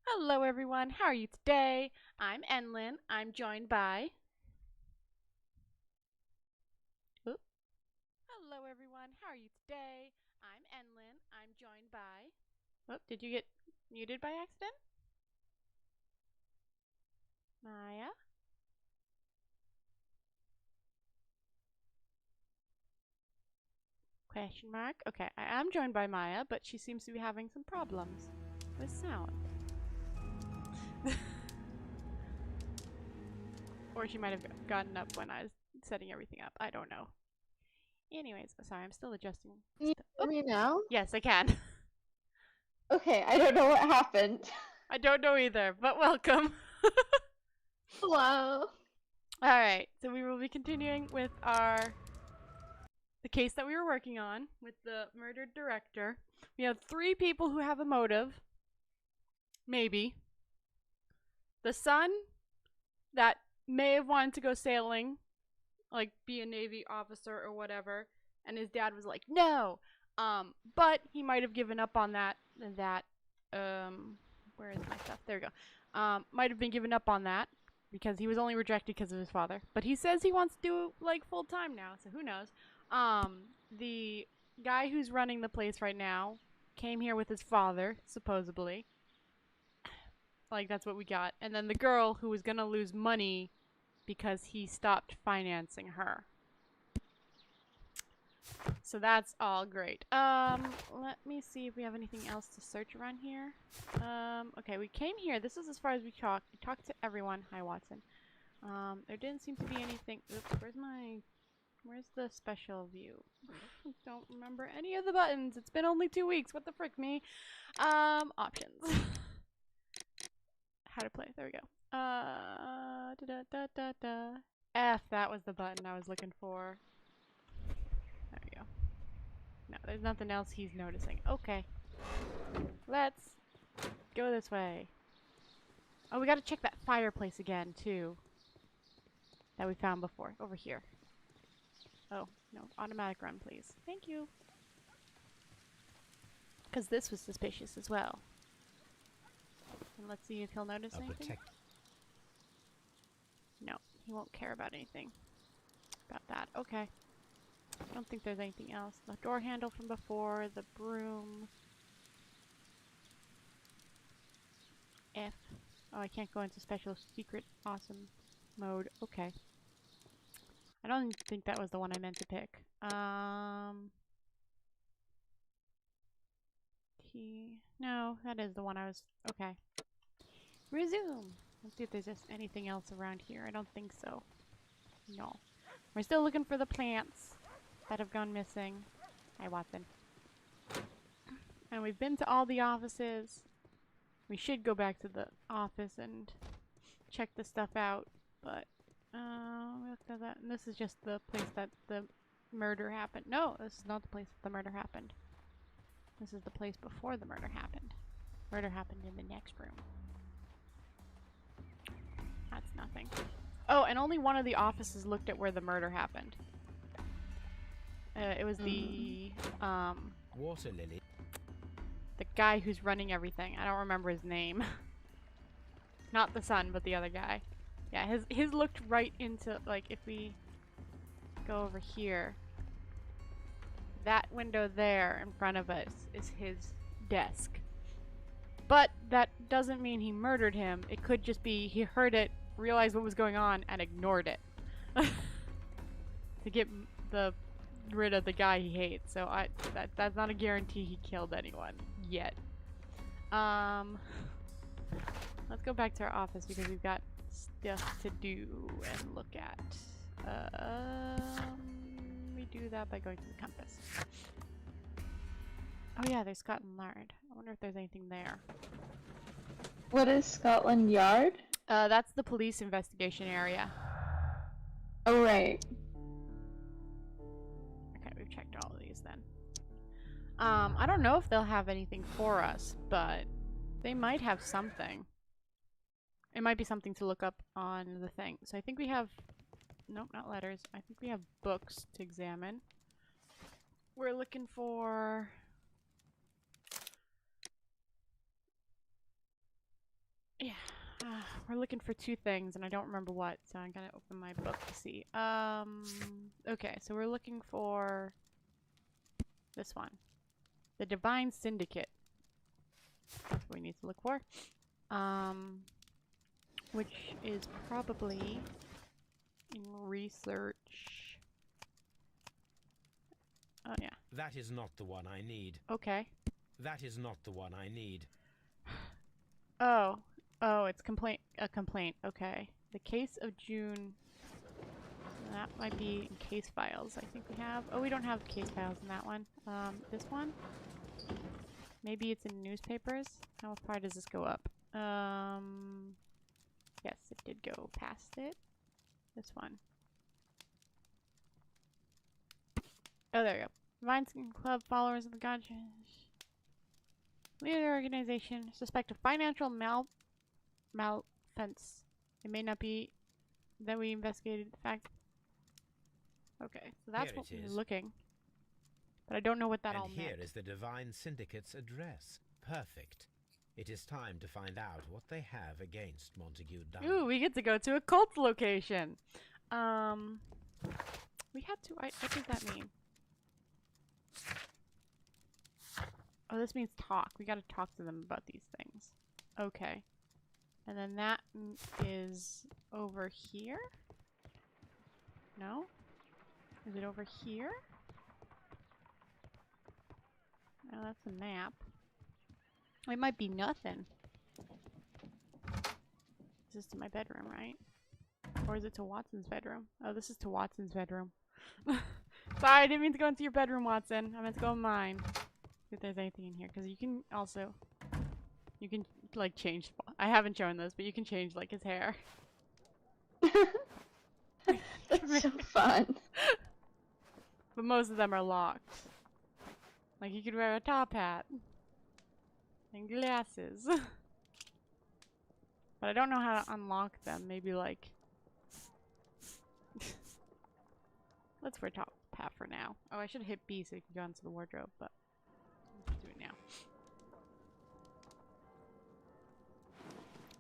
Hello everyone, how are you today? I'm Enlin. I'm joined by... Oop. Hello everyone, how are you today? I'm Enlin. I'm joined by... Oop, did you get muted by accident? Maya? Question mark. Okay, I am joined by Maya, but she seems to be having some problems with sound. Or she might have gotten up when I was setting everything up. I don't know. Anyways, sorry, I'm still adjusting. Can you hear me now? Yes, I can. Okay, I don't know what happened. I don't know either, but welcome. Hello. Alright, so we will be continuing with the case that we were working on with the murdered director. We have 3 people who have a motive. Maybe. The son that may have wanted to go sailing, like be a Navy officer or whatever, and his dad was like, no! But he might have given up on that, where is my stuff? There we go. Might have been given up on that because he was only rejected because of his father. But he says he wants to do like full time now, so who knows? The guy who's running the place right now came here with his father, supposedly. Like that's what we got. And then the girl who was gonna lose money because he stopped financing her. So that's all great. Let me see if we have anything else to search around here. Okay, we came here. This is as far as we talked. We talked to everyone. Hi, Watson. There didn't seem to be anything. Oops, where's the special view? Don't remember any of the buttons. It's been only 2 weeks. What the frick, me? Options. How to play. There we go. Da da da da da. F, that was the button I was looking for. There we go. No, there's nothing else he's noticing. Okay. Let's go this way. Oh, we gotta check that fireplace again, too. That we found before. Over here. Oh, no. Automatic run, please. Thank you. Because this was suspicious as well. And let's see if he'll notice anything. No, he won't care about anything. About that. Okay. I don't think there's anything else. The door handle from before, the broom. F. Oh, I can't go into special secret awesome mode. Okay. I don't think that was the one I meant to pick. No, that is the one I was... Okay. Resume! Let's see if there's just anything else around here. I don't think so. No. We're still looking for the plants that have gone missing. Hi, Watson. And we've been to all the offices. We should go back to the office and check the stuff out, but we looked at that, and this is just the place that the murder happened. No, this is not the place that the murder happened. This is the place before the murder happened. Murder happened in the next room. That's nothing. Oh, and only one of the offices looked at where the murder happened. It was the Water lily. the guy who's running everything. I don't remember his name. Not the son, but the other guy. Yeah, his looked right into, like, if we go over here, that window there in front of us is his desk. But that doesn't mean he murdered him. It could just be he heard it, realized what was going on, and ignored it. To get rid of the guy he hates. So that's not a guarantee he killed anyone yet. Let's go back to our office because we've got stuff to do and look at. We do that by going to the compass. Oh yeah, there's Scotland Yard. I wonder if there's anything there. What is Scotland Yard? That's the police investigation area. Oh, right. Okay, we've checked all of these then. I don't know if they'll have anything for us, but they might have something. It might be something to look up on the thing. So I think we have... Nope, not letters. I think we have books to examine. We're looking for... Yeah. We're looking for two things, and I don't remember what, so I'm gonna open my book to see. Okay, so we're looking for this one. The Divine Syndicate. That's what we need to look for. Which is probably in research. Oh, yeah. That is not the one I need. Okay. That is not the one I need. Oh. Oh, it's a complaint. Okay. The case of June. That might be in case files. I think we have. Oh, we don't have case files in that one. This one? Maybe it's in newspapers? How far does this go up? Yes, it did go past it. This one. Oh, there we go. Vines Club followers of the God leader organization suspect of financial malfeasance. It may not be that we investigated the fact. Okay, so that's Here what it we're is. looking. But I don't know what that all And meant. here is the Divine Syndicate's address. Perfect. It is time to find out what they have against Montague Dunn. Ooh, we get to go to a cult location. We had to. What does that mean? Oh, this means talk. We gotta talk to them about these things. Okay. And then that is over here? No? Is it over here? No, that's a map. It might be nothing. This is to my bedroom, right? Or is it to Watson's bedroom? Oh, this is to Watson's bedroom. Sorry, I didn't mean to go into your bedroom, Watson. I meant to go in mine. See if there's anything in here. Because you can also... You can, like, change... I haven't shown this, but you can change, like, his hair. That's so fun. But most of them are locked. Like, you could wear a top hat. And glasses. But I don't know how to unlock them. Maybe, like... Let's wear top hat for now. Oh, I should hit B so you can go into the wardrobe, but... Let's do it now.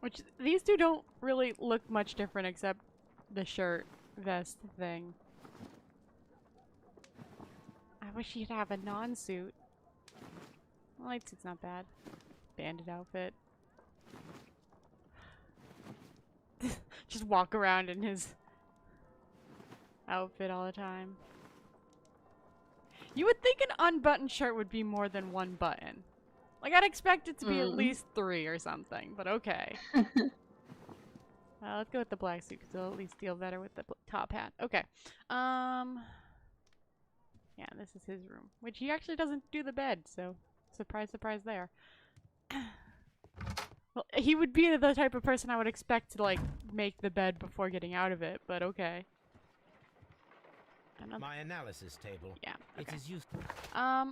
Which, these two don't really look much different except the shirt, vest thing. I wish he'd have a non-suit. The light suit's not bad. Bandit outfit. Just walk around in his outfit all the time. You would think an unbuttoned shirt would be more than one button. Like, I'd expect it to be at least 3 or something, but okay. Let's go with the black suit, because it'll at least feel better with the top hat. Okay. Yeah, this is his room. Which he actually doesn't do the bed, so surprise, surprise there. Well, he would be the type of person I would expect to, like, make the bed before getting out of it, but okay. My analysis table. Yeah, okay. It is useful.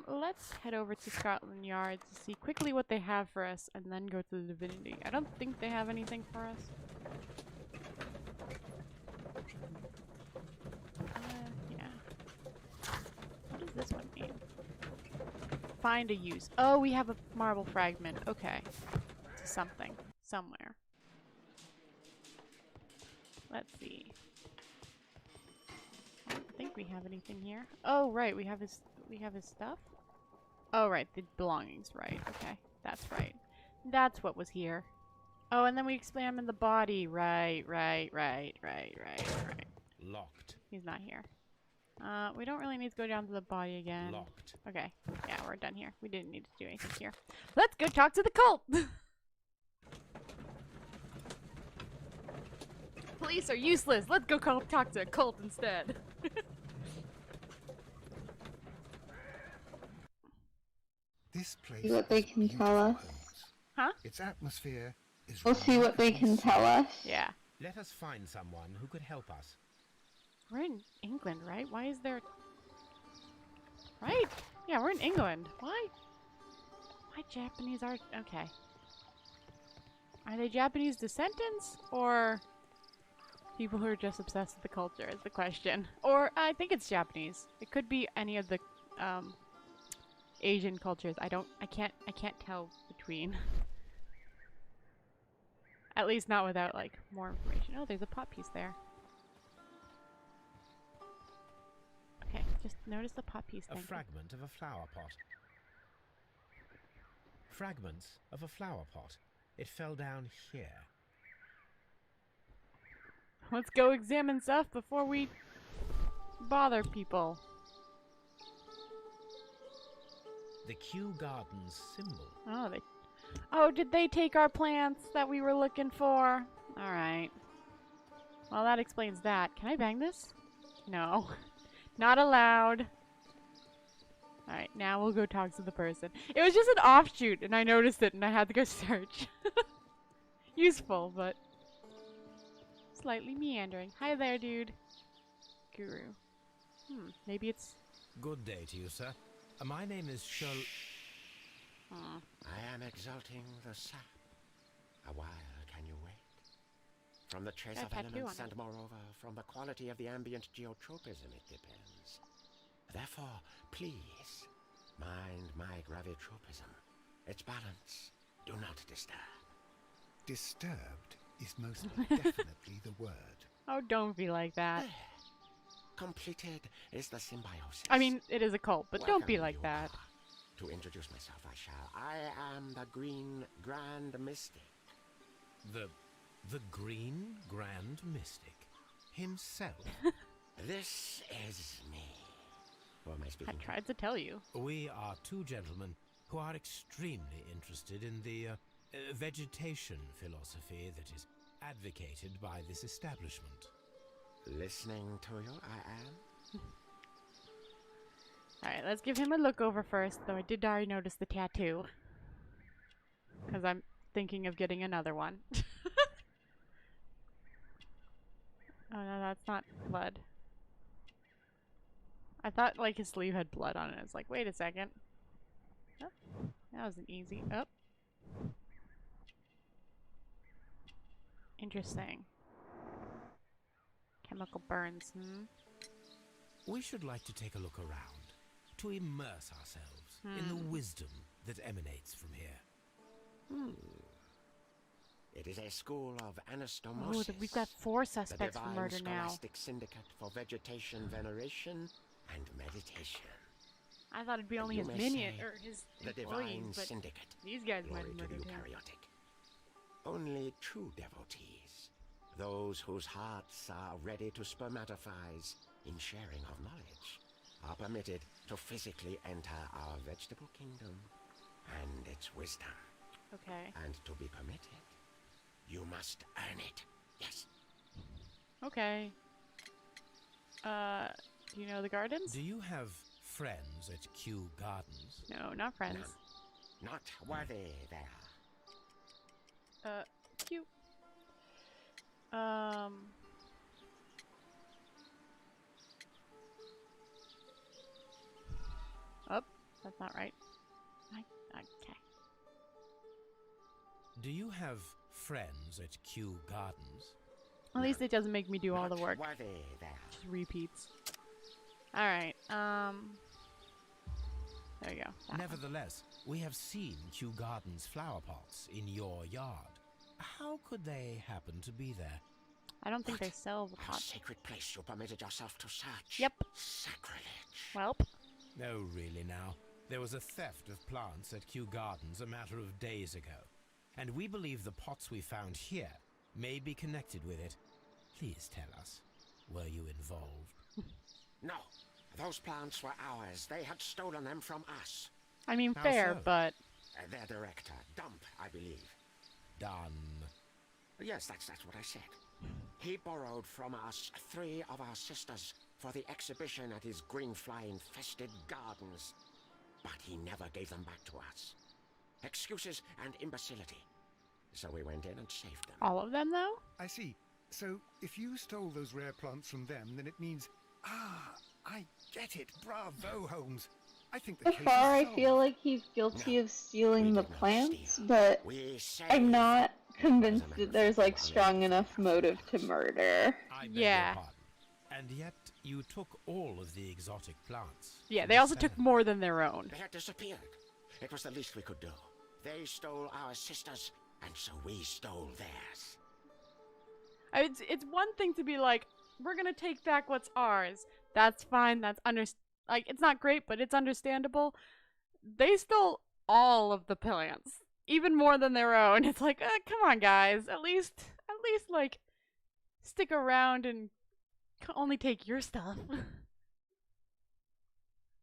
Let's head over to Scotland Yard to see quickly what they have for us, and then go to the Divinity. I don't think they have anything for us. Yeah. What does this one mean? Find a use. Oh, we have a marble fragment. Okay. To something. Somewhere. Let's see. I don't think we have anything here. Oh, right. We have his stuff? Oh, right. The belongings. Right. Okay. That's right. That's what was here. Oh, and then we examined the body. Right. Locked. He's not here. We don't really need to go down to the body again. Locked. Okay. Yeah, we're done here. We didn't need to do anything here. Let's go talk to the cult! Police are useless. Let's go talk to a cult instead. This place See what they is can tell us. beautiful, Holmes. Huh? Its atmosphere is We'll see what they can tell us. Yeah. Let us find someone who could help us. We're in England, right? Why is there... Right? Yeah, we're in England. Why Japanese art? Okay. Are they Japanese descendants? Or people who are just obsessed with the culture is the question. Or, I think it's Japanese. It could be any of the, Asian cultures. I can't tell between. At least not without, like, more information. Oh, there's a pot piece there. Okay, just notice the pot piece. A Thank you. fragment of a flower pot. Fragments of a flower pot. It fell down here. Let's go examine stuff before we bother people. The Kew Gardens symbol. Oh, Oh, did they take our plants that we were looking for? Alright. Well, that explains that. Can I bang this? No. Not allowed. Alright, now we'll go talk to the person. It was just an offshoot, and I noticed it, and I had to go search. Useful, but slightly meandering. Hi there, dude. Guru. Maybe it's... Good day to you, sir. My name is Sherlock... I am exalting the sap. A while can you wait? From the trace Got a of tattoo elements on it. and moreover from the quality of the ambient geotropism it depends. Therefore, please, mind my gravitropism. Its balance. Do not disturb. Disturbed is most definitely the word. Oh, don't be like that. Completed is the symbiosis. I mean, it is a cult, but don't be Welcome, like you that. are. To introduce myself, I shall. I am the Green Grand Mystic. The Green Grand Mystic. Himself. This is me. Who am I I speaking to? tried to tell you. We are two gentlemen who are extremely interested in the vegetation philosophy that is advocated by this establishment. Listening to you, I am. Alright, let's give him a look over first, though I did already notice the tattoo. Because I'm thinking of getting another one. Oh no, that's not blood. I thought, like, his sleeve had blood on it. I was like, wait a second. Oh, that was an easy... Oh. Interesting. Chemical burns, We should like to take a look around, to immerse ourselves in the wisdom that emanates from here. It is a school of Oh, anastomosis. we've got 4 the suspects for divine murder now. scholastic syndicate for vegetation veneration and meditation. I thought it'd be only You his may minion, say or his The employees, divine but syndicate. these guys might Glory have to the murdered him. eukaryotic. Only true devotees, those whose hearts are ready to spermatophise in sharing of knowledge, are permitted to physically enter our vegetable kingdom and its wisdom. Okay. And to be permitted, you must earn it. Yes. Okay. Do you know the gardens? Do you have friends at Kew Gardens? No, not friends. None. Not worthy there. Cute. Oh, that's not right. Okay. Do you have friends at Kew Gardens? At least it doesn't make me do all the Not work. worthy there. Just repeats. Alright, there you go. That one. Nevertheless, we have seen Kew Gardens flower pots in your yard. How could they happen to be there? I don't think What? they sell the Our pots. sacred place you permitted yourself to search. Yep. Sacrilege. Welp. No, really now. There was a theft of plants at Kew Gardens a matter of days ago, and we believe the pots we found here may be connected with it. Please tell us, were you involved? No. Those plants were ours. They had stolen them from us. I mean, How fair, so? but Their director, Dump, I believe. Done. Yes, that's what I said. He borrowed from us 3 of our sisters for the exhibition at his green fly-infested gardens. But he never gave them back to us. Excuses and imbecility. So we went in and saved them. all of them, though? I see. So, if you stole those rare plants from them, then it means... Ah, I get it. Bravo, Holmes. I think the So case is far, I solved. feel like he's guilty No, of stealing we the did not plants, steal. but We saved. I'm not convinced As a that matter there's of like fact, strong we enough motive to murder. I beg Yeah. your pardon. And yet, you took all of the exotic plants. Yeah, from they the also took stand. more than their own. They had disappeared. It was the least we could do. They stole our sisters, and so we stole theirs. It's one thing to be like, we're gonna take back what's ours. That's fine. That's like, it's not great, but it's understandable. They stole all of the plants, even more than their own. It's like, come on, guys. At least, like, stick around and only take your stuff.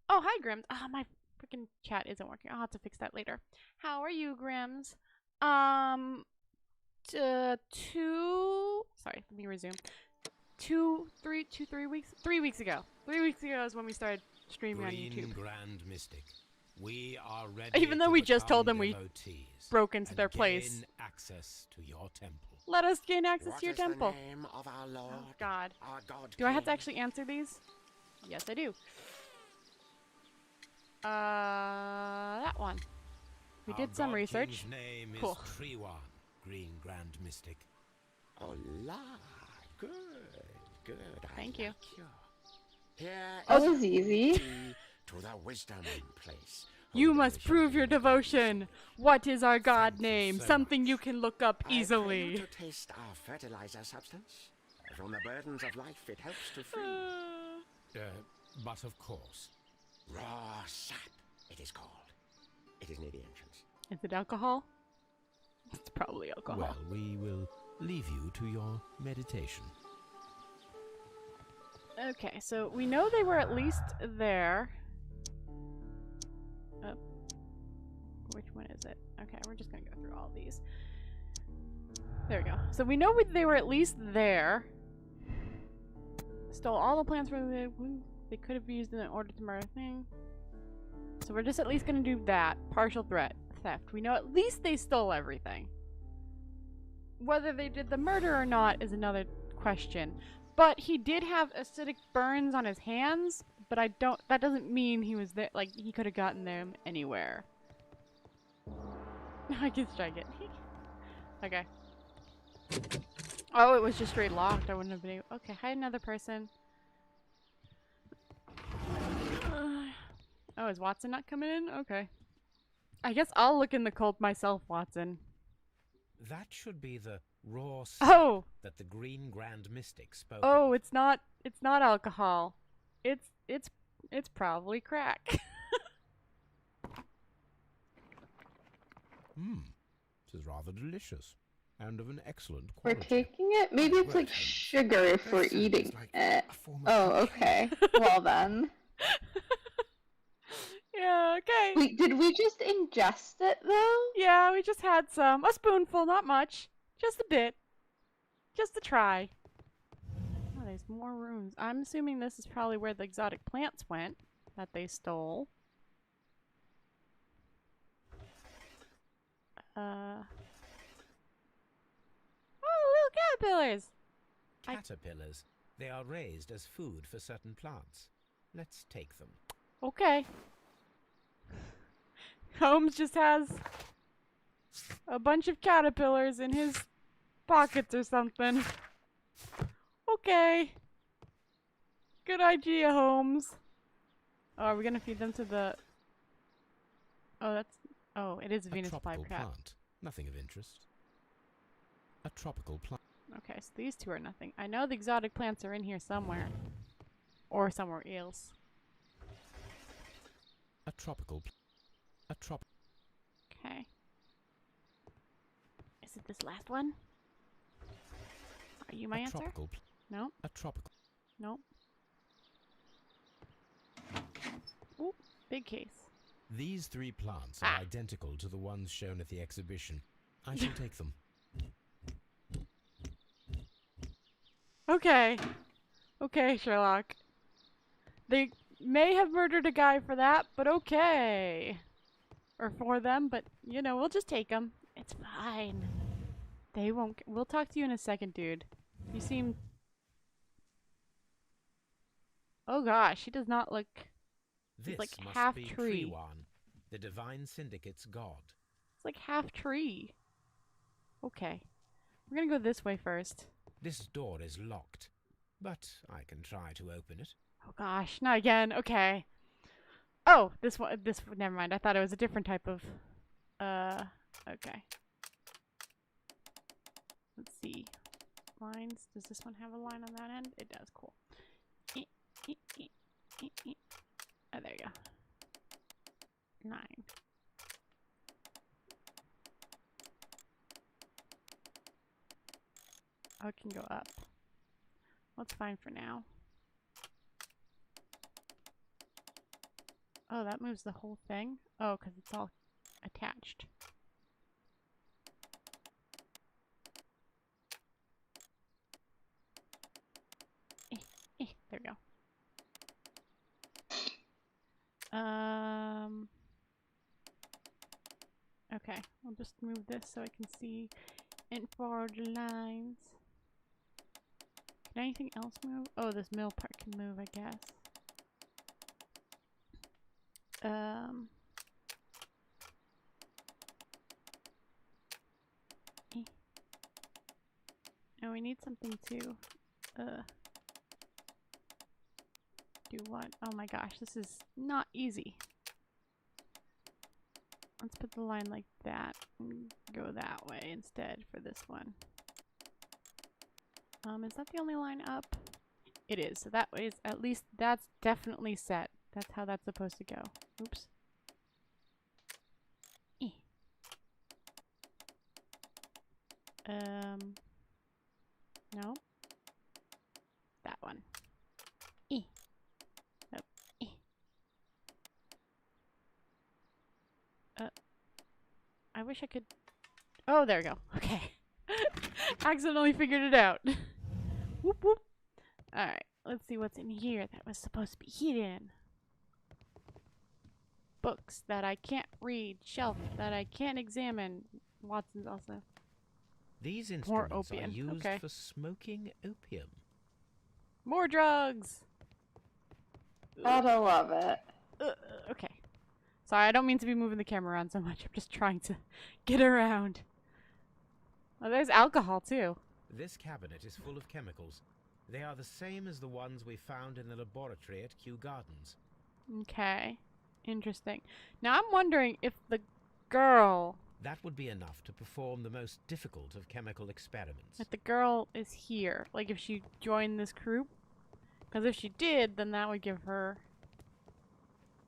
Oh, hi, Grims. Ah, my freaking chat isn't working. I'll have to fix that later. How are you, Grims? 3 weeks? 3 weeks ago. 3 weeks ago is when we started streaming on YouTube. Grand Mystic, we are ready. Even though to we just told become them we devotees broke into and their place. gain access to your temple. Let us gain access What to your is the temple. name of our Lord? Oh, God. Our God Do I have to King? actually answer these? Yes, I do. That one. We Our did some God research. King's name Cool. is Trewan, Green Grand Mystic. Oh, la. Good, good. Thank I you. like you. Here That is was easy. the key to the wisdom place. You Who must knows prove your something devotion. What is our god Thank you name? so Something much. you can look up I pray you easily. to taste our fertilizer substance. From the burdens of life, it helps to free. But of course. Raw sap, it is called. It is near the entrance. Is it alcohol? It's probably alcohol. Well, we will leave you to your meditation. Okay, so we know they were at least there. Oh. Which one is it? Okay, we're just gonna go through all these. There we go. So we know they were at least there. Stole all the plants from they could have used in order to murder thing. So we're just at least gonna do that. Partial theft. We know at least they stole everything. Whether they did the murder or not is another question. But he did have acidic burns on his hands, but that doesn't mean he was there, like, he could have gotten them anywhere. I can strike it. Okay. Oh, it was just straight locked. I wouldn't have been able. Okay, hi, another person. Oh, is Watson not coming in? Okay. I guess I'll look in the cult myself, Watson. That should be the raw Oh! that the Green Grand Mystic spoke Oh, of. it's not alcohol. It's probably crack. This is rather delicious. And of an excellent We're quality. taking it? Maybe it's like sugar if we're eating it. Oh, okay. Well then. Yeah, okay. Wait, did we just ingest it though? Yeah, we just had some. A spoonful, not much. Just a bit. Just to try. Oh, there's more rooms. I'm assuming this is probably where the exotic plants went that they stole. Oh, little caterpillars! Caterpillars. They are raised as food for certain plants. Let's take them. Okay. Holmes just has a bunch of caterpillars in his pockets or something. Okay. Good idea, Holmes. Oh, are we gonna feed them to the... Oh, that's... Oh, it is a Venus tropical flytrap. plant. Nothing of interest. A tropical plant. Okay, so these two are nothing. I know the exotic plants are in here somewhere. Or somewhere else. A tropical. Okay. Is it this last one? Are you my answer? Tropical. No? A tropical. No. Ooh, big case. These 3 plants are identical to the ones shown at the exhibition. I shall take them. Okay. Okay, Sherlock. They may have murdered a guy for that, but okay. Or for them, but, you know, we'll just take them. It's fine. They won't... We'll talk to you in a second, dude. You seem... Oh gosh, he does not look... This like must half be tree. Trewan, the Divine Syndicate's god. It's like half tree. Okay. We're gonna go this way first. This door is locked, but I can try to open it. Oh gosh, not again. Okay. Oh, this one. Never mind. I thought it was a different type of. Okay. Let's see. Lines. Does this one have a line on that end? It does. Cool. Oh, there you go. 9. Oh, it can go up. That's fine for now. Oh, that moves the whole thing? Oh, because it's all attached. There we go. Okay, I'll just move this so I can see and follow the lines. Can anything else move? Oh, this middle part can move, I guess. And we need something to, do what? Oh my gosh, this is not easy. Let's put the line like that and go that way instead for this one. Is that the only line up? It is. So that way, at least that's definitely set. That's how that's supposed to go. Oops. No. That one. Nope. I wish I could. Oh, there we go. Okay. Accidentally figured it out. Whoop whoop. Alright, let's see what's in here that was supposed to be hidden. Books that I can't read. Shelf that I can't examine. Watson's also. These More instruments are opium. used Okay. for smoking opium. More drugs! Gotta love it. Okay. Sorry, I don't mean to be moving the camera around so much. I'm just trying to get around. Oh, there's alcohol too. This cabinet is full of chemicals. They are the same as the ones we found in the laboratory at Kew Gardens. Okay. Interesting. Now I'm wondering if the girl... That would be enough to perform the most difficult of chemical experiments. If the girl is here. Like if she joined this group. Because if she did, then that would give her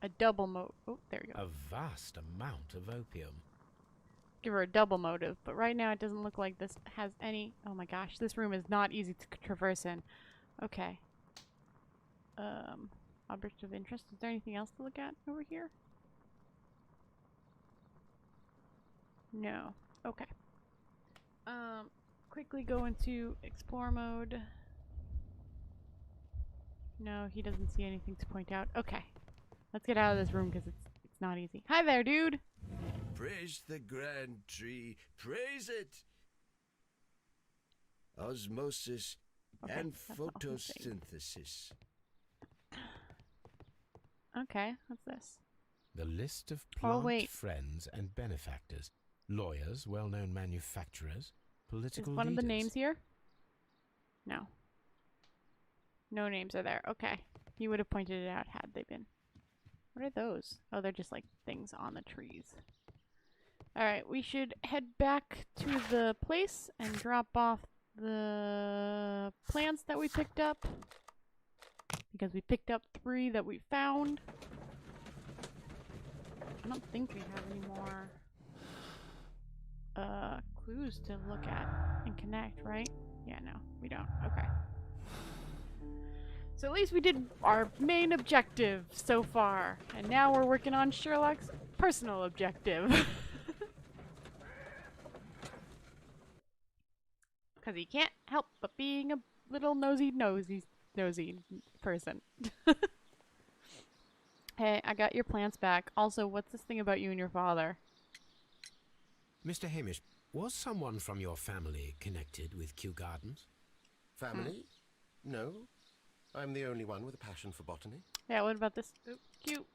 a double motive. Oh, there we go. A vast amount of opium. Give her a double motive. But right now it doesn't look like this has any... Oh my gosh, this room is not easy to traverse in. Okay. Object of interest. Is there anything else to look at over here? No. Okay. Quickly go into explore mode. No, he doesn't see anything to point out. Okay. Let's get out of this room because it's not easy. Hi there, dude! Praise the grand tree, praise it! Osmosis Okay, and that's all I'm saying. photosynthesis. Okay, what's this? The list of Oh, plant wait. friends and benefactors. Lawyers, well-known manufacturers, political Is one of the leaders. names here? No. No names are there. Okay. He would have pointed it out had they been. What are those? Oh, they're just like things on the trees. Alright, we should head back to the place and drop off the plants that we picked up. Because we picked up 3 that we found. I don't think we have any more clues to look at and connect, right? Yeah, no, we don't. Okay. So at least we did our main objective so far. And now we're working on Sherlock's personal objective. Because he can't help but being a little nosy person. Hey, I got your plants back. Also, what's this thing about you and your father? Mr. Hamish, was someone from your family connected with Kew Gardens? Family? No. I'm the only one with a passion for botany. Yeah, what about this? Oop, cute.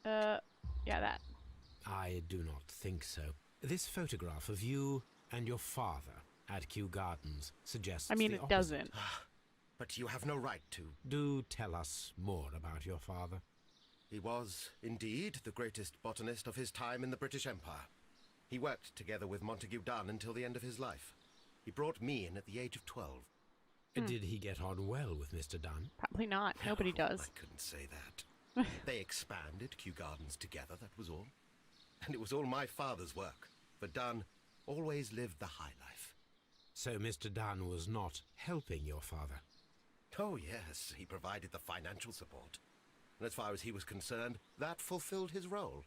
Yeah, that. I do not think so. This photograph of you and your father at Kew Gardens suggests I mean, the it opposite. doesn't. But you have no right to. Do tell us more about your father. He was, indeed, the greatest botanist of his time in the British Empire. He worked together with Montague Dunn until the end of his life. He brought me in at the age of 12. Did he get on well with Mr. Dunn? Probably not. Nobody does. I couldn't say that. They expanded Kew Gardens together, that was all. And it was all my father's work. For Dunn always lived the high life. So Mr. Dunn was not helping your father? Oh, yes, he provided the financial support. And as far as he was concerned, that fulfilled his role.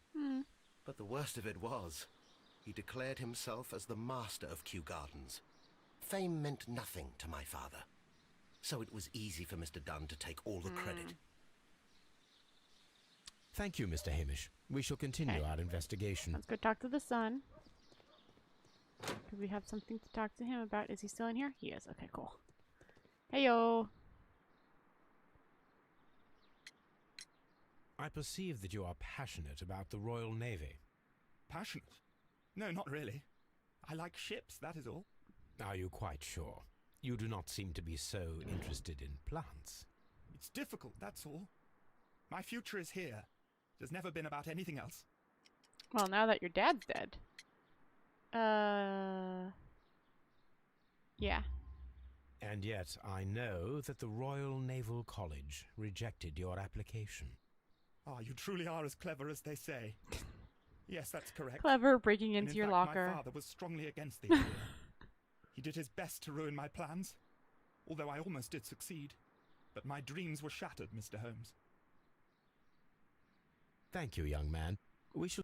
But the worst of it was, he declared himself as the master of Kew Gardens. Fame meant nothing to my father. So it was easy for Mr. Dunn to take all the credit. Thank you, Mr. Hamish. We shall continue our investigation. Let's go talk to the son. Do we have something to talk to him about? Is he still in here? He is. Okay, cool. Heyo. I perceive that you are passionate about the Royal Navy. Passionate? No, not really. I like ships, that is all. Are you quite sure? You do not seem to be so interested in plants. It's difficult, that's all. My future is here. It has never been about anything else. Well, now that your dad's dead. Yeah. And yet I know that the Royal Naval College rejected your application. Ah, you truly are as clever as they say. Yes, that's correct. Clever, breaking And into in your fact, locker. My father was strongly against the idea. He did his best to ruin my plans, although I almost did succeed. But my dreams were shattered, Mr. Holmes. Thank you, young man. We shall...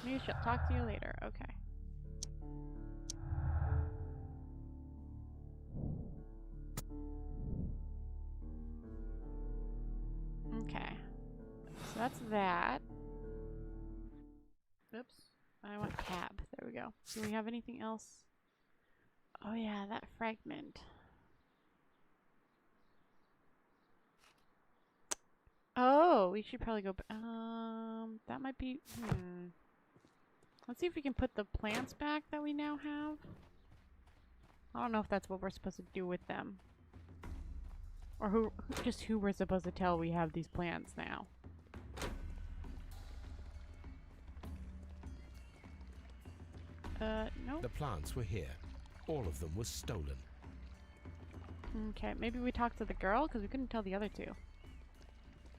We shall talk to you later. Okay. Okay. So that's that. Oops. I want cab. There we go. Do we have anything else? Oh yeah, that fragment. Oh, we should probably go. That might be. Let's see if we can put the plants back that we now have. I don't know if that's what we're supposed to do with them, or who we're supposed to tell we have these plants now. No. The plants were here. All of them were stolen. Okay, maybe we talk to the girl because we couldn't tell the other two.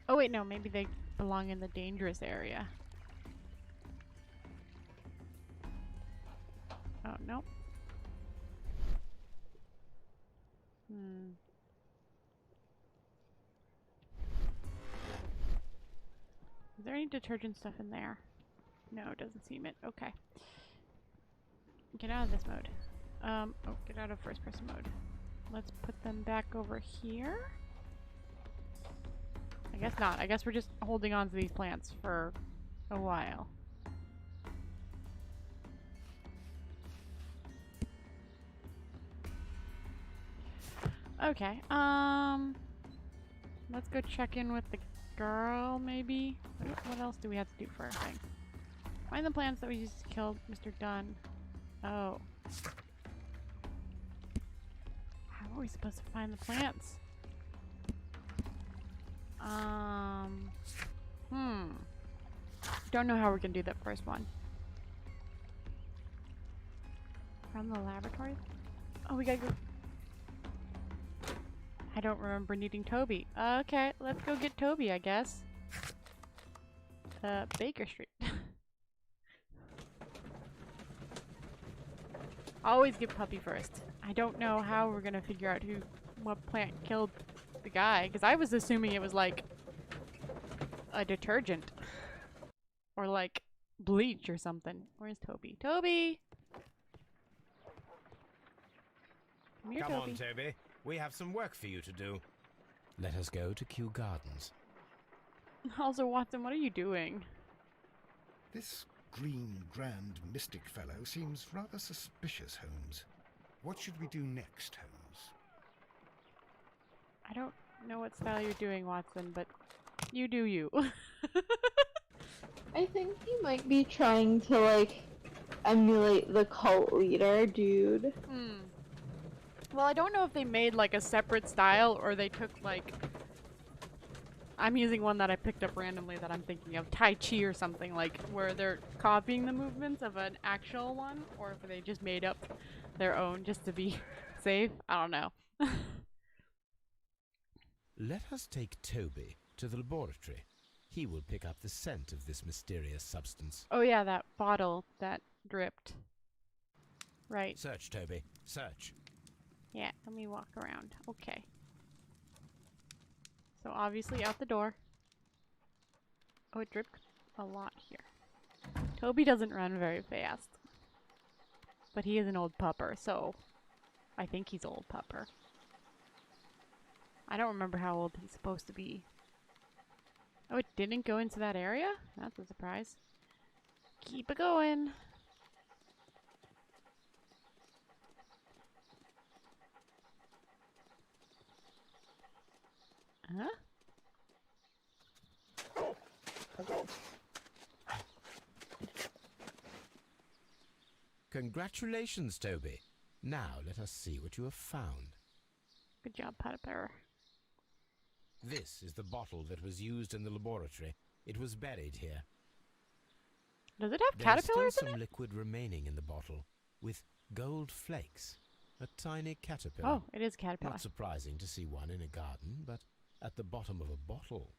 Oh wait, no, maybe they belong in the dangerous area. Oh, no. Is there any detergent stuff in there? No, it doesn't seem it. Okay. Get out of this mode. Oh, get out of first person mode. Let's put them back over here. I guess not. I guess we're just holding on to these plants for a while. Okay, let's go check in with the girl, maybe? What else do we have to do for our thing? Find the plants that we used to kill Mr. Dunn. Oh. How are we supposed to find the plants? Don't know how we're gonna do that first one. From the laboratory? Oh, we gotta go. I don't remember needing Toby. Okay, let's go get Toby, I guess. Baker Street. Always get Puppy first. I don't know how we're gonna figure out what plant killed the guy, because I was assuming it was like a detergent. Or like bleach or something. Where's Toby? Toby! Come here, Come Toby. on, Toby. We have some work for you to do. Let us go to Kew Gardens. Also, Watson, what are you doing? This green grand mystic fellow seems rather suspicious, Holmes. What should we do next, Holmes? I don't know what style you're doing, Watson, but you do you. I think he might be trying to, like, emulate the cult leader, dude. Well, I don't know if they made, like, a separate style, or they took, like... I'm using one that I picked up randomly that I'm thinking of. Tai Chi or something, like, where they're copying the movements of an actual one, or if they just made up their own just to be safe. I don't know. Let us take Toby to the laboratory. He will pick up the scent of this mysterious substance. Oh yeah, that bottle that dripped. Right. Search, Toby. Search. Yeah, let me walk around. Okay. So obviously out the door. Oh, it dripped a lot here. Toby doesn't run very fast. But he is an old pupper, so I think he's old pupper. I don't remember how old he's supposed to be. Oh, it didn't go into that area? That's a surprise. Keep it going. Huh? Congratulations, Toby. Now let us see what you have found. Good job, Pupper. This is the bottle that was used in the laboratory. It was buried here. Does it have There is caterpillars still in some it? liquid remaining in the bottle, with gold flakes. A tiny caterpillar. Oh, it is caterpillar. Not surprising to see one in a garden, but at the bottom of a bottle.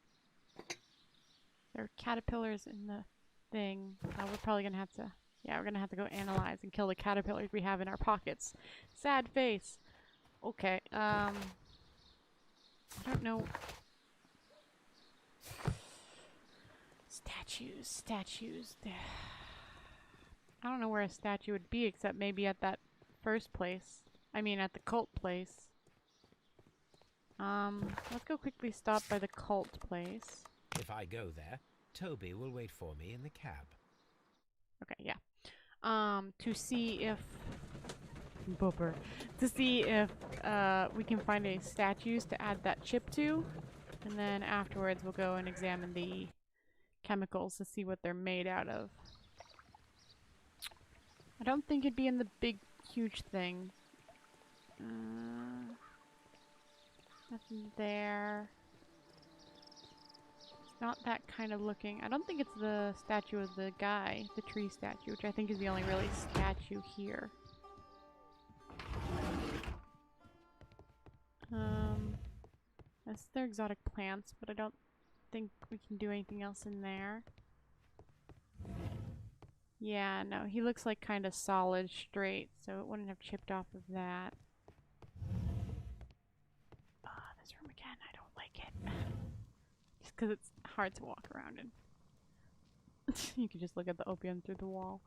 There are caterpillars in the thing. We're probably gonna have to... Yeah, we're gonna have to go analyze and kill the caterpillars we have in our pockets. Sad face. Okay, I don't know. Statues. I don't know where a statue would be except maybe at that first place. I mean, at the cult place. Let's go quickly stop by the cult place. If I go there, Toby will wait for me in the cab. Okay, yeah. To see if... Booper. To see if, we can find any statues to add that chip to. And then afterwards we'll go and examine the chemicals to see what they're made out of. I don't think it'd be in the big, huge thing. Nothing there. It's not that kind of looking. I don't think it's the statue of the guy, the tree statue, which I think is the only really statue here. That's their exotic plants, but I don't think we can do anything else in there. Yeah, no, he looks like kind of solid, straight, so it wouldn't have chipped off of that. This room again, I don't like it. Just because it's hard to walk around in. You can just look at the opium through the wall.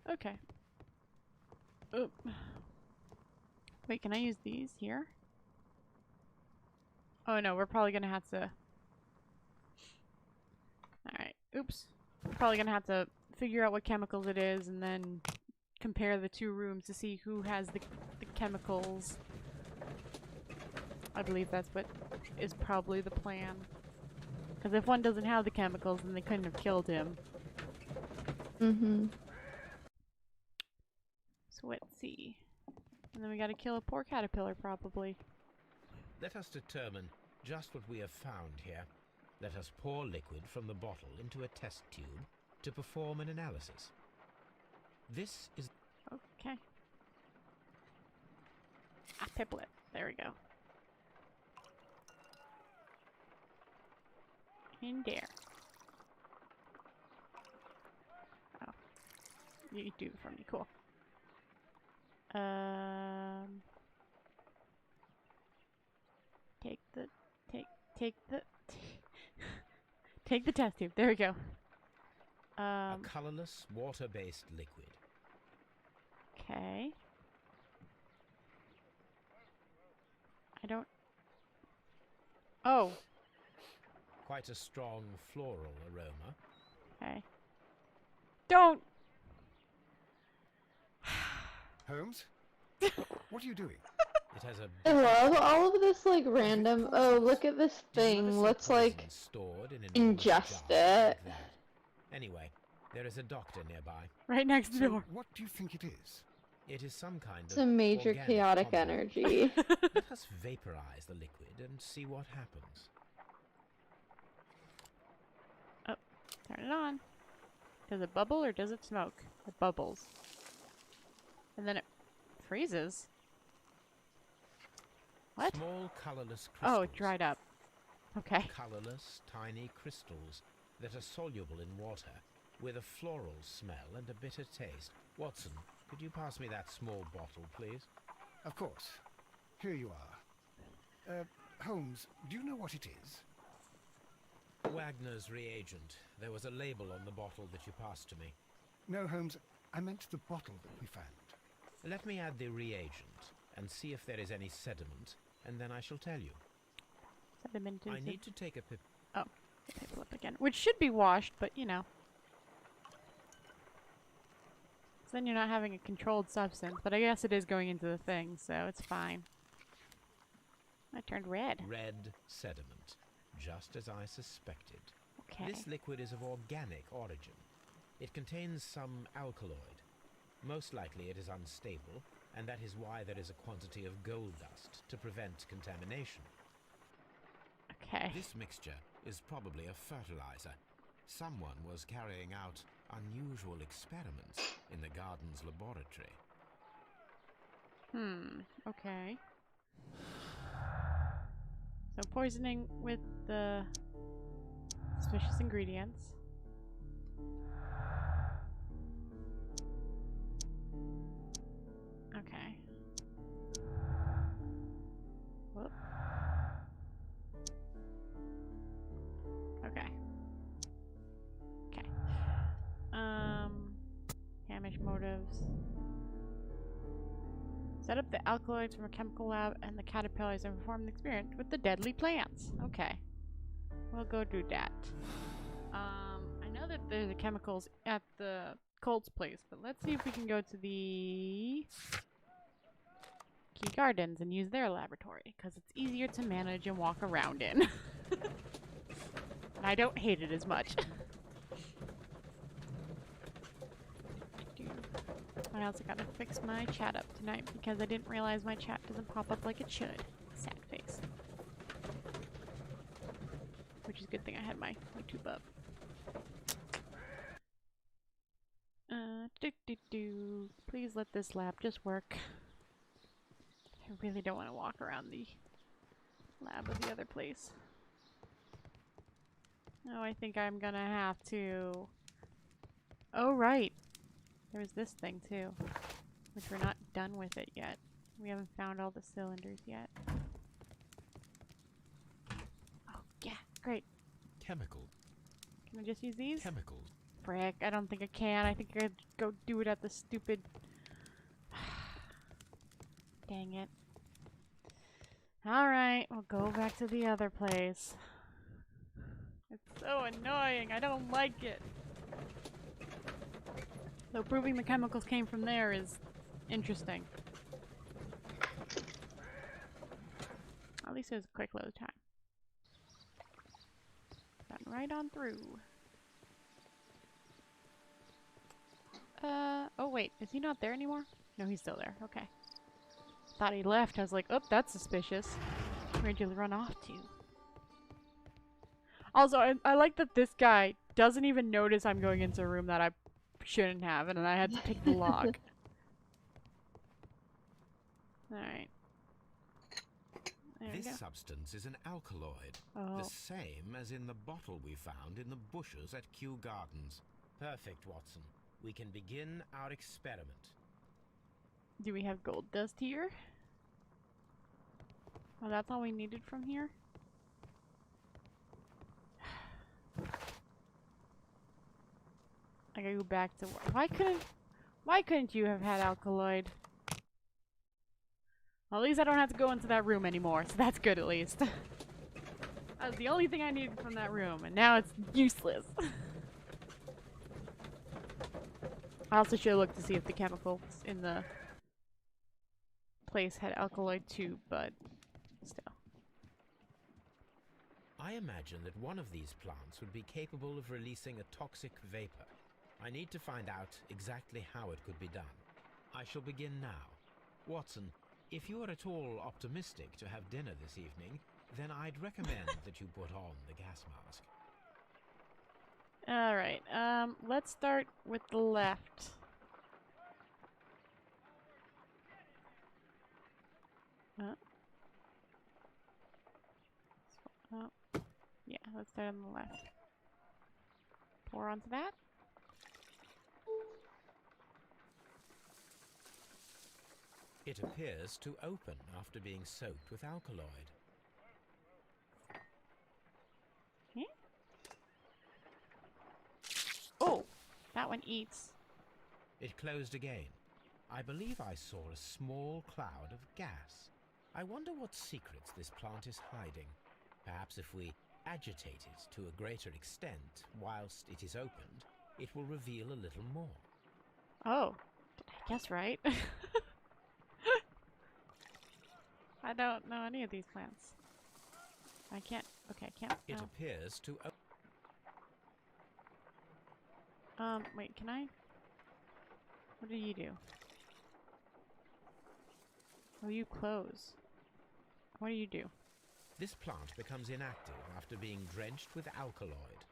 Okay. Oop. Wait, can I use these here? Oh no, we're probably gonna have to... Alright, oops. We're probably gonna have to figure out what chemicals it is and then compare the two rooms to see who has the chemicals. I believe that's what is probably the plan. Because if one doesn't have the chemicals, then they couldn't have killed him. Mm-hmm. So let's see. And then we gotta kill a poor caterpillar, probably. Let us determine just what we have found here. Let us pour liquid from the bottle into a test tube to perform an analysis. This is... Okay. Ah, piplet. There we go. In there. Oh. You do it for me. Cool. Take the test tube. There we go. a colorless, water-based liquid. Okay. I don't... Oh. Quite a strong floral aroma. Okay. Don't! Holmes? What are you doing? It has a I love all of this, like, random, oh, look at this Did you ever thing, see let's, poison like, stored in an ingest enormous jar it. like that? Anyway, there is a doctor nearby. Right next So, door. what do you think it is? It is some kind It's of a major organic chaotic compound. energy. Let us vaporize the liquid and see what happens. Turn it on. Does it bubble or does it smoke? It bubbles. And then it Freezes? What? Small colorless crystals. Oh, it dried up. Okay. Colorless, tiny crystals that are soluble in water, with a floral smell and a bitter taste. Watson, could you pass me that small bottle, please? Of course. Here you are. Holmes, do you know what it is? Wagner's reagent. There was a label on the bottle that you passed to me. No, Holmes, I meant the bottle that we found. Let me add the reagent and see if there is any sediment, and then I shall tell you. Sediment I is need to take a pip. Oh, the paper lip again. Which should be washed, but you know. So then you're not having a controlled substance, but I guess it is going into the thing, so it's fine. I turned red. Red sediment, just as I suspected. Okay. This liquid is of organic origin. It contains some alkaloid. Most likely it is unstable, and that is why there is a quantity of gold dust to prevent contamination. Okay. This mixture is probably a fertilizer. Someone was carrying out unusual experiments in the garden's laboratory. Okay. So poisoning with the suspicious ingredients. Okay. Whoop. Okay. Okay. Hamish motives. Set up the alkaloids from a chemical lab and the caterpillars and perform the experiment with the deadly plants. Okay. We'll go do that. I know that there's the chemicals at the Colt's place, but let's see if we can go to the Kew Gardens and use their laboratory, because it's easier to manage and walk around in. And I don't hate it as much. I also gotta fix my chat up tonight because I didn't realize my chat doesn't pop up like it should. Sad face. Which is a good thing I had my tube up. Please let this lab just work. I really don't want to walk around the lab of the other place. Oh, I think I'm gonna have to... Oh, right. There's this thing too, which we're not done with it yet. We haven't found all the cylinders yet. Oh, yeah, great. Chemical. Can I just use these? Chemicals. Frick, I don't think I can. I think I could go do it at the stupid... Dang it. Alright, we'll go back to the other place. It's so annoying. I don't like it. Though proving the chemicals came from there is interesting. At least it was a quick load time. Got right on through. Oh wait, is he not there anymore? No, he's still there. Okay. Thought he left. I was like, oh, that's suspicious. Where'd you run off to? Also, I like that this guy doesn't even notice I'm going into a room that I shouldn't have, and then I had to pick the lock. Alright. There we go. This substance is an alkaloid, the same as in the bottle we found in the bushes at Kew Gardens. Perfect, Watson. We can begin our experiment. Do we have gold dust here? Oh, that's all we needed from here? I gotta go back to why couldn't you have had alkaloid? Well, at least I don't have to go into that room anymore, so that's good at least. That was the only thing I needed from that room, and now it's useless. I also should look to see if the chemicals in the place had alkaloid too, but still. I imagine that one of these plants would be capable of releasing a toxic vapor. I need to find out exactly how it could be done. I shall begin now. Watson, if you are at all optimistic to have dinner this evening, then I'd recommend that you put on the gas mask. Alright, let's start with the left. Oh, yeah, let's start on the left. Pour onto that. It appears to open after being soaked with alkaloid. Okay. Oh, that one eats. It closed again. I believe I saw a small cloud of gas. I wonder what secrets this plant is hiding. Perhaps if we agitate it to a greater extent whilst it is opened, it will reveal a little more. Oh, did I guess right? I don't know any of these plants. I can't. Okay, I can't. It No. appears to Wait, can I? What do you do? Oh, you close. What do you do? This plant becomes inactive after being drenched with alkaloid.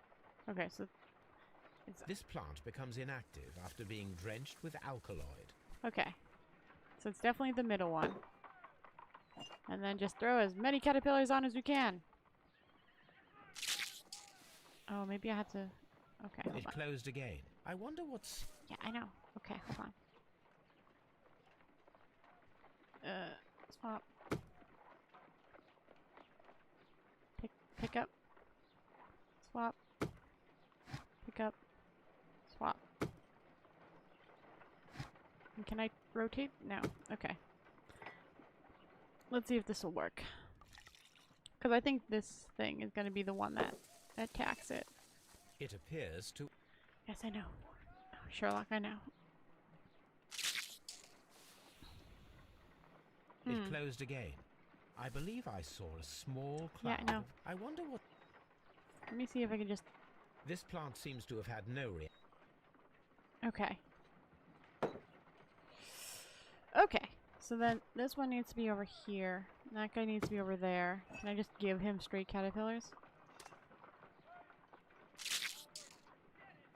Okay, so it's This plant becomes inactive after being drenched with alkaloid. okay. So it's definitely the middle one. And then just throw as many caterpillars on as we can. Oh, maybe I have to. Okay, hold It on. closed again. I wonder what's... Yeah, I know. Okay, hold on. Swap. Pick up. Swap. Pick up. Swap. And can I rotate? No. Okay. Let's see if this will work. Because I think this thing is going to be the one that attacks it. It appears to... Yes, I know. Oh, Sherlock, I know. It closed again. I believe I saw a small Yeah, cloud. I know. I wonder what... Let me see if I can just... This plant seems to have had no reaction. Okay. Okay. So then this one needs to be over here. That guy needs to be over there. Can I just give him straight caterpillars?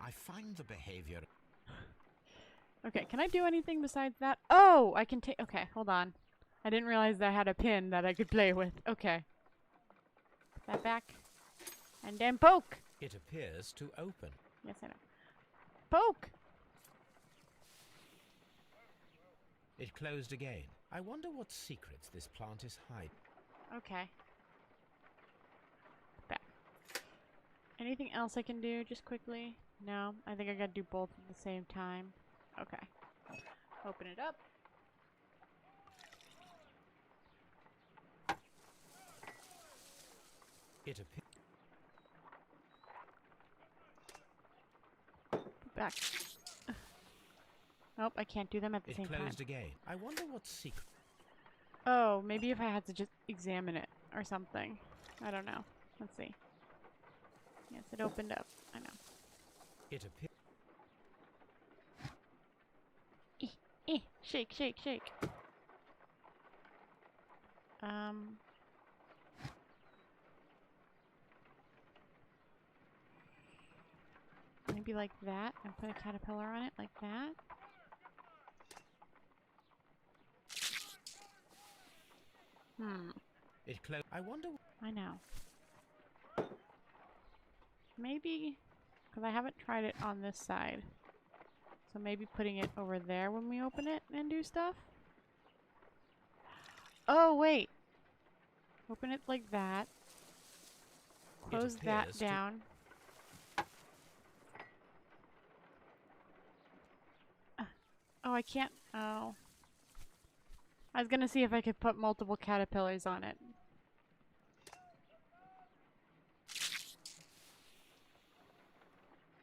I find the behavior... Okay, can I do anything besides that? Oh, I can take... Okay, hold on. I didn't realize that I had a pin that I could play with. Okay. Put that back. And then poke! It appears to open. Yes, I know. Poke! It closed again. I wonder what secrets this plant is hiding. Okay. Back. Anything else I can do just quickly? No, I think I gotta do both at the same time. Okay. Open it up. It appears... Back. Nope, I can't do them at the It same time. closed again. I wonder what secret... Oh, maybe if I had to just examine it or something. I don't know. Let's see. Yes, it opened up. I know. It appears... Shake, shake, shake. Maybe like that, and put a caterpillar on it like that. It closed... I wonder... I know. Maybe, because I haven't tried it on this side. So maybe putting it over there when we open it and do stuff? Oh, wait. Open it like that. Close that appears to- down. Oh, I can't. Oh. I was gonna see if I could put multiple caterpillars on it.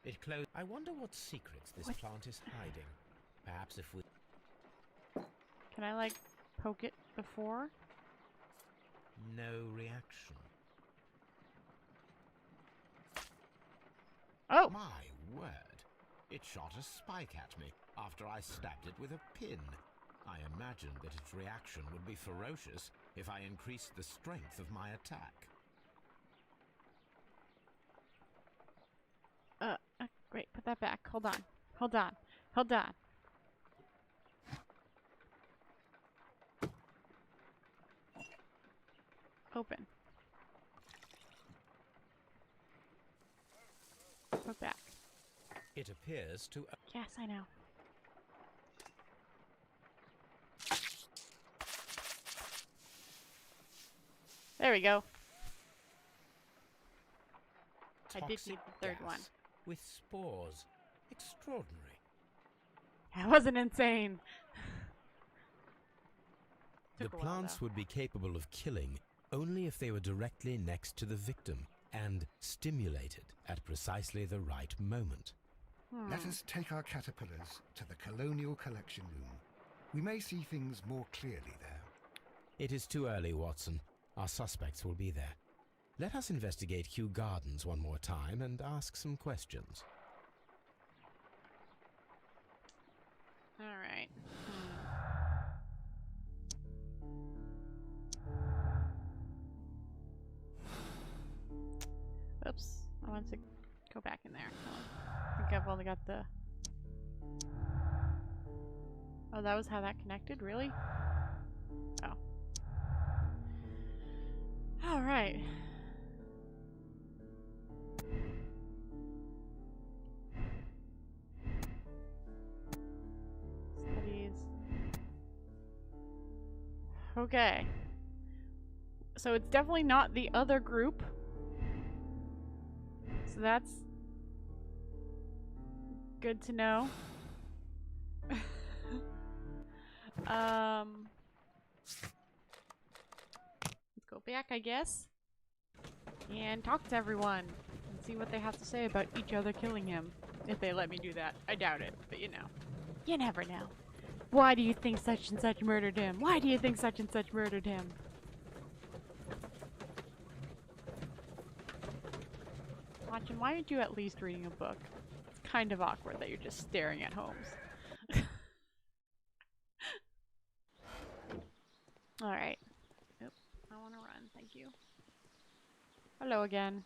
It closed... I wonder what secrets this What? plant is hiding. Perhaps if we... Can I, like, poke it before? No reaction. Oh! My word. It shot a spike at me after I stabbed it with a pin. I imagined that its reaction would be ferocious if I increased the strength of my attack. Great, put that back. Hold on. Hold on. Hold on. Open. Put back. It appears to... Yes, I know. There we go. I did toxic need the third gas one. with spores. Extraordinary. That wasn't insane. The Took a while, plants though. would be capable of killing only if they were directly next to the victim and stimulated at precisely the right moment. Let us take our caterpillars to the Colonial Collection Room. We may see things more clearly there. It is too early, Watson. Our suspects will be there. Let us investigate Kew Gardens one more time and ask some questions. All right. Oops. I want to go back in there. I think I've only got the... Oh, that was how that connected? Really? Oh. Alright. Studies. Okay. So it's definitely not the other group. So that's good to know. Let's go back, I guess, and talk to everyone and see what they have to say about each other killing him. If they let me do that. I doubt it, but you know. You never know. Why do you think such and such murdered him? Why do you think such and such murdered him? Watching, why aren't you at least reading a book? It's kind of awkward that you're just staring at Holmes. Alright. Nope. I want to run, thank you. Hello again.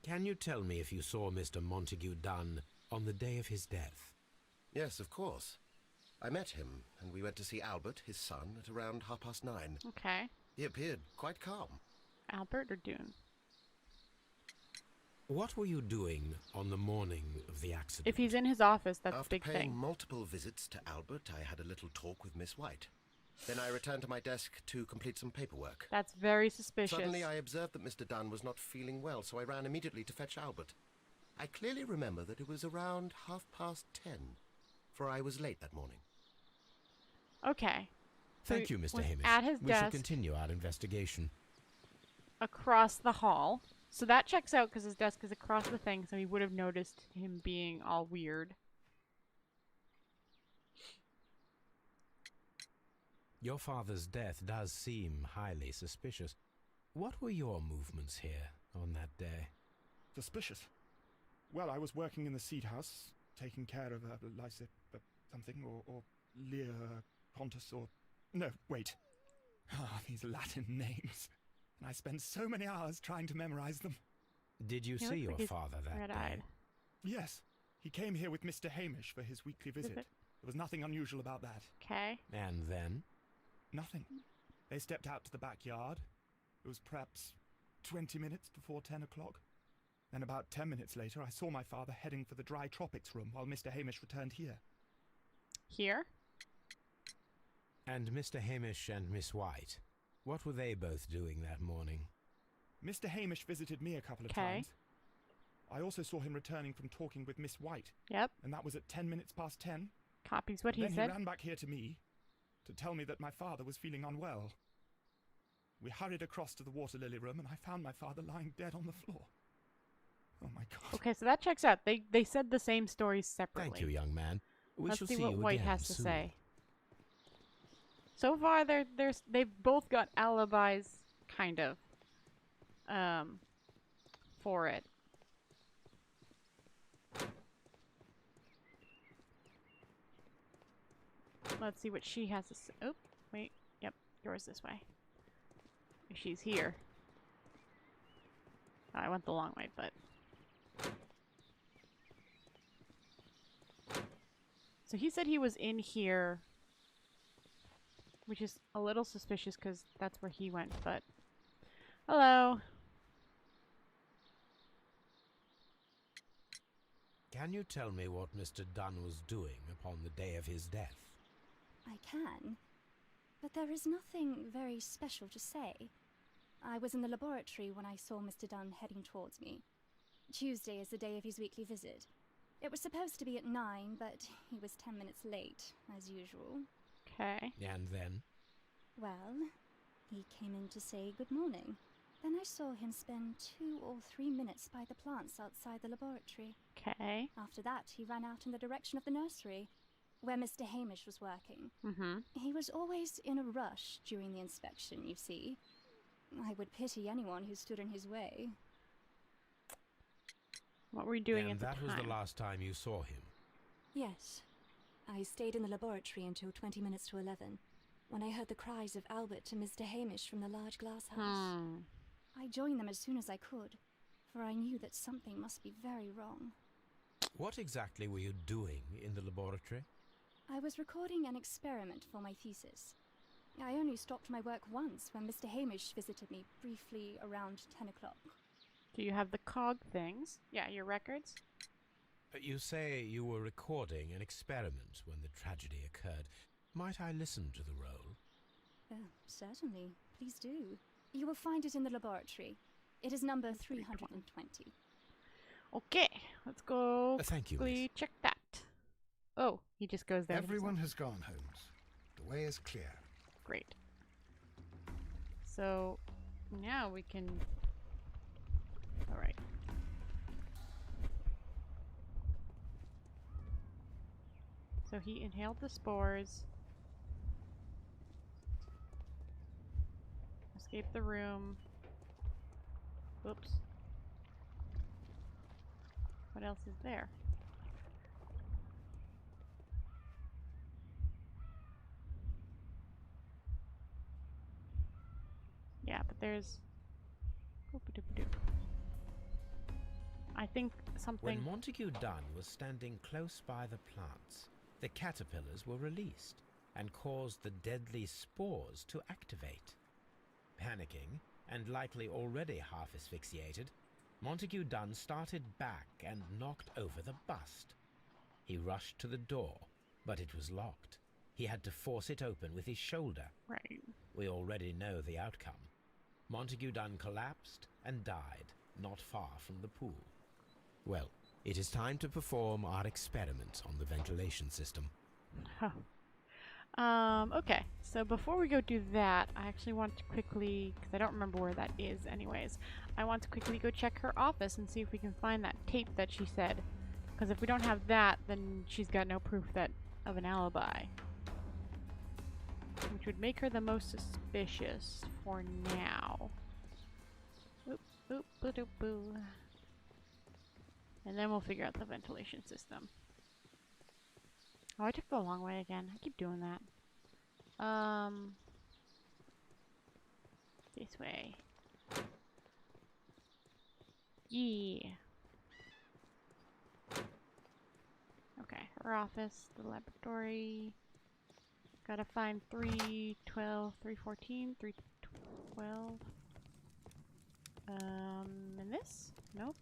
Can you tell me if you saw Mr. Montague Dunn on the day of his death? Yes, of course. I met him, and we went to see Albert, his son, at around 9:30. Okay. He appeared quite calm. Albert or Dune? What were you doing on the morning of the accident? If he's in his office, that's a After big paying thing. multiple visits to Albert, I had a little talk with Miss White. Then I returned to my desk to complete some paperwork. That's very suspicious. Suddenly I observed that Mr. Dunn was not feeling well, so I ran immediately to fetch Albert. I clearly remember that it was around 10:30, for I was late that morning. Okay. So Thank you, he Mr. was Hamish. at his We shall desk continue our investigation. across the hall. So that checks out because his desk is across the thing, so he would have noticed him being all weird. Your father's death does seem highly suspicious. What were your movements here on that day? Suspicious. Well, I was working in the seed house, taking care of Lysa something, or Lear Pontus, or... No, wait. Ah, these Latin names. And I spent so many hours trying to memorize them. Did you He see looks your like he's father that red-eyed. day? Yes, he came here with Mr. Hamish for his weekly visit. There was nothing unusual about that. Okay. And then? Nothing. They stepped out to the backyard. It was perhaps 20 minutes before 10 o'clock. Then about 10 minutes later, I saw my father heading for the dry tropics room while Mr. Hamish returned here. Here? And Mr. Hamish and Miss White, what were they both doing that morning? Mr. Hamish visited me a couple of times. I also saw him returning from talking with Miss White. Yep. And that was at 10 minutes past 10. Copies what he Then said. he ran back here to me to tell me that my father was feeling unwell. We hurried across to the water lily room and I found my father lying dead on the floor. Oh my God. Okay, so that checks out. They said the same stories separately. Thank you, young man. We Let's shall see see what you White again has to soon. say. So far, they've both got alibis, kind of, for it. Let's see what she has to say. Oh, wait. Yep, yours this way. She's here. Oh, I went the long way, but... So he said he was in here which is a little suspicious because that's where he went, but... Hello! Can you tell me what Mr. Dunn was doing upon the day of his death? I can, but there is nothing very special to say. I was in the laboratory when I saw Mr. Dunn heading towards me. Tuesday is the day of his weekly visit. It was supposed to be at 9, but he was 10 minutes late, as usual. Okay. And then? Well, he came in to say good morning. Then I saw him spend 2 or 3 minutes by the plants outside the laboratory. Okay. After that, he ran out in the direction of the nursery, where Mr. Hamish was working. Mm-hmm. He was always in a rush during the inspection, you see. I would pity anyone who stood in his way. What were you doing and at the time? that was the last time you saw him? Yes. I stayed in the laboratory until 20 minutes to 11, when I heard the cries of Albert and Mr. Hamish from the large glass house. I joined them as soon as I could, for I knew that something must be very wrong. What exactly were you doing in the laboratory? I was recording an experiment for my thesis. I only stopped my work once when Mr. Hamish visited me briefly around 10 o'clock. Do you have the cog things? Yeah, your records? You say you were recording an experiment when the tragedy occurred. Might I listen to the roll? Certainly. Please do. You will find it in the laboratory. It is number 320. Okay, let's go Thank you, quickly miss. check that. Oh, he just goes there. Everyone has gone, Holmes. The way is clear. Great. So, now we can... Alright. So he inhaled the spores. Escaped the room. Oops. What else is there? Yeah, but there's... Oop-a-doop-a-doop. I think something... When Montague Dunn was standing close by the plants, the caterpillars were released and caused the deadly spores to activate. Panicking, and likely already half asphyxiated, Montague Dunn started back and knocked over the bust. He rushed to the door, but it was locked. He had to force it open with his shoulder. Right. We already know the outcome. Montague Dunn collapsed and died not far from the pool. Well, it is time to perform our experiment on the ventilation system. Huh. Okay, so before we go do that, I actually want to quickly, because I don't remember where that is anyways, I want to quickly go check her office and see if we can find that tape that she said. Because if we don't have that, then she's got no proof of an alibi. Which would make her the most suspicious for now. Oop, oop, boo, doo, boo. And then we'll figure out the ventilation system. Oh, I took the long way again. I keep doing that. This way. Yeah. Okay, her office, the laboratory. Gotta find 312, 314, 312. And this? Nope.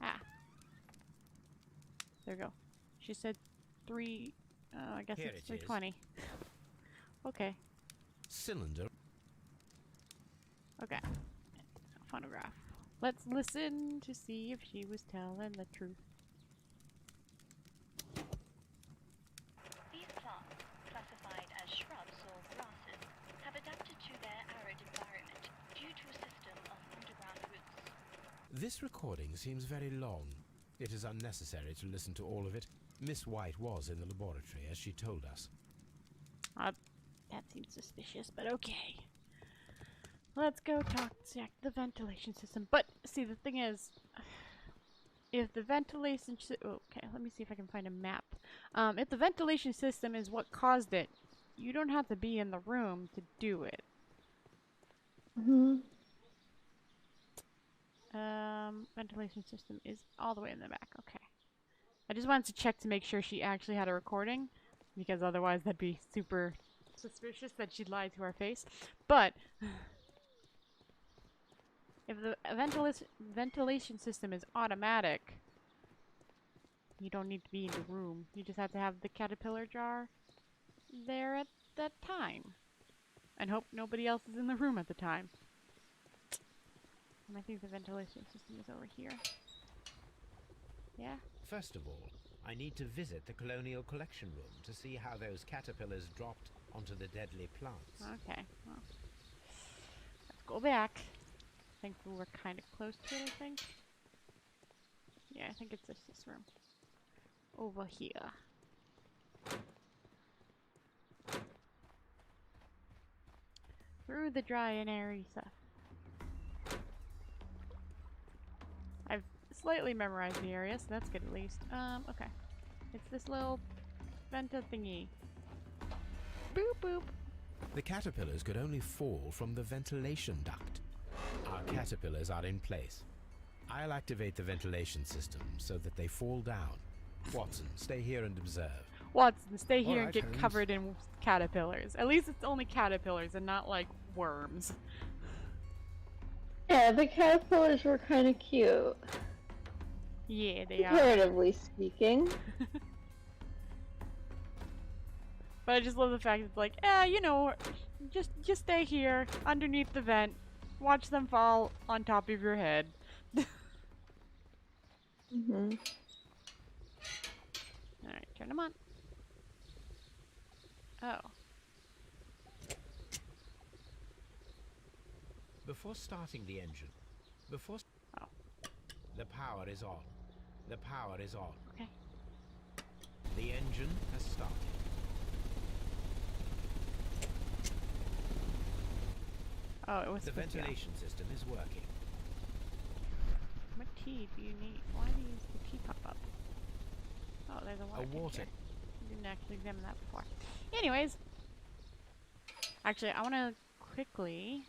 Ah. There we go. She said I guess Here it's it is. 320. Okay. Cylinder. Okay. Phonograph. Let's listen to see if she was telling the truth. These plants, classified as shrubs or grasses, have adapted to their arid environment due to a system of underground roots. This recording seems very long. It is unnecessary to listen to all of it. Miss White was in the laboratory, as she told us. That seems suspicious, but okay. Let's go check the ventilation system. But, see, the thing is, if the ventilation okay, let me see if I can find a map. If the ventilation system is what caused it, you don't have to be in the room to do it. Ventilation system is all the way in the back. Okay. I just wanted to check to make sure she actually had a recording, because otherwise that'd be super suspicious that she lied to our face. But if the ventilation system is automatic, you don't need to be in the room. You just have to have the caterpillar jar there at that time. And hope nobody else is in the room at the time. And I think the ventilation system is over here. Yeah? First of all, I need to visit the Colonial Collection Room to see how those caterpillars dropped onto the deadly plants. Okay, well. Let's go back. I think we're kind of close to it, I think. Yeah, I think it's just this room. Over here. Through the dry and airy stuff. I've slightly memorized the area, so that's good at least. Okay. It's this little venta thingy. Boop boop. The caterpillars could only fall from the ventilation duct. Our caterpillars are in place. I'll activate the ventilation system so that they fall down. Watson, stay here and observe. Watson, stay here and Alright, get Holmes. covered in caterpillars. At least it's only caterpillars and not like worms. Yeah, the caterpillars were kind of cute, Yeah, they are. comparatively speaking. But I just love the fact that it's like, you know, just stay here underneath the vent. Watch them fall on top of your head. Mm-hmm. Alright, turn them on. Oh. Before starting the engine, Oh. the power is on. The power is on. Okay. The engine has started. Oh, it was The supposed to be on. ventilation system is working. What tea do you need? Why do you use the tea pop up? Oh, there's a water tank water. here. Didn't actually examine that before. Anyways. Actually, I want to quickly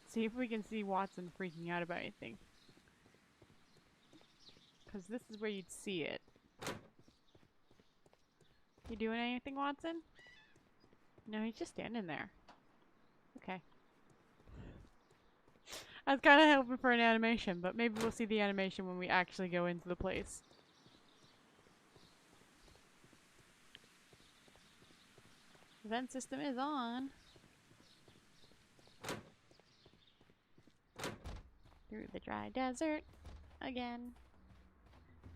see if we can see Watson freaking out about anything. Because this is where you'd see it. You doing anything, Watson? No, he's just standing there. Okay. I was kind of hoping for an animation, but maybe we'll see the animation when we actually go into the place. The vent system is on. Through the dry desert. Again.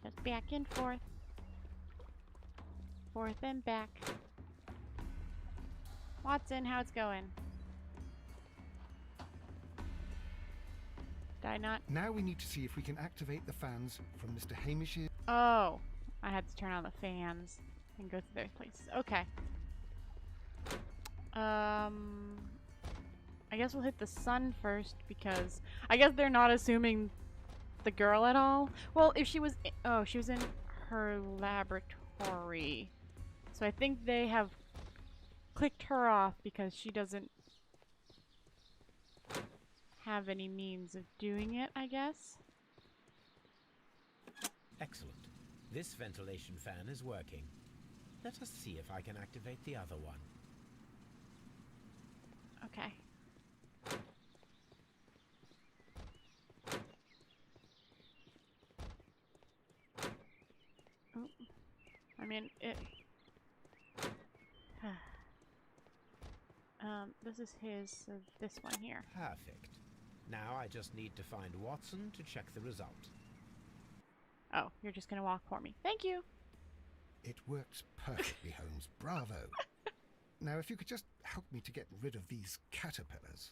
Just back and forth. Forth and back. Watson, how's it going? Did I not? Now we need to see if we can activate the fans from Mr. Hamish's... Oh, I had to turn on the fans and go through those places. Okay. I guess we'll hit the sun first because I guess they're not assuming the girl at all. Well, if she was, oh, she was in her laboratory, so I think they have clicked her off because she doesn't have any means of doing it, I guess. Excellent. This ventilation fan is working. Let us see if I can activate the other one. Okay. Oh. I mean, it... this is his, so this one here. Perfect. Now I just need to find Watson to check the result. Oh, you're just gonna walk for me. Thank you! It works perfectly, Holmes. Bravo. Now, if you could just help me to get rid of these caterpillars.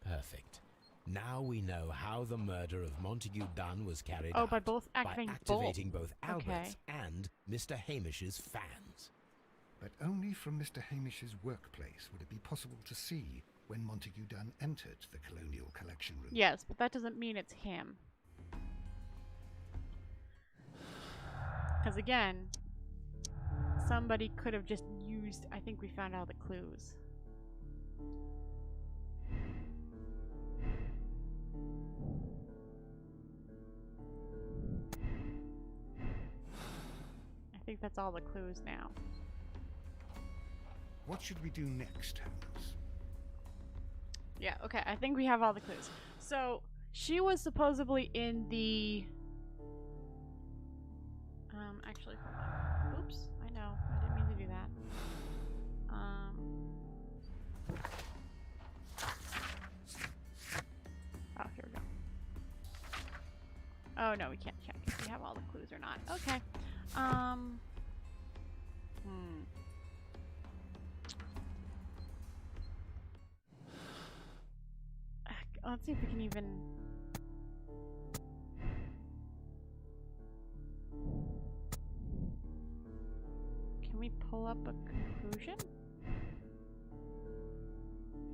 Perfect. Now we know how the murder of Montague Dunn was carried Oh, out. by both activating both Albert's Okay. and Mr. Hamish's fans. But only from Mr. Hamish's workplace would it be possible to see when Montague Dunn entered the Colonial Collection Room. Yes, but that doesn't mean it's him. Because again, somebody could have just used... I think we found out the clues. I think that's all the clues now. What should we do next, Holmes? Yeah, okay, I think we have all the clues. So, she was supposedly in the... actually, hold on. Oops, I know, I didn't mean to do that. Oh, here we go. Oh, no, we can't check if we have all the clues or not. Okay. Let's see if we can even... Can we pull up a conclusion?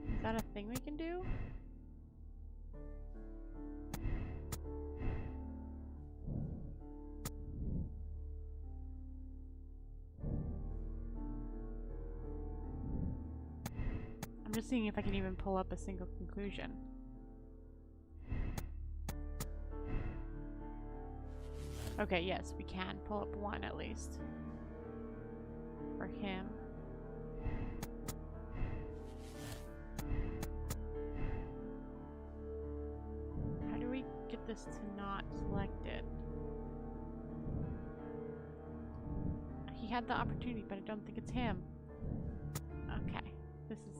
Is that a thing we can do? I'm just seeing if I can even pull up a single conclusion. Okay, yes, we can pull up one at least. For him. How do we get this to not selected? He had the opportunity, but I don't think it's him. Okay, this is...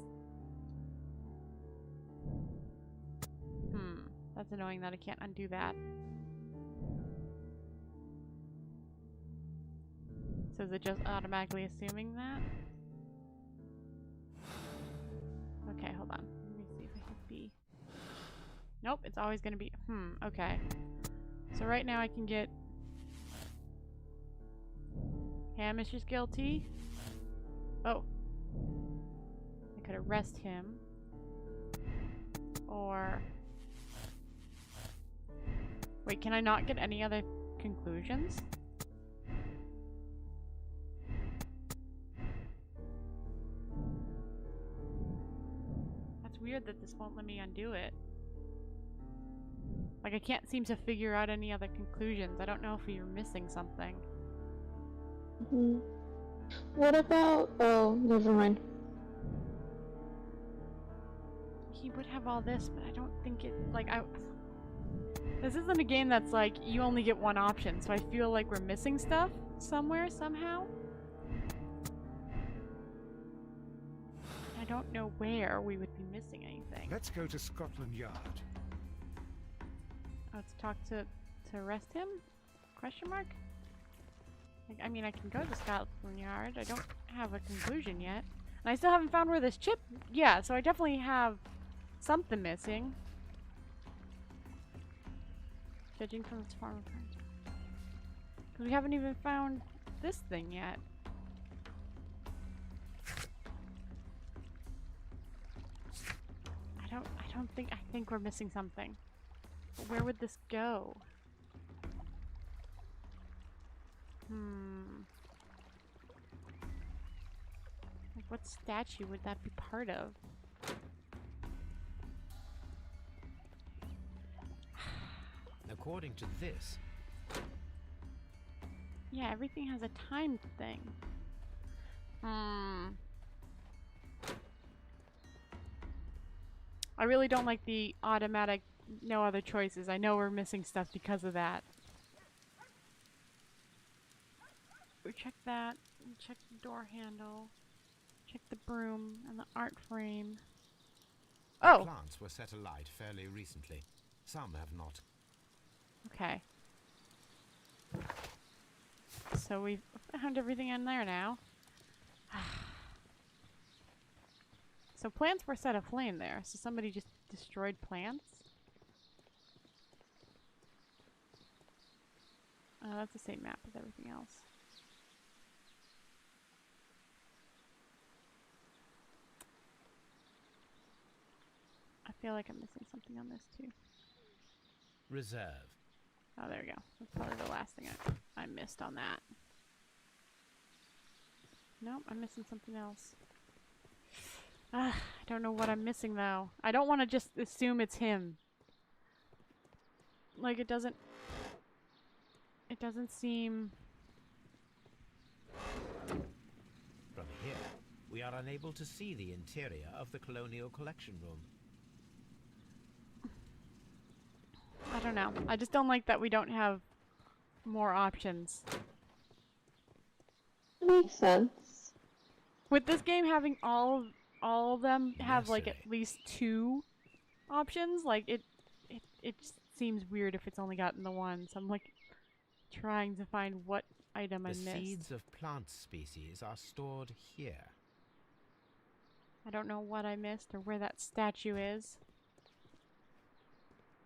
That's annoying that I can't undo that. So is it just automatically assuming that? Okay, hold on. Let me see if I can be... Nope, it's always gonna be... okay. So right now I can get... Hamish is guilty. Oh. I could arrest him. Or... Wait, can I not get any other conclusions? That's weird that this won't let me undo it. Like, I can't seem to figure out any other conclusions. I don't know if you're missing something. What about... Oh, never mind. He would have all this, but I don't think it... Like, This isn't a game that's like, you only get one option, so I feel like we're missing stuff somewhere, somehow. I don't know where we would be missing anything. Let's go to Scotland Yard. Let's talk to arrest him? Question mark? Like, I mean, I can go to Scotland Yard. I don't have a conclusion yet. And I still haven't found where this chip... Yeah, so I definitely have something missing. Judging from its form of... Because we haven't even found this thing yet. I think we're missing something. But where would this go? Like, what statue would that be part of? According to this... Yeah, everything has a time thing. I really don't like the automatic no other choices. I know we're missing stuff because of that. We check that. We check the door handle. Check the broom and the art frame. Oh! The plants were set alight fairly recently. Some have not. Okay. So we've found everything in there now. So plants were set aflame there. So somebody just destroyed plants? That's the same map as everything else. I feel like I'm missing something on this too. Reserve. Oh, there we go. That's probably the last thing I missed on that. Nope, I'm missing something else. I don't know what I'm missing though. I don't want to just assume it's him. Like, it doesn't seem... From here, we are unable to see the interior of the Colonial Collection Room. I don't know. I just don't like that we don't have more options. Makes sense. With this game having all of them have Yes, like sir. at least 2 options, like it just seems weird if it's only gotten the one. So I'm like trying to find what item I The missed. seeds of plant species are stored here. I don't know what I missed or where that statue is.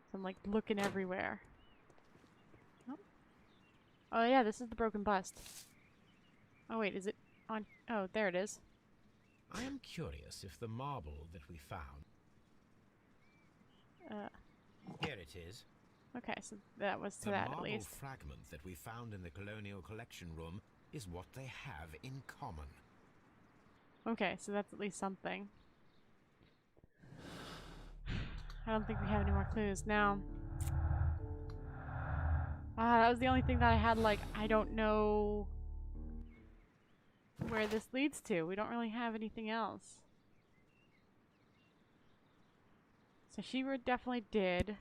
So I'm like looking everywhere. Oh. Oh yeah, this is the broken bust. Oh wait, is it on? Oh, there it is. I am curious if the marble that we found... Here it is. Okay, so that was to The that at marble least. fragment that we found in the Colonial Collection Room is what they have in common. Okay, so that's at least something. I don't think we have any more clues. Now, that was the only thing that I had, like, I don't know where this leads to. We don't really have anything else. So she definitely did.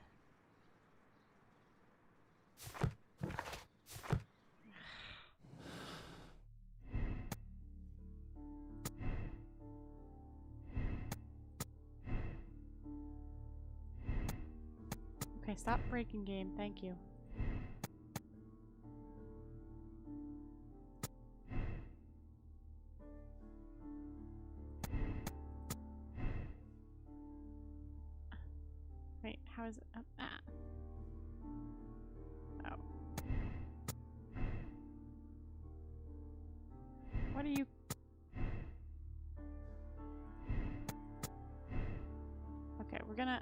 Okay, stop breaking game. Thank you. Wait, how is it up? Oh. What are you? Okay, we're gonna...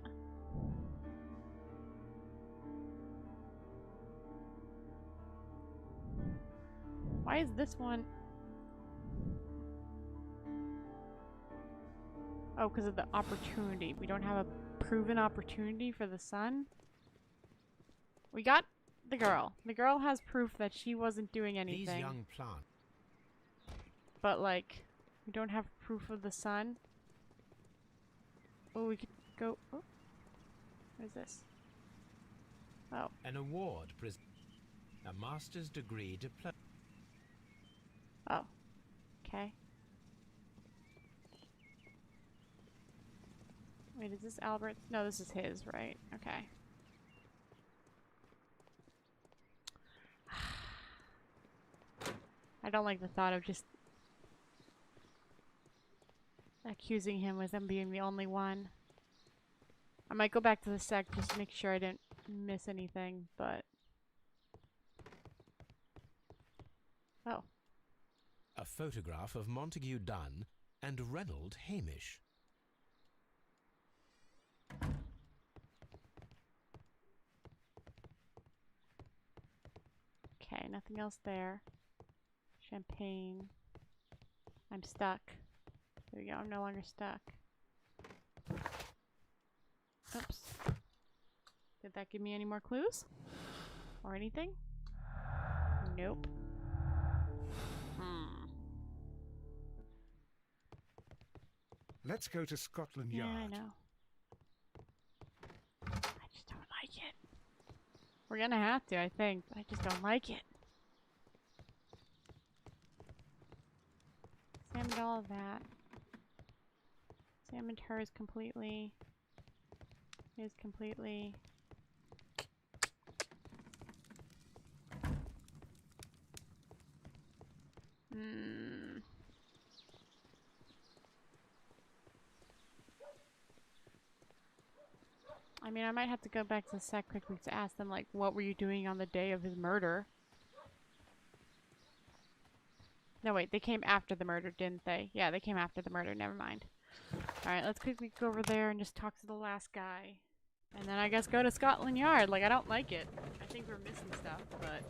Why is this one... Oh, because of the opportunity. We don't have a proven opportunity for the sun? We got the girl. The girl has proof that she wasn't doing anything. These young plants... But, like, we don't have proof of the sun. Oh, we could go... Oh. What is this? Oh. An award a master's degree diploma. Oh. Okay. Wait, is this Albert's? No, this is his, right? Okay. I don't like the thought of just accusing him with him being the only one. I might go back to the sec just to make sure I didn't miss anything, but... Oh. A photograph of Montague Dunn and Reynold Hamish. Okay, nothing else there. Champagne. I'm stuck. There we go, I'm no longer stuck. Oops. Did that give me any more clues? Or anything? Nope. Let's go to Scotland Yeah, Yard. I know. I just don't like it. We're gonna have to, I think. But I just don't like it. Examined all of that. Examined hers completely. His completely. I mean, I might have to go back to the sec quickly to ask them, like, what were you doing on the day of his murder? No, wait, they came after the murder, didn't they? Yeah, they came after the murder, never mind. Alright, let's quickly go over there and just talk to the last guy. And then I guess go to Scotland Yard. Like, I don't like it. I think we're missing stuff, but...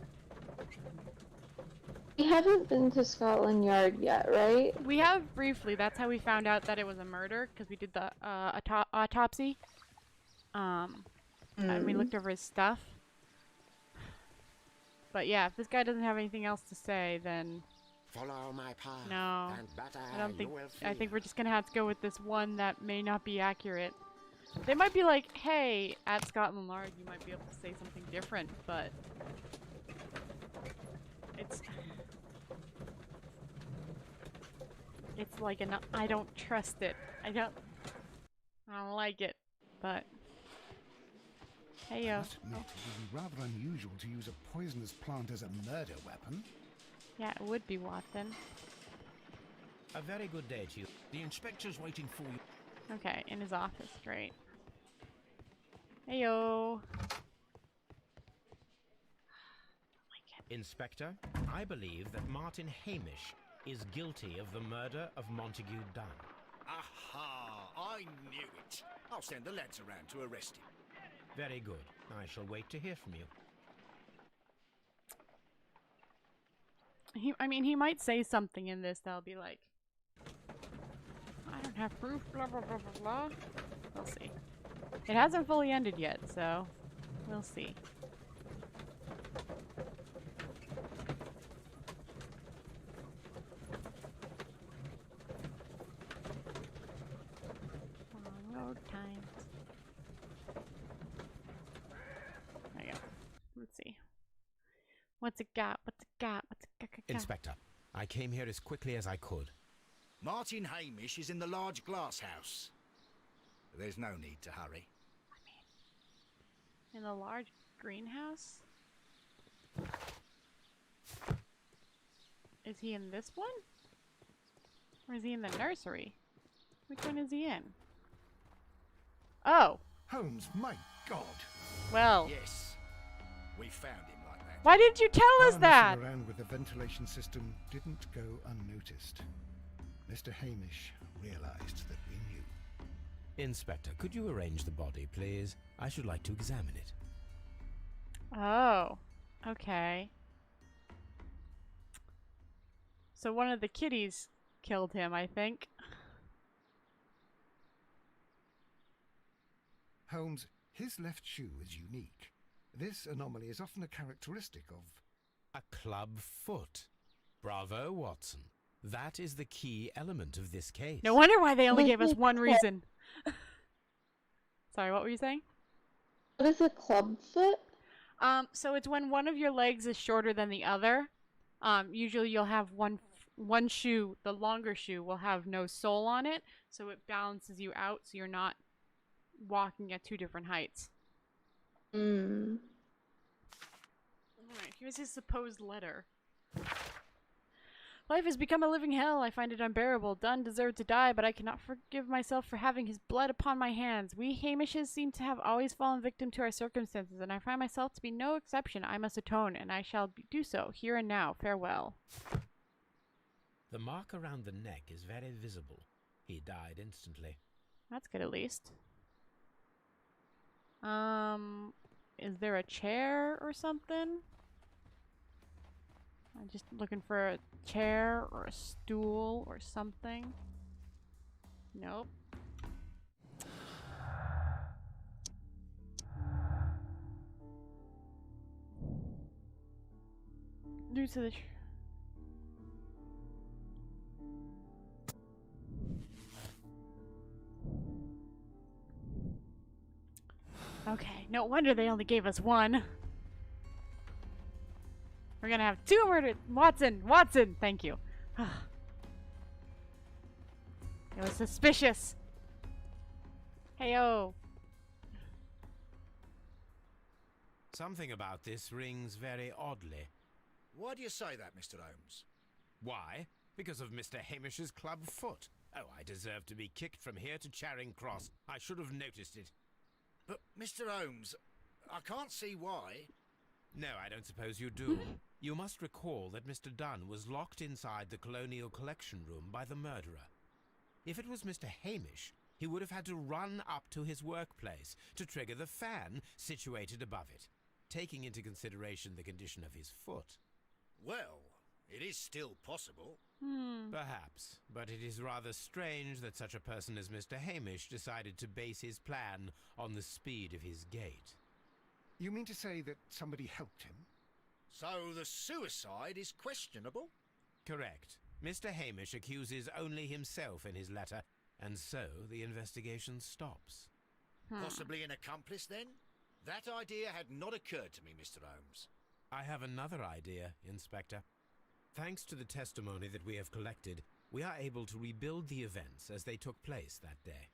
We haven't been to Scotland Yard yet, right? We have briefly. That's how we found out that it was a murder, because we did the autopsy. And we looked over his stuff. But yeah, if this guy doesn't have anything else to say, then Follow my path, No, and better I don't think. you will I think feel. we're just gonna have to go with this one that may not be accurate. They might be like, "Hey, at Scotland Yard, you might be able to say something different," but it's like an I don't trust it. I don't like it, but hey I yo. must admit, it would be rather unusual to use a poisonous plant as a murder weapon. Yeah, it would be Watson. A very good day to you. The inspector's waiting for you. Okay, in his office, great. Hey yo. Inspector, I believe that Martin Hamish is guilty of the murder of Montague Dunn. Aha! I knew it. I'll send the lads around to arrest him. Very good. I shall wait to hear from you. I mean, he might say something in this that'll be like, I don't have proof, blah blah blah blah blah. We'll see. It hasn't fully ended yet, so we'll see. Long road times. There you go. Let's see. What's it got? What's it got? What's it got? Inspector, I came here as quickly as I could. Martin Hamish is in the large glass house. There's no need to hurry. In the large greenhouse? Is he in this one? Or is he in the nursery? Which one is he in? Oh! Holmes, my God! Well, Yes, we found him like that. why didn't you tell us Our that? messing around with the ventilation system didn't go unnoticed. Mr. Hamish realized that we knew. Inspector, could you arrange the body, please? I should like to examine it. Oh, okay. So one of the kitties killed him, I think. Holmes, his left shoe is unique. This anomaly is often a characteristic of... A club foot. Bravo, Watson. That is the key element of this case. No wonder why they only gave us one reason. Sorry, what were you saying? What is a club foot? So it's when one of your legs is shorter than the other. Usually you'll have one shoe, the longer shoe, will have no sole on it, so it balances you out, so you're not walking at two different heights. Hmm. Alright, here's his supposed letter. Life has become a living hell. I find it unbearable. Dunn deserved to die, but I cannot forgive myself for having his blood upon my hands. We Hamishes seem to have always fallen victim to our circumstances, and I find myself to be no exception. I must atone, and I shall do so, here and now. Farewell. The mark around the neck is very visible. He died instantly. That's good, at least. Is there a chair or something? I'm just looking for a chair or a stool or something. Nope. Due to the okay, no wonder they only gave us one. We're gonna have two murdered. Watson, thank you. It was suspicious. Heyo. Something about this rings very oddly. Why do you say that, Mr. Holmes? Why? Because of Mr. Hamish's club foot. Oh, I deserve to be kicked from here to Charing Cross. I should have noticed it. But, Mr. Holmes, I can't see why. No, I don't suppose you do. You must recall that Mr. Dunn was locked inside the Colonial Collection Room by the murderer. If it was Mr. Hamish, he would have had to run up to his workplace to trigger the fan situated above it, taking into consideration the condition of his foot. Well, it is still possible. Perhaps, but it is rather strange that such a person as Mr. Hamish decided to base his plan on the speed of his gait. You mean to say that somebody helped him? So the suicide is questionable? Correct. Mr. Hamish accuses only himself in his letter, and so the investigation stops. Possibly an accomplice, then? That idea had not occurred to me, Mr. Holmes. I have another idea, Inspector. Thanks to the testimony that we have collected, we are able to rebuild the events as they took place that day.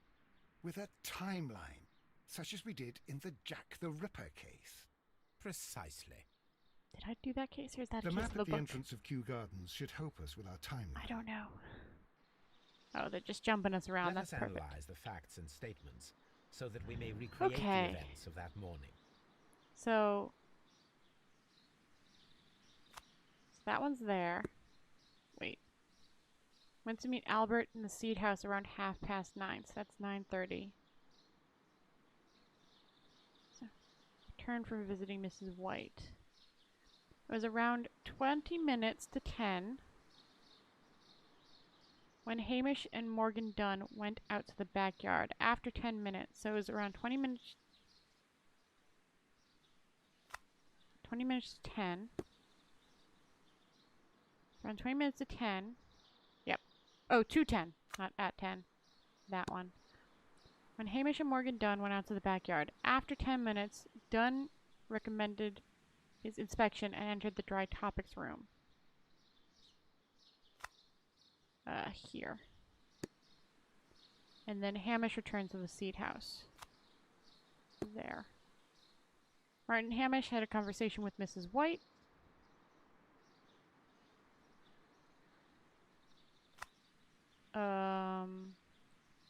With a timeline, such as we did in the Jack the Ripper case. Precisely. Did I do that case, or is that The just map the at the book? entrance of Kew Gardens should help us with our timeline. I don't know. Oh, they're just jumping us around. Let us That's perfect. analyze the facts and statements so that we may recreate the events of that morning. So that one's there. Wait. Went to meet Albert in the Seed House around 9:30, so that's 9:30. So, returned from visiting Mrs. White. It was around 20 minutes to 10 when Hamish and Morgan Dunn went out to the backyard. After 10 minutes, so it was around 20 minutes. 20 minutes to 10. Around 20 minutes to 10. Yep. Oh, to 10, not at 10. That one. When Hamish and Morgan Dunn went out to the backyard. After 10 minutes, Dunn recommended his inspection and entered the dry topics room. Here. And then Hamish returns to the Seed House. There. Martin Hamish had a conversation with Mrs. White.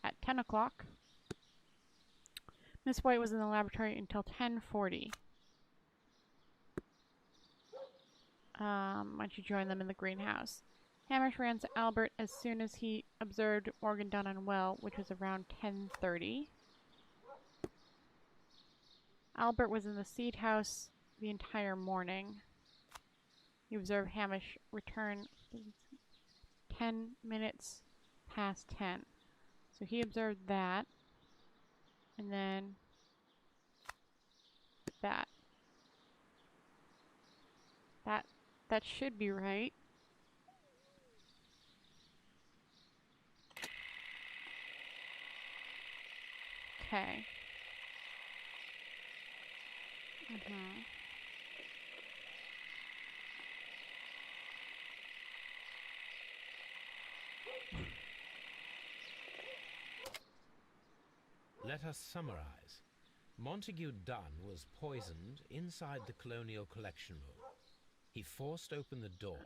At 10 o'clock. Miss White was in the laboratory until 10:40. When she joined them in the greenhouse. Hamish ran to Albert as soon as he observed Morgan Dunn unwell, which was around 10:30. Albert was in the Seed House the entire morning. He observed Hamish return 10 minutes past 10. So he observed that. And then that. That should be right. Okay. Let us summarize. Montague Dunn was poisoned inside the Colonial Collection Room. He forced open the door,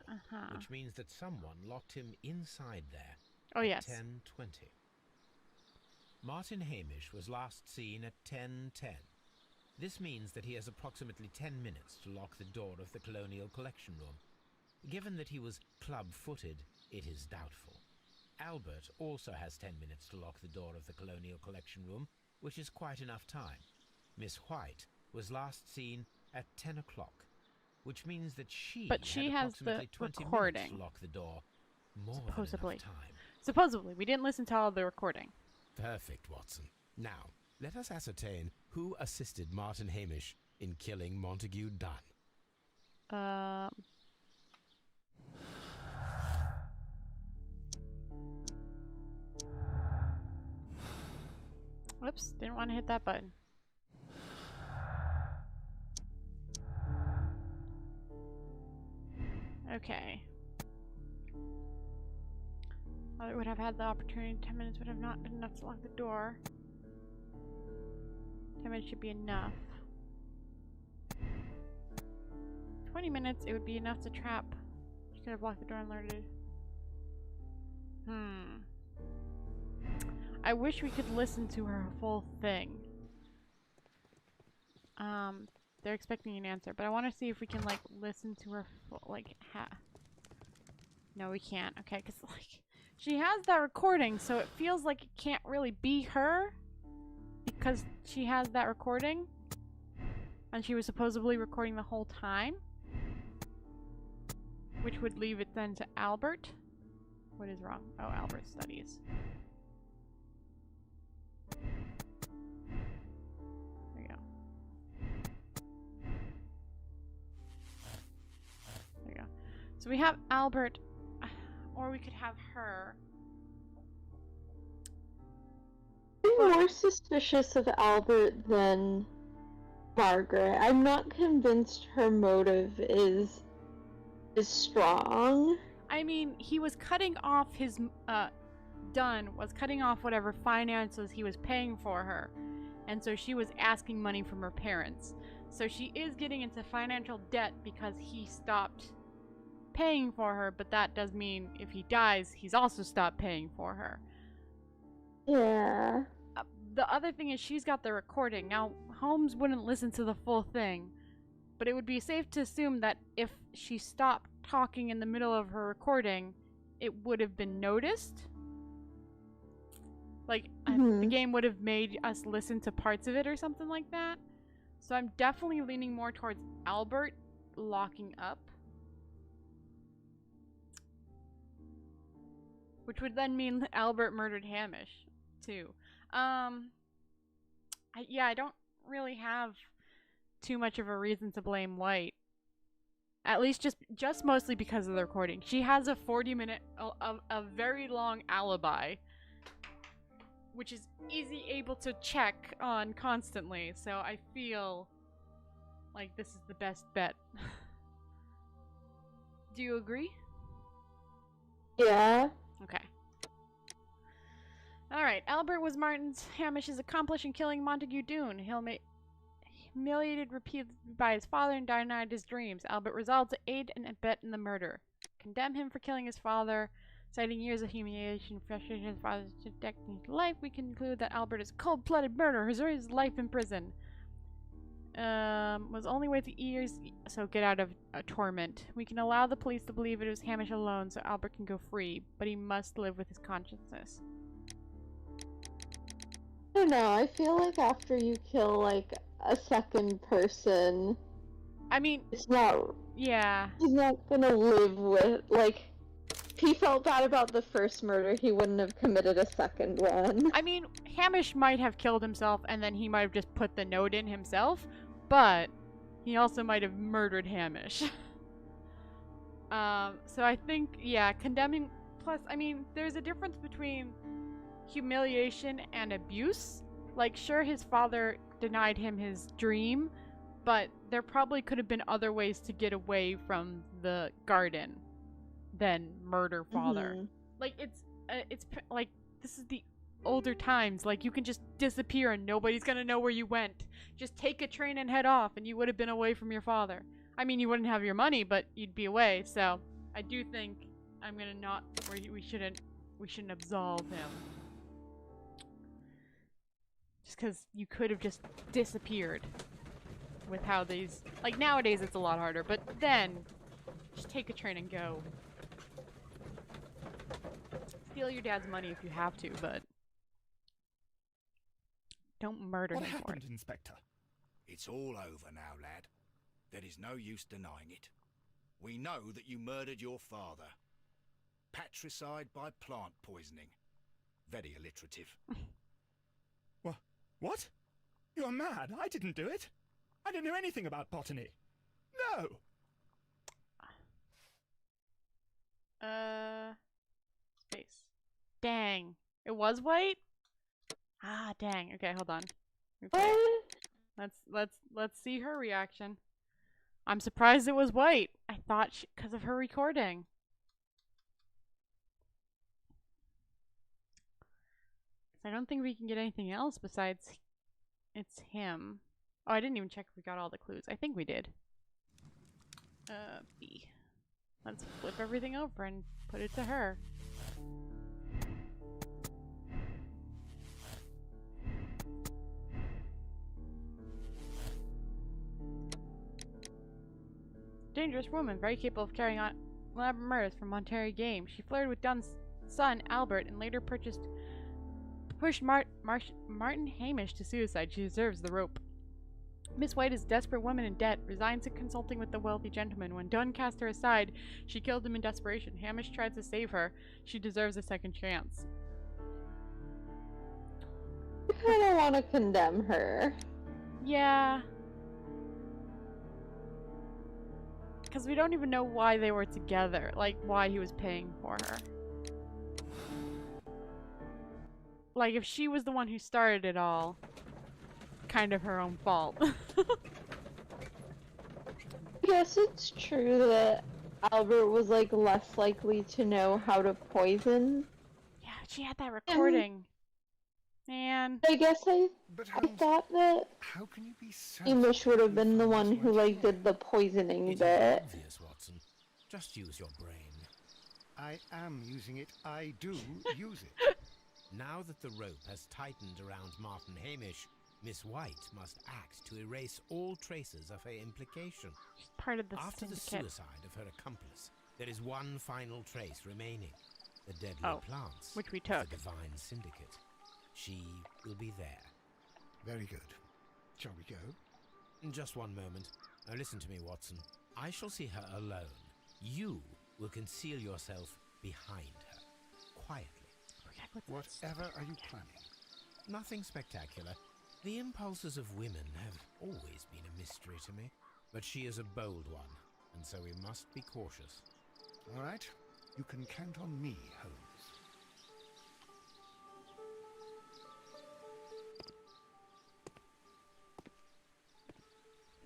which means that someone locked him inside there at 10:20. Martin Hamish was last seen at 10:10. This means that he has approximately 10 minutes to lock the door of the Colonial Collection Room. Given that he was club-footed, it is doubtful. Albert also has 10 minutes to lock the door of the Colonial Collection Room, which is quite enough time. Miss White was last seen at 10 o'clock, which means that she has approximately the 20 recording. minutes to lock the door. More Supposedly. than enough time. Supposedly. We didn't listen to all of the recording. Perfect, Watson. Now, let us ascertain who assisted Martin Hamish in killing Montague Dunn. Whoops, didn't want to hit that button. Okay. Well, it would have had the opportunity. 10 minutes would have not been enough to lock the door. 10 minutes should be enough. 20 minutes, it would be enough to trap. She could have locked the door and alerted. I wish we could listen to her full thing. They're expecting an answer, but I want to see if we can, like, listen to her full, like, No, we can't. Okay, because, like, she has that recording, so it feels like it can't really be her because she has that recording, and she was supposedly recording the whole time, which would leave it then to Albert. What is wrong? Oh, Albert studies. There you go. There you go. So we have Albert. Or we could have her. I'm more suspicious of Albert than Margaret. I'm not convinced her motive is strong. I mean, he was cutting off his, Dunn was cutting off whatever finances he was paying for her. And so she was asking money from her parents. So she is getting into financial debt because he stopped paying for her, but that does mean if he dies, he's also stopped paying for her. Yeah. The other thing is she's got the recording. Now, Holmes wouldn't listen to the full thing, but it would be safe to assume that if she stopped talking in the middle of her recording, it would have been noticed. Like, the game would have made us listen to parts of it or something like that. So I'm definitely leaning more towards Albert locking up. Which would then mean that Albert murdered Hamish, too. I don't really have too much of a reason to blame White. At least just mostly because of the recording. She has a 40-minute, a very long alibi, which is easy able to check on constantly, so I feel like this is the best bet. Do you agree? Yeah. Okay. Alright, Albert was Hamish's accomplice in killing Montague Doone. Humiliated repeatedly by his father and denied his dreams. Albert resolved to aid and abet in the murder. Condemn him for killing his father. Citing years of humiliation, frustration his father's protecting his life, we conclude that Albert is cold-blooded murderer who deserves his life in prison. Was only worth years, so get out of torment. We can allow the police to believe it was Hamish alone, so Albert can go free, but he must live with his consciousness. I don't know, I feel like after you kill, like, a second person... I mean... It's not... Yeah. He's not gonna live with, like... If he felt bad about the first murder, he wouldn't have committed a second one. I mean, Hamish might have killed himself, and then he might have just put the note in himself, but he also might have murdered Hamish. So I think, yeah, condemning... Plus, I mean, there's a difference between humiliation and abuse. Like, sure, his father denied him his dream, but there probably could have been other ways to get away from the garden than murder father. Like, it's like, this is the older times. Like, you can just disappear and nobody's gonna know where you went. Just take a train and head off and you would have been away from your father. I mean, you wouldn't have your money, but you'd be away. So I do think I'm gonna not, or we shouldn't absolve him. Just because you could have just disappeared with how these, like, nowadays it's a lot harder, but then just take a train and go. Steal your dad's money if you have to, but don't murder him for it. What happened, Inspector? It's all over now, lad. There is no use denying it. We know that you murdered your father. Patricide by plant poisoning. Very alliterative. What? You're mad. I didn't do it. I don't know anything about botany. No! Space. Dang. It was White? Ah, dang. Okay, hold on. Okay. Let's see her reaction. I'm surprised it was White. I thought because of her recording. I don't think we can get anything else besides it's him. Oh, I didn't even check if we got all the clues. I think we did. B. Let's flip everything over and put it to her. Dangerous woman, very capable of carrying on elaborate murders from Monterey Game. She flirted with Dunn's son, Albert, and later pushed Martin Hamish to suicide. She deserves the rope. Miss White is a desperate woman in debt, resigns to consulting with the wealthy gentleman. When Dunn cast her aside, she killed him in desperation. Hamish tried to save her. She deserves a second chance. I kind of want to condemn her. Yeah. Because we don't even know why they were together. Like, why he was paying for her. Like, if she was the one who started it all, kind of her own fault. I guess it's true that Albert was, like, less likely to know how to poison. Yeah, she had that recording. Man. I guess I thought that How can you be Hamish would have been the one who, like, did the poisoning It is bit. obvious, Watson. Just use your brain. I am using it. I do use it. Now that the rope has tightened around Martin Hamish, Miss White must act to erase all traces of her implication. She's part of the After the syndicate. suicide of her accomplice, there is one final trace remaining. The deadly plants which we of took. the Divine Syndicate. She will be there. Very good. Shall we go? Just one moment. Now listen to me, Watson. I shall see her alone. You will conceal yourself behind her, quietly. Whatever are you planning? Nothing spectacular. The impulses of women have always been a mystery to me. But she is a bold one, and so we must be cautious. All right. You can count on me, Holmes.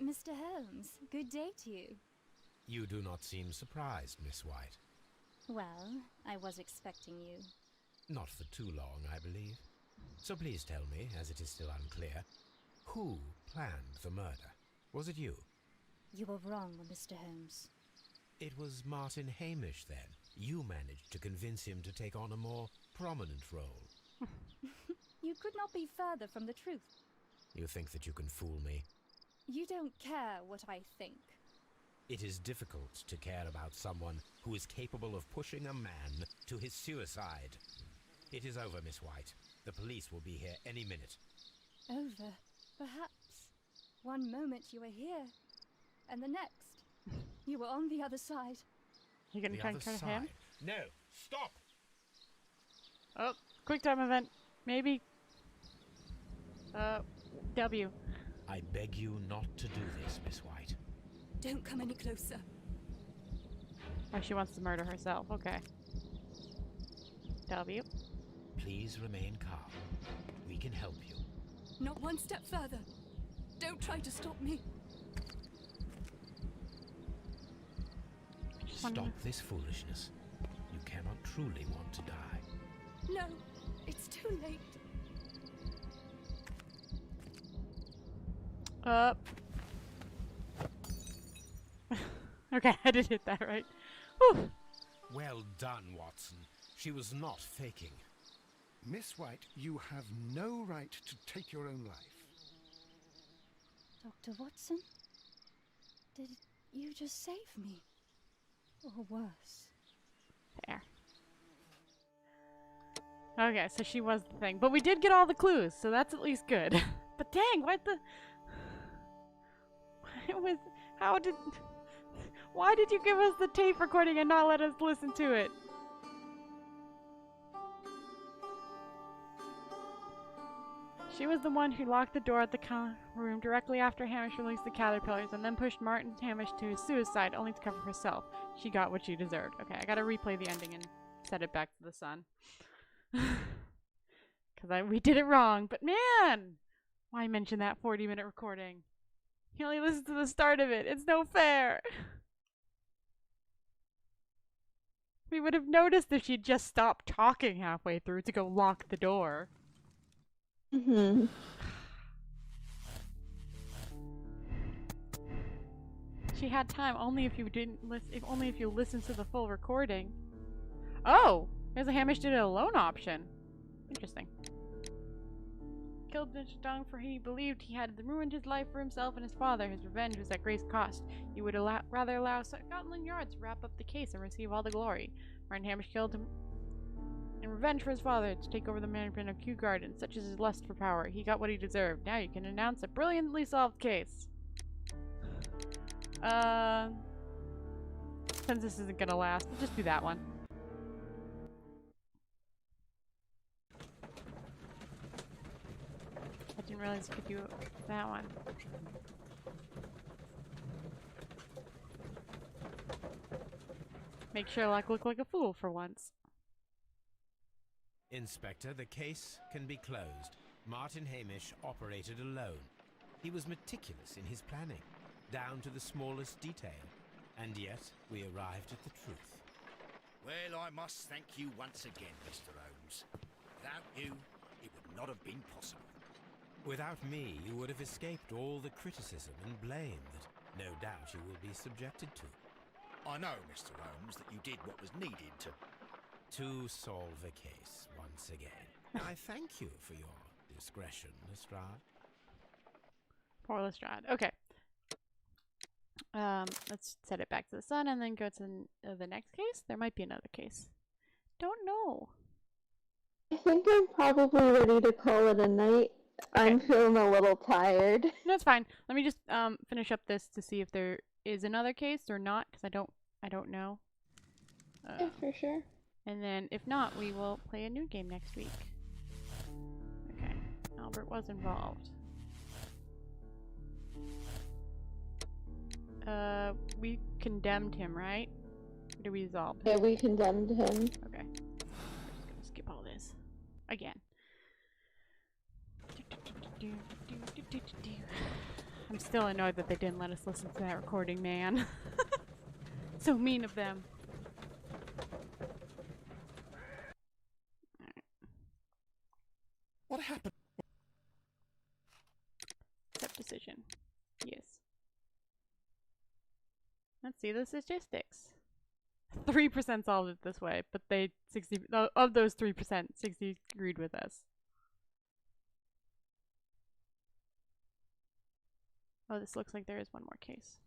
Mr. Holmes, good day to you. You do not seem surprised, Miss White. Well, I was expecting you. Not for too long, I believe. So please tell me, as it is still unclear, who planned the murder? Was it you? You were wrong, Mr. Holmes. It was Martin Hamish, then. You managed to convince him to take on a more prominent role. You could not be further from the truth. You think that you can fool me? You don't care what I think. It is difficult to care about someone who is capable of pushing a man to his suicide. It is over, Miss White. The police will be here any minute. Over, perhaps. One moment you were here, and the next, you were on the other side. You gonna try and cut him? No, stop! Oh, quick time event. Maybe. W. I beg you not to do this, Miss White. Don't come any closer. Oh, she wants to murder herself. Okay. W. Please remain calm. We can help you. Not one step further. Don't try to stop me. Stop this foolishness. You cannot truly want to die. No, it's too late. Okay, I did hit that right. Whew. Well done, Watson. She was not faking. Miss White, you have no right to take your own life. Dr. Watson? Did you just save me? Or worse? There. Okay, so she was the thing. But we did get all the clues, so that's at least good. But dang, what the... It was... How did... Why did you give us the tape recording and not let us listen to it? She was the one who locked the door at the room directly after Hamish released the caterpillars and then pushed Martin Hamish to his suicide only to cover herself. She got what she deserved. Okay, I gotta replay the ending and set it back to the sun. Because we did it wrong, but man! Why mention that 40-minute recording? You only listened to the start of it. It's no fair! We would have noticed if she'd just stopped talking halfway through to go lock the door. Mm-hmm. She had time only if you didn't listen. If only if you listened to the full recording. Oh, there's a Hamish did it alone option. Interesting. Killed Mr. Dong for he believed he had ruined his life for himself and his father. His revenge was at great cost. He would rather allow Scotland Yard to wrap up the case and receive all the glory. Martin Hamish killed him in revenge for his father to take over the management of Kew Gardens. Such is his lust for power. He got what he deserved. Now you can announce a brilliantly solved case. Since this isn't gonna last, we'll just do that one. I didn't realize you could do that one. Make Sherlock look like a fool for once. Inspector, the case can be closed. Martin Hamish operated alone. He was meticulous in his planning, down to the smallest detail. And yet, we arrived at the truth. Well, I must thank you once again, Mr. Holmes. Without you, it would not have been possible. Without me, you would have escaped all the criticism and blame that no doubt you will be subjected to. I know, Mr. Holmes, that you did what was needed to solve a case once again. I thank you for your discretion, Lestrade. Poor Lestrade. Okay. Let's set it back to the sun and then go to the next case. There might be another case. Don't know. I think I'm probably ready to call it a night. I'm feeling a little tired. No, it's fine. Let me just finish up this to see if there is another case or not, because I don't know. Yeah, for sure. And then if not, we will play a new game next week. Okay. Albert was involved. We condemned him, right? Or did we absolve him? Yeah, we condemned him. Okay. We're just gonna skip all this. Again. I'm still annoyed that they didn't let us listen to that recording, man. So mean of them. What happened? Accept decision. Yes. Let's see the statistics. 3% solved it this way, but they 60 of those 3%, 60 agreed with us. Oh, this looks like there is one more case.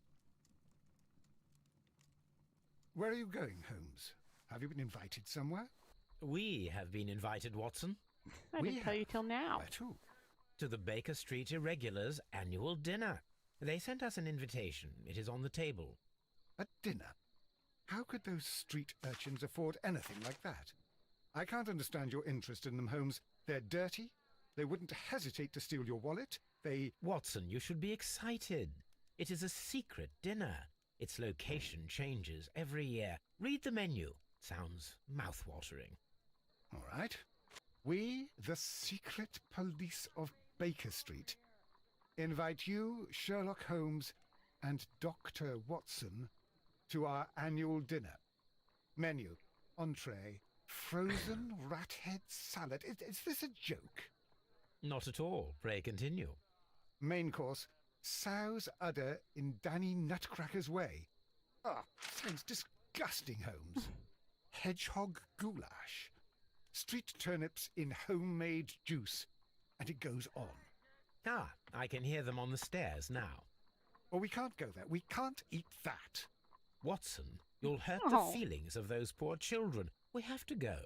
Where are you going, Holmes? Have you been invited somewhere? We have been invited, Watson. I didn't tell you till now. Where to? To the Baker Street Irregulars' annual dinner. They sent us an invitation. It is on the table. A dinner? How could those street urchins afford anything like that? I can't understand your interest in them, Holmes. They're dirty. They wouldn't hesitate to steal your wallet. Watson, you should be excited. It is a secret dinner. Its location changes every year. Read the menu. Sounds mouth-watering. All right. We, the secret police of Baker Street, invite you, Sherlock Holmes, and Dr. Watson to our annual dinner. Menu, entree, frozen rat head salad. Is this a joke? Not at all. Pray continue. Main course, sow's udder in Danny Nutcracker's way. Ah, sounds disgusting, Holmes. Hedgehog goulash. Street turnips in homemade juice. And it goes on. Ah, I can hear them on the stairs now. Well, we can't go there. We can't eat that. Watson, you'll hurt the feelings of those poor children. We have to go.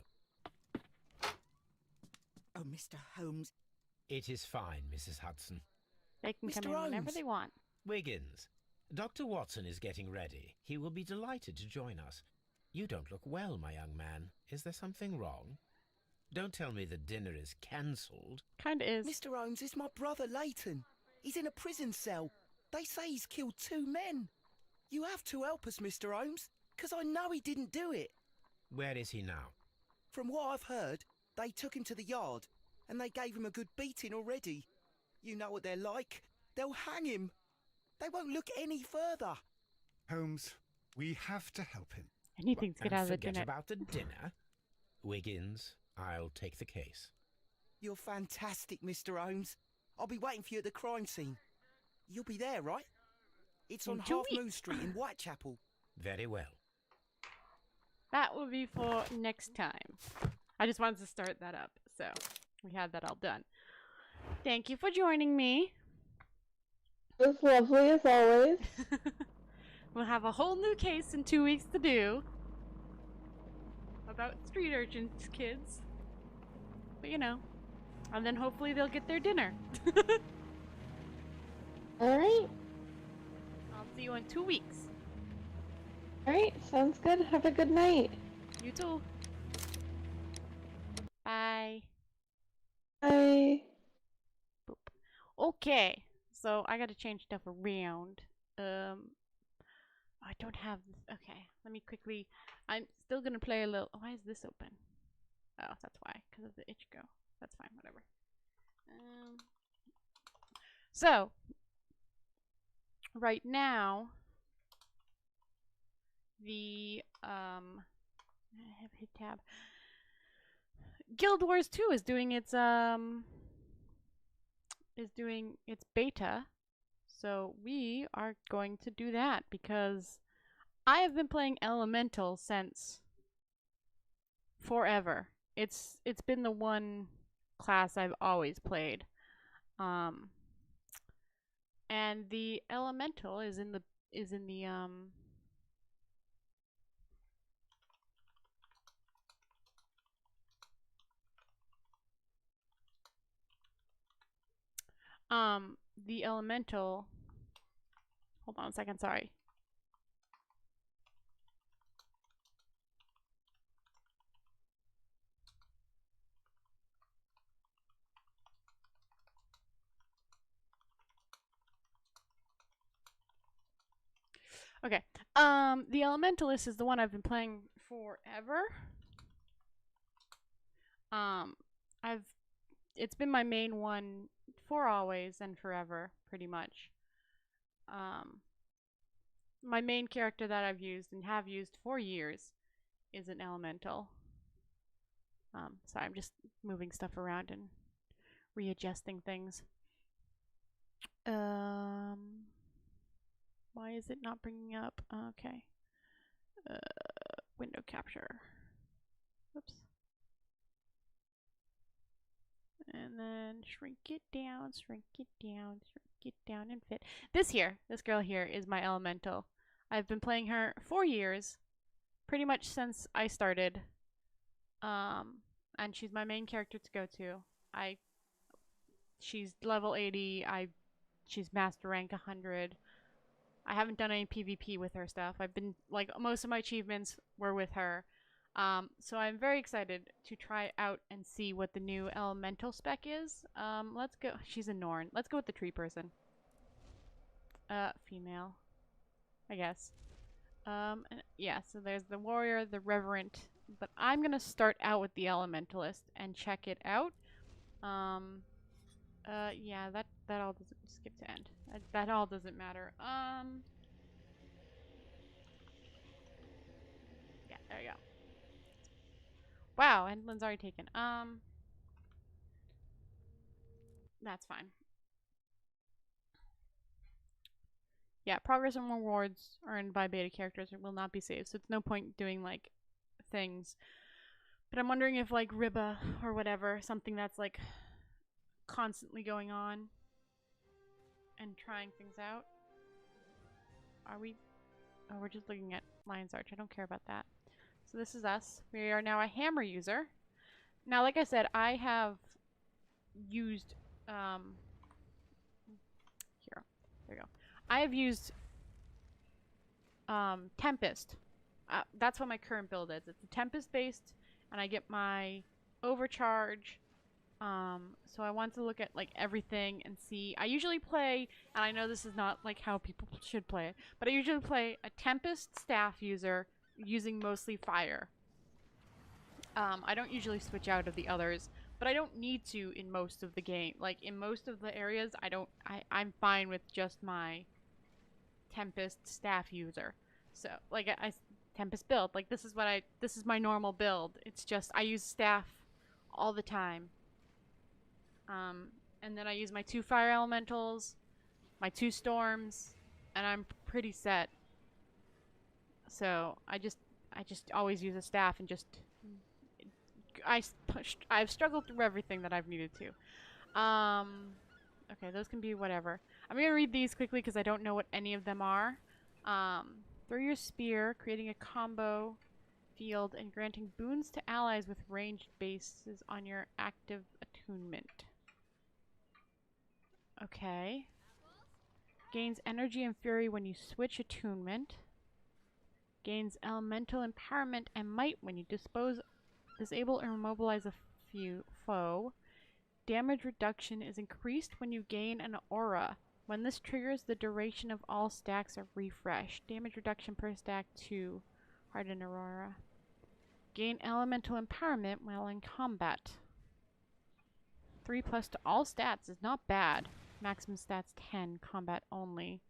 Oh, Mr. Holmes. It is fine, Mrs. Hudson. They can come in whenever they want. Wiggins, Dr. Watson is getting ready. He will be delighted to join us. You don't look well, my young man. Is there something wrong? Don't tell me the dinner is cancelled. Kinda is. Mr. Holmes, it's my brother Leighton. He's in a prison cell. They say he's killed 2 men. You have to help us, Mr. Holmes, because I know he didn't do it. Where is he now? From what I've heard, they took him to the yard, and they gave him a good beating already. You know what they're like. They'll hang him. They won't look any further. Holmes, we have to help him. Anything to get out of the dinner. Forget about the dinner. Wiggins, I'll take the case. You're fantastic, Mr. Holmes. I'll be waiting for you at the crime scene. You'll be there, right? It's on Half Moon Street in Whitechapel. Very well. That will be for next time. I just wanted to start that up, so we had that all done. Thank you for joining me. It was lovely as always. We'll have a whole new case in 2 weeks to do about street urchins, kids. But you know, and then hopefully they'll get their dinner. Alright. I'll see you in 2 weeks. Alright, sounds good. Have a good night. You too. Bye. Bye. Boop. Okay, so I gotta change stuff around. I don't have this. Okay, let me quickly. I'm still gonna play a little. Why is this open? Oh, that's why. Because of the itch go. That's fine. Whatever. So right now, the I have hit tab. Guild Wars 2 is doing its beta. So we are going to do that because I have been playing Elemental since forever. It's been the one class I've always played. And the Elemental is in the the Elemental. Hold on a second, sorry. Okay. The Elementalist is the one I've been playing forever. It's been my main one for always and forever, pretty much. My main character that I've used and have used for years is an Elemental. So I'm just moving stuff around and readjusting things. Why is it not bringing up? Okay. Window capture. Oops. And then shrink it down, shrink it down, shrink it down, and fit. This girl here is my Elemental. I've been playing her for years, pretty much since I started. And she's my main character to go to. She's level 80. She's master rank 100. I haven't done any PvP with her stuff. I've been, like, most of my achievements were with her. So I'm very excited to try out and see what the new Elemental spec is. Let's go. She's a Norn. Let's go with the tree person. Female, I guess. Yeah, so there's the warrior, the reverent, but I'm gonna start out with the Elementalist and check it out. Yeah, that all doesn't skip to end. That all doesn't matter. Yeah, there you go. Wow, Endland's already taken. That's fine. Yeah, progress and rewards earned by beta characters will not be saved, so it's no point doing, like, things. But I'm wondering if, like, Ribba or whatever, something that's, like, constantly going on and trying things out. Are we? Oh, we're just looking at Lion's Arch. I don't care about that. So this is us. We are now a hammer user. Now, like I said, I have used, here, there you go. I have used, Tempest. That's what my current build is. It's a Tempest based, and I get my overcharge. So I want to look at, like, everything and see. I usually play, and I know this is not, like, how people should play it, but I usually play a Tempest staff user using mostly fire. I don't usually switch out of the others, but I don't need to in most of the game. Like, in most of the areas, I'm fine with just my Tempest staff user. So, like, I Tempest build. Like, this is my normal build. It's just, I use staff all the time. And then I use my 2 fire elementals, my 2 storms, and I'm pretty set. So I just always use a staff and just I've struggled through everything that I've needed to. Okay, those can be whatever. I'm gonna read these quickly because I don't know what any of them are. Throw your spear, creating a combo field and granting boons to allies with ranged bases on your active attunement. Okay. Gains energy and fury when you switch attunement. Gains elemental empowerment and might when you disable or immobilize a foe. Damage reduction is increased when you gain an aura. When this triggers, the duration of all stacks are refreshed. Damage reduction per stack 2. Hardened Aurora. Gain elemental empowerment while in combat. 3+ to all stats is not bad. Maximum stats 10. Combat only.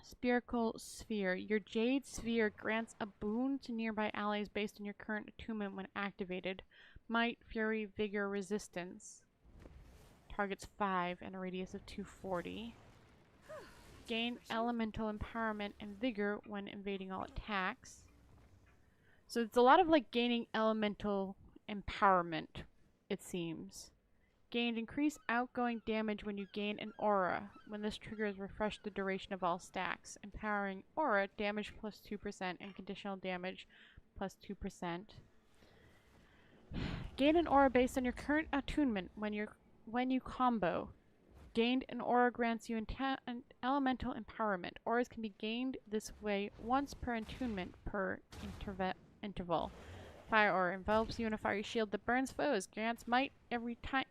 Spherical Sphere. Your Jade Sphere grants a boon to nearby allies based on your current attunement when activated. Might, Fury, Vigor, Resistance. Targets 5 and a radius of 240. Gain elemental empowerment and vigor when invading all attacks. So it's a lot of like gaining elemental empowerment, it seems. Gained increased outgoing damage when you gain an aura. When this triggers, refresh the duration of all stacks. Empowering aura, damage plus 2% and conditional damage plus 2%. Gain an aura based on your current attunement when you combo. Gained an aura grants you an elemental empowerment. Auras can be gained this way once per attunement per interval. Fire aura envelops you in a fiery shield that burns foes. Grants might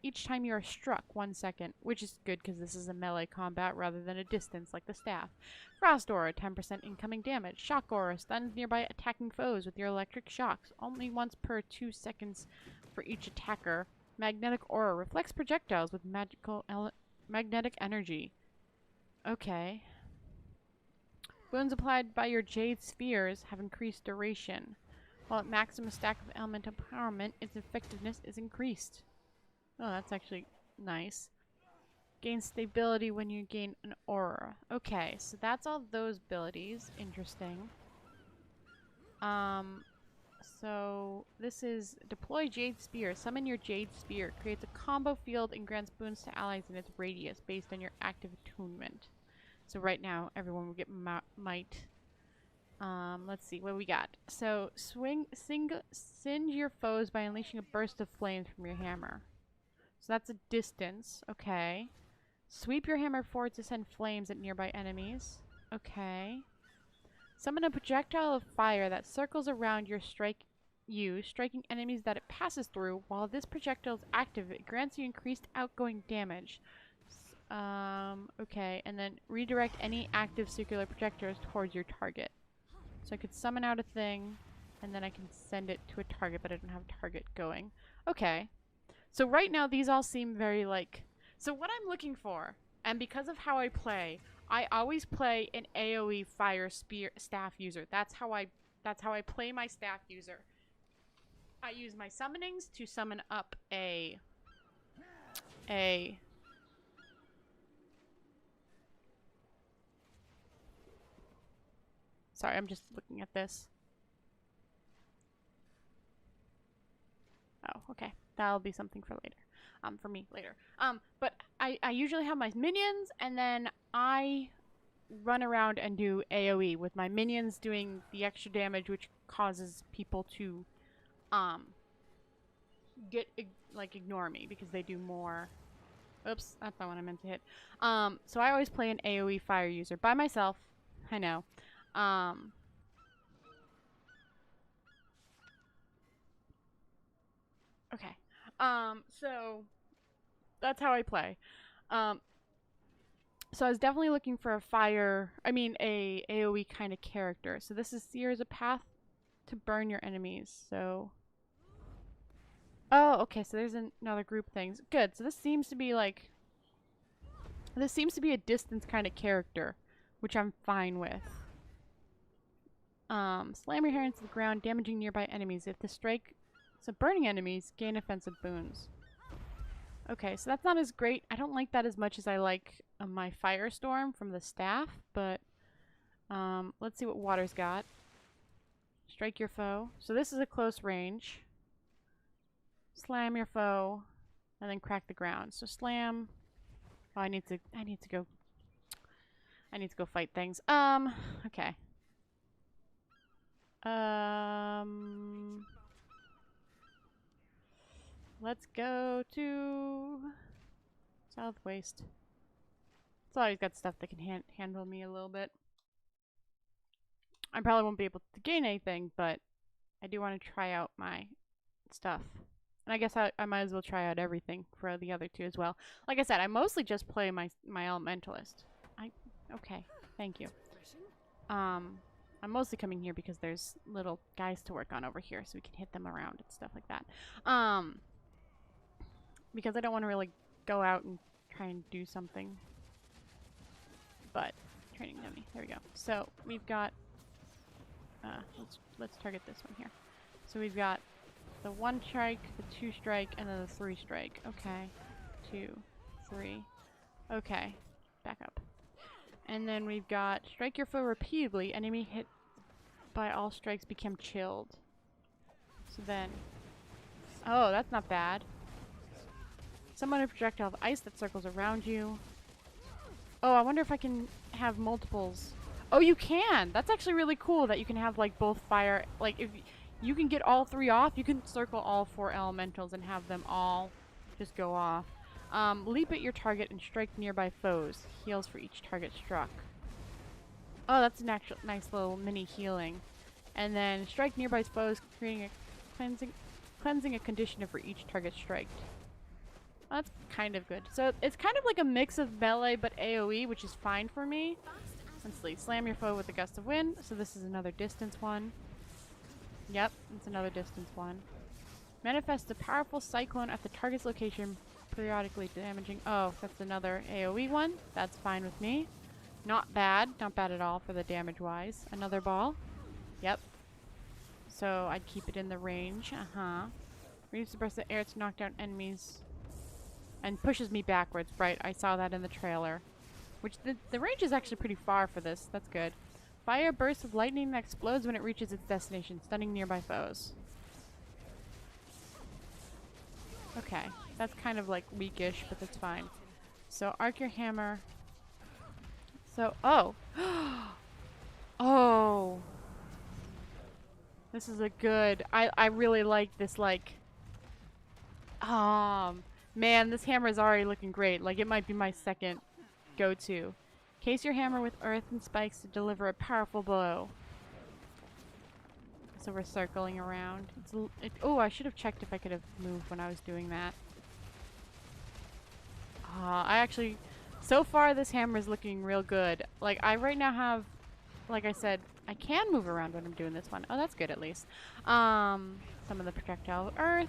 each time you are struck 1 second, which is good because this is a melee combat rather than a distance like the staff. Frost aura, 10% incoming damage. Shock aura stuns nearby attacking foes with your electric shocks, only once per 2 seconds for each attacker. Magnetic aura reflects projectiles with magnetic energy. Okay. Boons applied by your Jade spheres have increased duration. While at maximum stack of elemental empowerment, its effectiveness is increased. Oh, that's actually nice. Gain stability when you gain an aura. Okay, so that's all those abilities. Interesting. So this is deploy Jade Spear. Summon your Jade Spear. Creates a combo field and grants boons to allies in its radius based on your active attunement. So right now, everyone will get might. Let's see what we got. So singe your foes by unleashing a burst of flames from your hammer. So that's a distance. Okay. Sweep your hammer forward to send flames at nearby enemies. Okay. Summon a projectile of fire that circles around striking enemies that it passes through. While this projectile is active, it grants you increased outgoing damage. Okay, and then redirect any active circular projectors towards your target. So I could summon out a thing, and then I can send it to a target, but I don't have a target going. Okay. So right now, these all seem very, like... So what I'm looking for, and because of how I play, I always play an AoE fire staff user. That's how I play my staff user. I use my summonings to summon up a Sorry, I'm just looking at this. Oh, okay. That'll be something for later. For me later. But I usually have my minions, and then I run around and do AoE with my minions doing the extra damage, which causes people to ignore me because they do more. Oops, that's not what I meant to hit. So I always play an AoE fire user by myself. I know. Okay. So that's how I play. So I was definitely looking for a a AoE kind of character. So this is Seer as a path to burn your enemies. So oh, okay, so there's another group things. Good. So this seems to be a distance kind of character, which I'm fine with. Slam your hair into the ground, damaging nearby enemies. If the strike burning enemies, gain offensive boons. Okay, so that's not as great. I don't like that as much as I like my Firestorm from the staff, but let's see what Water's got. Strike your foe. So this is a close range. Slam your foe, and then crack the ground. So slam. Oh, I need to go fight things. Okay. Let's go to Southwaste. It's always got stuff that can handle me a little bit. I probably won't be able to gain anything, but I do want to try out my stuff. And I guess I might as well try out everything for the other two as well. Like I said, I mostly just play my Elementalist. Okay, thank you. I'm mostly coming here because there's little guys to work on over here, so we can hit them around and stuff like that. Because I don't want to really go out and try and do something. But training dummy, there we go. So we've got let's target this one here. So we've got the 1 strike, the 2 strike, and then the 3 strike. Okay. 2, 3. Okay. Back up. And then we've got strike your foe repeatedly. Enemy hit by all strikes become chilled. So then... Oh, that's not bad. Summon a projectile of ice that circles around you. Oh, I wonder if I can have multiples. Oh, you can! That's actually really cool that you can have, like, both fire... Like, if you can get all 3 off, you can circle all 4 elementals and have them all just go off. Leap at your target and strike nearby foes. Heals for each target struck. Oh, that's an actual nice little mini healing. And then strike nearby foes, creating a cleansing a conditioner for each target striked. Oh, that's kind of good. So it's kind of like a mix of melee but AoE, which is fine for me. Let's slam your foe with a gust of wind. So this is another distance one. Yep, it's another distance one. Manifest a powerful cyclone at the target's location, periodically damaging. Oh, that's another AoE one. That's fine with me. Not bad. Not bad at all for the damage-wise. Another ball. Yep. So I'd keep it in the range. Reduce the burst of air to knock down enemies. And pushes me backwards. Right, I saw that in the trailer. Which, the range is actually pretty far for this. That's good. Fire a burst of lightning that explodes when it reaches its destination, stunning nearby foes. Okay, that's kind of like weakish, but that's fine. So arc your hammer. So, oh! Oh! This is a good... I really like this, like... Man, this hammer is already looking great. Like, it might be my second go-to. Case your hammer with earth and spikes to deliver a powerful blow. So we're circling around. Oh, I should have checked if I could have moved when I was doing that. I actually... So far, this hammer is looking real good. Like, I right now have... Like I said, I can move around when I'm doing this one. Oh, that's good at least. Some of the projectile of earth.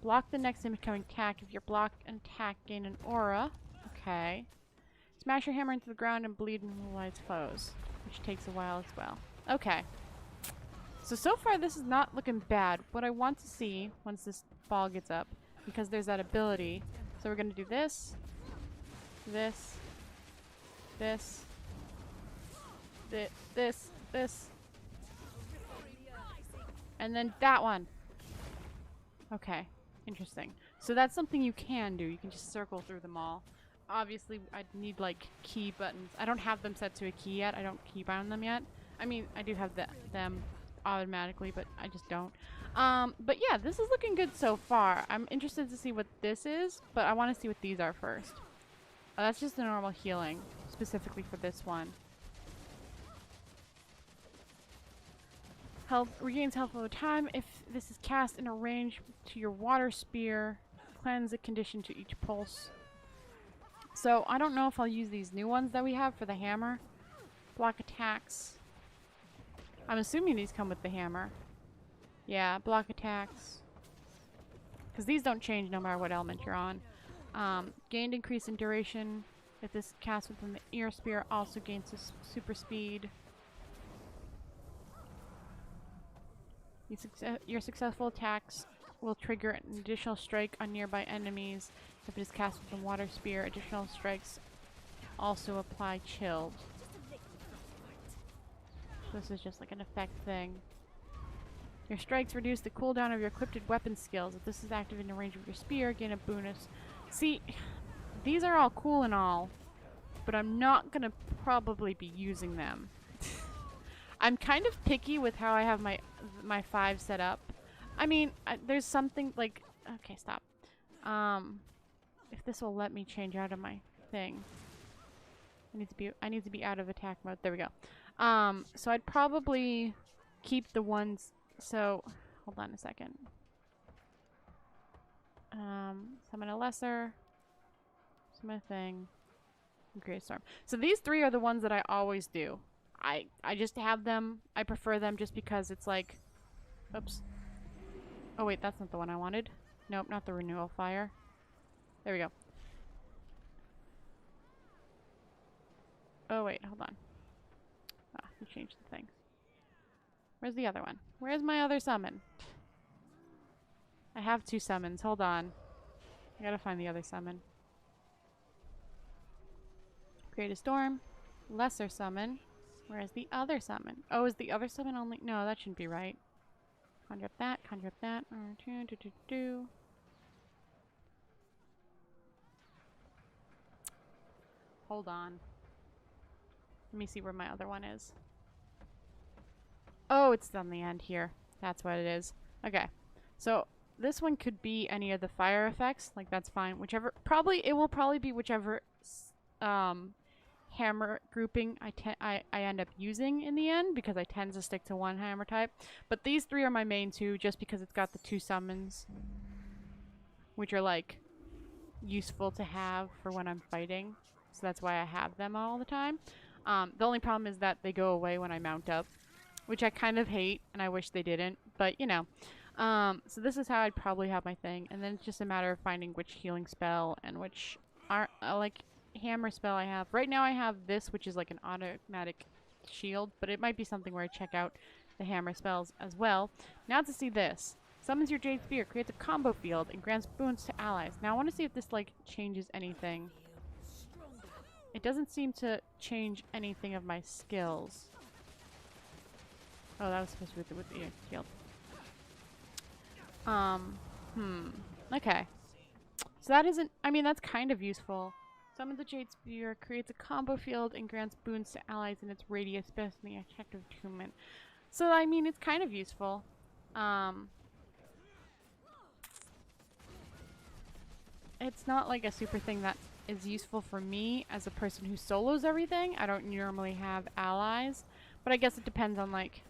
Block the next incoming attack. If you're blocked and attack, gain an aura. Okay. Smash your hammer into the ground and bleed and immobilize foes, which takes a while as well. Okay. So far this is not looking bad. What I want to see once this ball gets up, because there's that ability. So we're going to do this, this, this, this, and then that one. Okay. Interesting. So that's something you can do. You can just circle through them all. Obviously, I'd need, like, key buttons. I don't have them set to a key yet. I don't keybind them yet. I mean, I do have them automatically, but I just don't. But yeah, this is looking good so far. I'm interested to see what this is, but I want to see what these are first. Oh, that's just a normal healing, specifically for this one. Health regains health over time. If this is cast in a range to your water spear, cleanse a condition to each pulse. So I don't know if I'll use these new ones that we have for the hammer. Block attacks. I'm assuming these come with the hammer. Yeah, block attacks. Because these don't change no matter what element you're on. Gained increase in duration. If this is cast within the ear spear, also gains super speed. Your successful attacks will trigger an additional strike on nearby enemies. If it is cast with a water spear, additional strikes also apply chilled. So this is just like an effect thing. Your strikes reduce the cooldown of your equipped weapon skills. If this is active in the range of your spear, gain a bonus. See, these are all cool and all, but I'm not gonna probably be using them. I'm kind of picky with how I have my 5 set up. I mean, there's something like... Okay, stop. If this will let me change out of my thing. I need to be out of attack mode. There we go. So I'd probably keep the ones... So, hold on a second. Summon a lesser. Summon a thing. And create a storm. So these three are the ones that I always do. I just have them. I prefer them just because it's like... Oops. Oh wait, that's not the one I wanted. Nope, not the renewal fire. There we go. Oh wait, hold on. Ah, we changed the thing. Where's the other one? Where's my other summon? I have 2 summons. Hold on. I gotta find the other summon. Create a storm. Lesser summon. Where's the other summon? Oh, is the other summon only? No, that shouldn't be right. Conjure up that. Conjure up that. Hold on. Let me see where my other one is. Oh, it's on the end here. That's what it is. Okay. So, this one could be any of the fire effects. Like, that's fine. Whichever... It will probably be whichever hammer grouping I end up using in the end, because I tend to stick to one hammer type. But these 3 are my main 2, just because it's got the 2 summons. Which are, like, useful to have for when I'm fighting. So that's why I have them all the time. The only problem is that they go away when I mount up, which I kind of hate, and I wish they didn't, but you know. So this is how I'd probably have my thing, and then it's just a matter of finding which healing spell and which like hammer spell I have. Right now I have this, which is like an automatic shield, but it might be something where I check out the hammer spells as well. Now to see this. Summons your Jade Sphere, creates a combo field, and grants boons to allies. Now I want to see if this like changes anything. It doesn't seem to change anything of my skills. Oh, that was supposed to be with the shield. Okay. So that isn't... I mean, that's kind of useful. Summons the Jade Sphere, creates a combo field, and grants boons to allies in its radius based on the effect of attunement. So, I mean, it's kind of useful. It's not like a super thing that is useful for me as a person who solos everything. I don't normally have allies, but I guess it depends on like...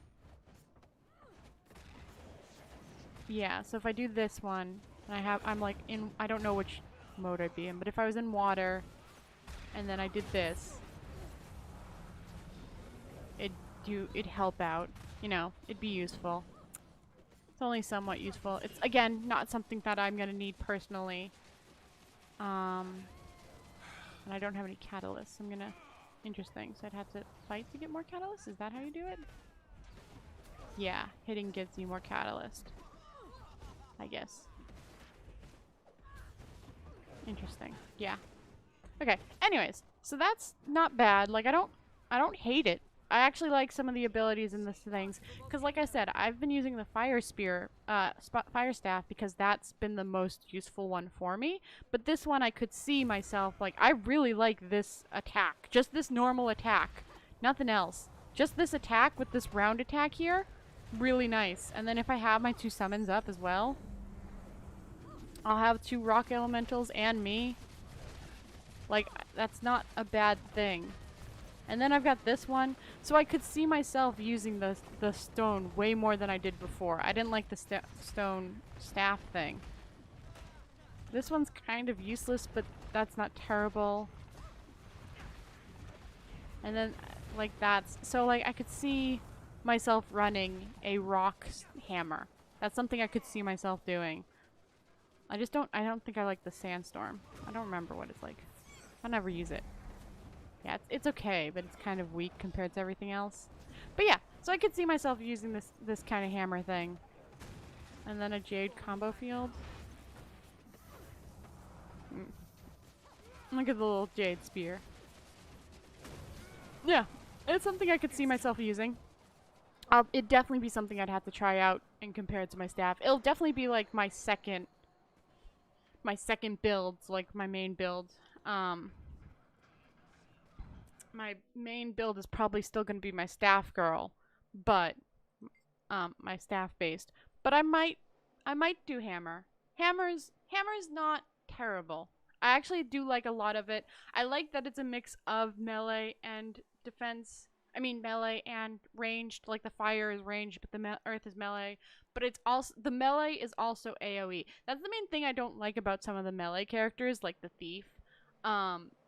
Yeah, so if I do this one, and I'm like in... I don't know which mode I'd be in, but if I was in water, and then I did this, it'd help out. You know, it'd be useful. It's only somewhat useful. It's, again, not something that I'm gonna need personally. And I don't have any catalysts. I'm gonna... Interesting. So I'd have to fight to get more catalysts? Is that how you do it? Yeah, hitting gives you more catalyst. I guess. Interesting. Yeah. Okay. Anyways, so that's not bad. Like, I don't hate it. I actually like some of the abilities in this things, because like I said, I've been using the fire spear, fire staff, because that's been the most useful one for me. But this one I could see myself, like, I really like this attack. Just this normal attack. Nothing else. Just this attack with this round attack here. Really nice. And then if I have my 2 summons up as well, I'll have 2 rock elementals and me. Like, that's not a bad thing. And then I've got this one, so I could see myself using the stone way more than I did before. I didn't like the stone staff thing. This one's kind of useless, but that's not terrible. And then, like, that's... So, like, I could see myself running a rock hammer. That's something I could see myself doing. I don't think I like the sandstorm. I don't remember what it's like. I'll never use it. Yeah, it's okay, but it's kind of weak compared to everything else. But yeah, so I could see myself using this kind of hammer thing. And then a Jade combo field. Look at the little Jade spear. Yeah, it's something I could see myself using. It'd definitely be something I'd have to try out and compare it to my staff. It'll definitely be like my second build, like my main build. My main build is probably still going to be my staff girl, but my staff based. But I might do hammer. Hammer's not terrible. I actually do like a lot of it. I like that it's a mix of melee and defense. I mean melee and ranged. Like the fire is ranged, but the earth is melee. But it's also the melee is also AoE. That's the main thing I don't like about some of the melee characters, like the thief.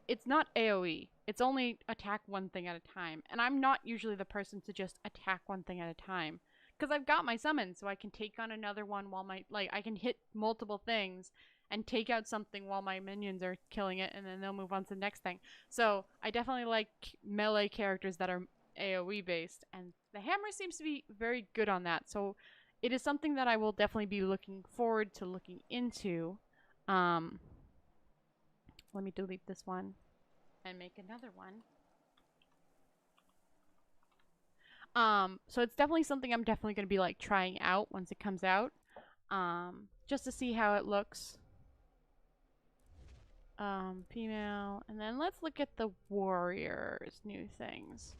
It's not AoE. It's only attack one thing at a time, and I'm not usually the person to just attack one thing at a time. Because I've got my summon, so I can take on another one while I can hit multiple things and take out something while my minions are killing it, and then they'll move on to the next thing. So I definitely like melee characters that are AoE based, and the hammer seems to be very good on that. So it is something that I will definitely be looking forward to looking into. Let me delete this one and make another one. So it's definitely something I'm definitely going to be like trying out once it comes out. Just to see how it looks. Female. And then let's look at the warriors' new things.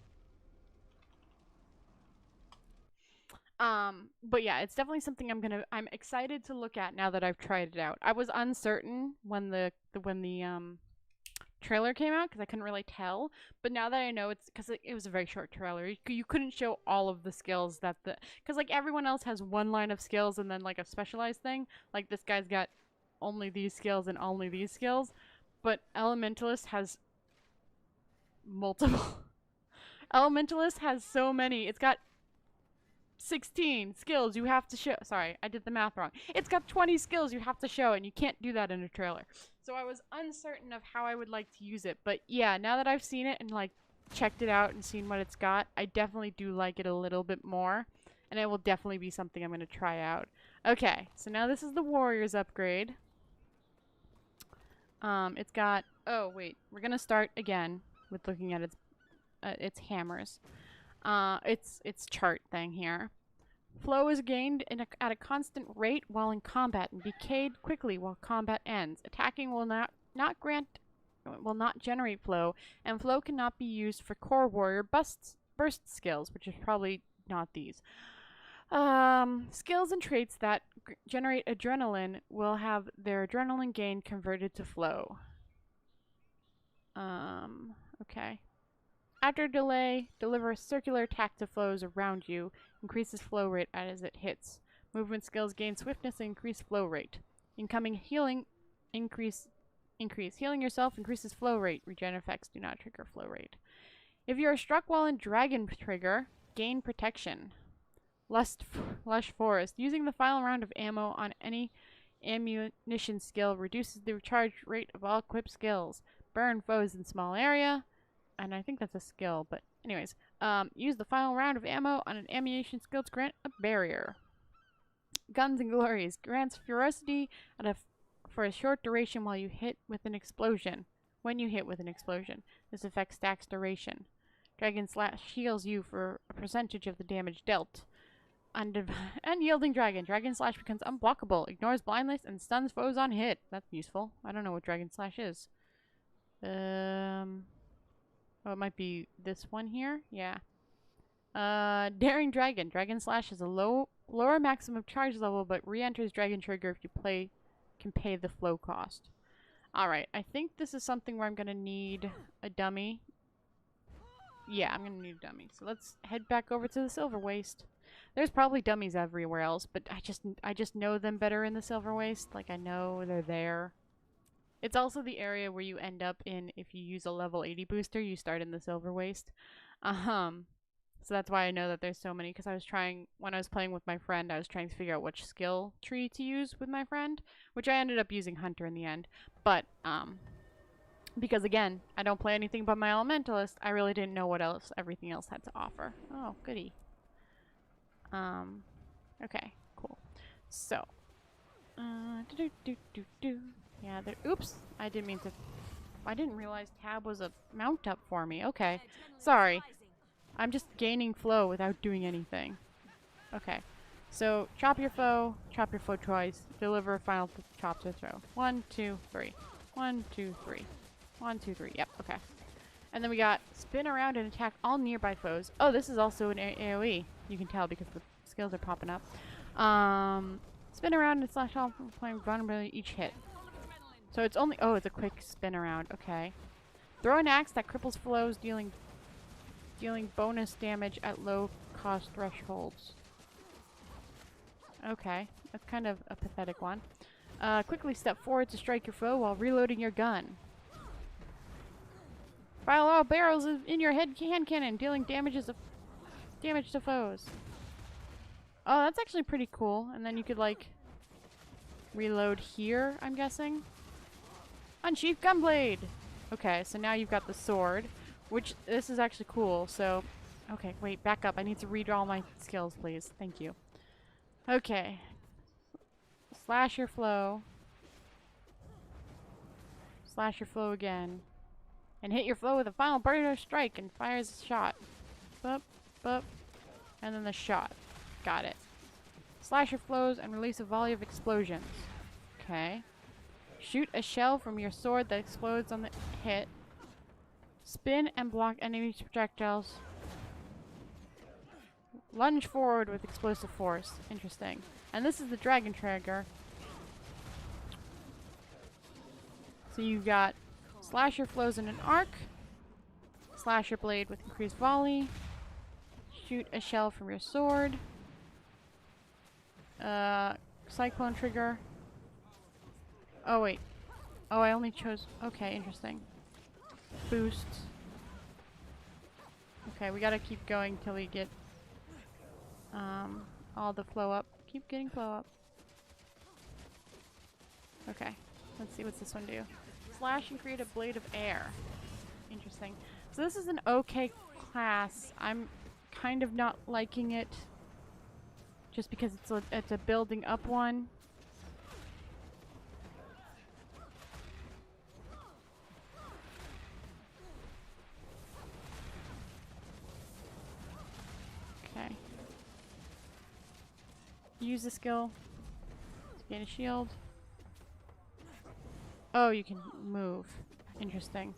But yeah, it's definitely something I'm excited to look at now that I've tried it out. I was uncertain when the trailer came out because I couldn't really tell, but now that I know, it's because it was a very short trailer. You couldn't show all of the skills that because like everyone else has one line of skills and then like a specialized thing. Like this guy's got only these skills and only these skills, but Elementalist has multiple. Elementalist has so many. It's got 16 skills you have to show. Sorry, I did the math wrong. It's got 20 skills you have to show, and you can't do that in a trailer. So I was uncertain of how I would like to use it. But yeah, now that I've seen it and like checked it out and seen what it's got, I definitely do like it a little bit more. And it will definitely be something I'm going to try out. Okay, so now this is the Warriors upgrade. It's got... Oh, wait. We're going to start again with looking at its hammers. Its chart thing here. Flow is gained at a constant rate while in combat and decayed quickly while combat ends. Attacking will not generate flow, and flow cannot be used for core warrior burst skills, which is probably not these. Skills and traits that generate adrenaline will have their adrenaline gain converted to flow. Okay. After a delay, deliver a circular attack to flows around you. Increases flow rate as it hits. Movement skills gain swiftness and increase flow rate. Incoming healing increase. Healing yourself increases flow rate. Regen effects do not trigger flow rate. If you are struck while in Dragon Trigger, gain protection. Lush Forest. Using the final round of ammo on any ammunition skill reduces the recharge rate of all equipped skills. Burn foes in small area. And I think that's a skill, but anyways. Use the final round of ammo on an ammunition skill to grant a barrier. Guns and Glories. Grants ferocity for a short duration while you hit with an explosion. When you hit with an explosion. This effect stacks duration. Dragon Slash heals you for a percentage of the damage dealt. Unyielding Dragon. Dragon Slash becomes unblockable. Ignores blindness and stuns foes on hit. That's useful. I don't know what Dragon Slash is. Oh, it might be this one here. Yeah. Daring Dragon. Dragon Slash is a lower maximum charge level, but re-enters Dragon Trigger if you can pay the flow cost. Alright, I think this is something where I'm gonna need a dummy. Yeah, I'm gonna need a dummy. So let's head back over to the Silver Waste. There's probably dummies everywhere else, but I just know them better in the Silver Waste. Like, I know they're there. It's also the area where you end up in if you use a level 80 booster, you start in the Silver Waste. So that's why I know that there's so many, because when I was playing with my friend, I was trying to figure out which skill tree to use with my friend, which I ended up using Hunter in the end. But, because again, I don't play anything but my Elementalist, I really didn't know what else everything else had to offer. Oh, goody. Okay, cool. So, yeah, oops, I didn't realize tab was a mount up for me. Okay, sorry. I'm just gaining flow without doing anything. Okay, so chop your foe twice, deliver a final chop to throw. 1, 2, 3. 1, 2, 3. 1, 2, 3. Yep, okay. And then we got spin around and attack all nearby foes. Oh, this is also an AoE. You can tell because the skills are popping up. Spin around and slash all playing vulnerability each hit. So it's it's a quick spin around. Okay. Throw an axe that cripples flows, dealing dealing bonus damage at low cost thresholds. Okay, that's kind of a pathetic one. Quickly step forward to strike your foe while reloading your gun. Fire all barrels in your hand cannon, dealing damage to foes. Oh, that's actually pretty cool. And then you could, like, reload here, I'm guessing. Unsheath Gunblade! Okay, so now you've got the sword, which, this is actually cool, so... Okay, wait, back up. I need to read all my skills, please. Thank you. Okay. Slash your flow. Slash your flow again. And hit your foe with a final burner strike and fires a shot. Bup, bup. And then the shot. Got it. Slash your flows and release a volley of explosions. Okay. Shoot a shell from your sword that explodes on the hit. Spin and block enemy projectiles. Lunge forward with explosive force. Interesting. And this is the dragon trigger. So you've got slash your flows in an arc. Slash your blade with increased volley. Shoot a shell from your sword. Cyclone trigger. Oh, wait. Oh, I only chose... Okay, interesting. Boost. Okay, we gotta keep going till we get... all the flow up. Keep getting flow up. Okay. Let's see, what's this one do? Slash and create a blade of air. Interesting. So this is an okay class. I'm kind of not liking it. Just because it's a building up one. Okay. Use the skill to gain a shield. Oh, you can move. Interesting.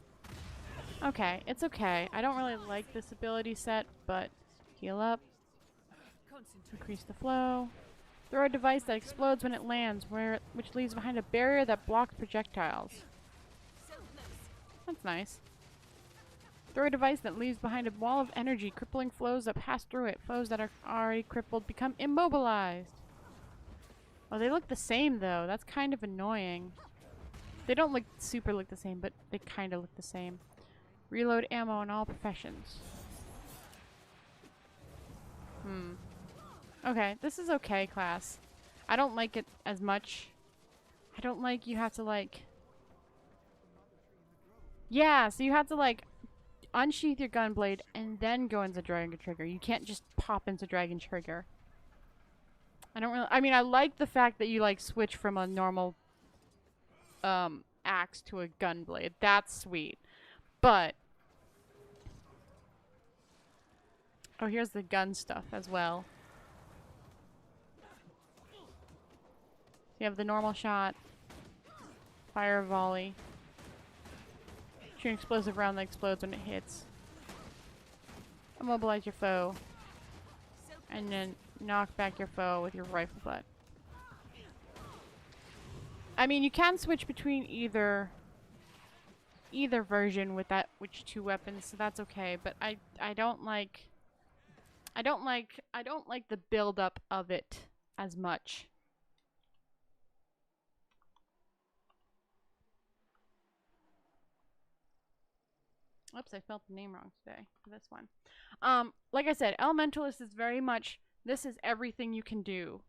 Okay, it's okay. I don't really like this ability set, but heal up. Increase the flow. Throw a device that explodes when it lands, which leaves behind a barrier that blocks projectiles. That's nice. Throw a device that leaves behind a wall of energy, crippling flows that pass through it. Foes that are already crippled become immobilized. Oh, they look the same though. That's kind of annoying. They don't look the same, but they kind of look the same. Reload ammo in all professions. Okay, this is okay, class. I don't like it as much. I don't like you have to, like... Yeah, so you have to, like, unsheath your gunblade and then go into Dragon Trigger. You can't just pop into Dragon Trigger. I don't really... I mean, I like the fact that you, like, switch from a normal, axe to a gunblade. That's sweet. But... Oh, here's the gun stuff as well. You have the normal shot, fire a volley, shoot an explosive round that explodes when it hits, immobilize your foe, and then knock back your foe with your rifle butt. I mean, you can switch between either version with which two weapons, so that's okay. But I don't like the build up of it as much. Oops, I spelled the name wrong today for this one. Like I said, Elementalist is very much, this is everything you can do.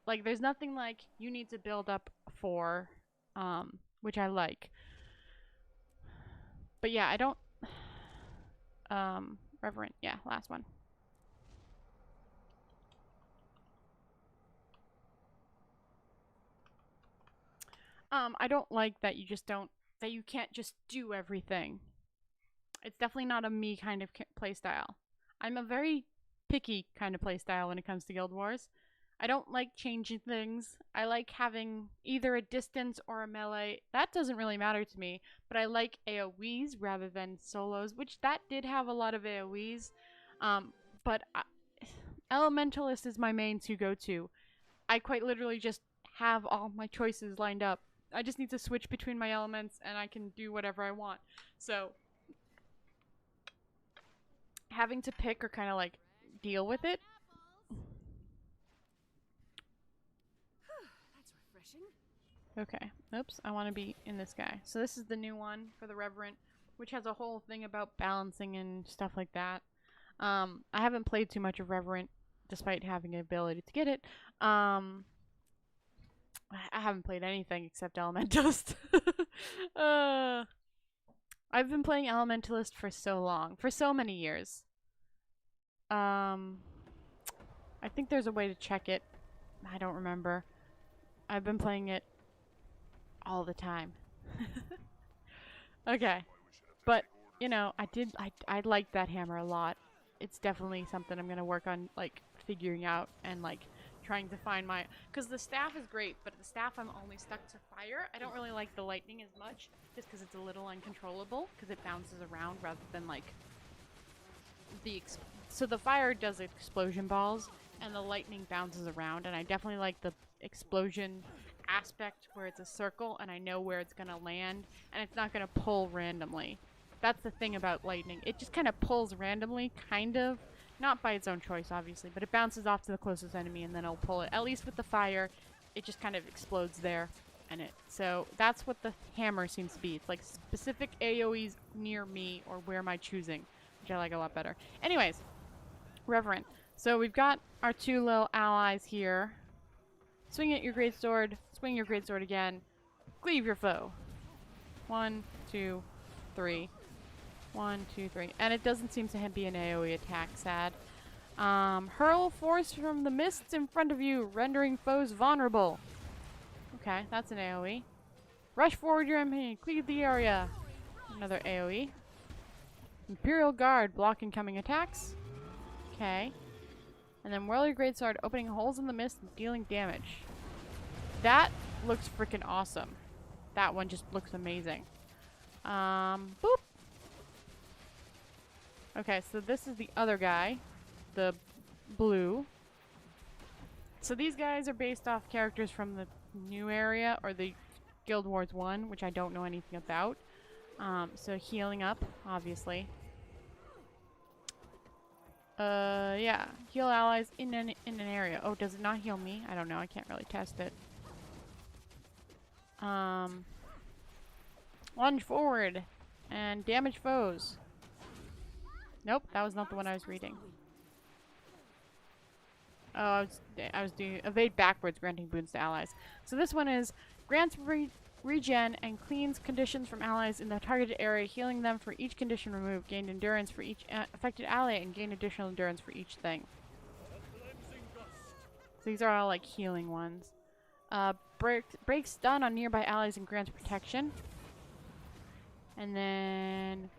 Like, there's nothing like you need to build up for, which I like. But yeah, I don't, Reverent, yeah, last one. I don't like that you can't just do everything. It's definitely not a me kind of playstyle. I'm a very picky kind of playstyle when it comes to Guild Wars. I don't like changing things. I like having either a distance or a melee. That doesn't really matter to me, but I like AoEs rather than solos, which that did have a lot of AoEs. But Elementalist is my main to go to. I quite literally just have all my choices lined up. I just need to switch between my elements and I can do whatever I want. So having to pick or kind of like deal with it. That's refreshing. Okay. Oops, I want to be in this guy. So this is the new one for the Reverend, which has a whole thing about balancing and stuff like that. I haven't played too much of Reverend, despite having an ability to get it. I haven't played anything except Elementalist. I've been playing Elementalist for so long, for so many years. I think there's a way to check it. I don't remember. I've been playing it all the time. Okay. But, you know, I liked that hammer a lot. It's definitely something I'm gonna work on, like, figuring out and, like, trying to find my... Because the staff is great, but the staff I'm only stuck to fire. I don't really like the lightning as much, just because it's a little uncontrollable, because it bounces around rather than, like, so the fire does explosion balls, and the lightning bounces around, and I definitely like the explosion aspect where it's a circle, and I know where it's gonna land, and it's not gonna pull randomly. That's the thing about lightning. It just kind of pulls randomly, kind of. Not by its own choice, obviously, but it bounces off to the closest enemy, and then it'll pull it. At least with the fire, it just kind of explodes there. So that's what the hammer seems to be. It's like specific AoEs near me, or where am I choosing, which I like a lot better. Anyways, Reverend. So we've got our two little allies here. Swing at your greatsword, swing your greatsword again, cleave your foe. 1, 2, 3. 1, 2, 3. And it doesn't seem to be an AoE attack, sad. Hurl force from the mists in front of you, rendering foes vulnerable. Okay, that's an AoE. Rush forward your enemy, cleave the area. Another AoE. Imperial Guard, block incoming attacks. Okay. And then whirl your greatsword, opening holes in the mist and dealing damage. That looks freaking awesome. That one just looks amazing. Boop. Okay, so this is the other guy. The blue. So these guys are based off characters from the new area, or the Guild Wars 1, which I don't know anything about. So healing up, obviously. Yeah. Heal allies in an area. Oh, does it not heal me? I don't know. I can't really test it. Lunge forward and damage foes. Nope, that was not the one I was reading. Oh, I was doing evade backwards, granting boons to allies. So this one is grants regen and cleans conditions from allies in the targeted area, healing them for each condition removed. Gained endurance for each affected ally, and gain additional endurance for each thing. So these are all like healing ones. Breaks stun on nearby allies and grants protection. And then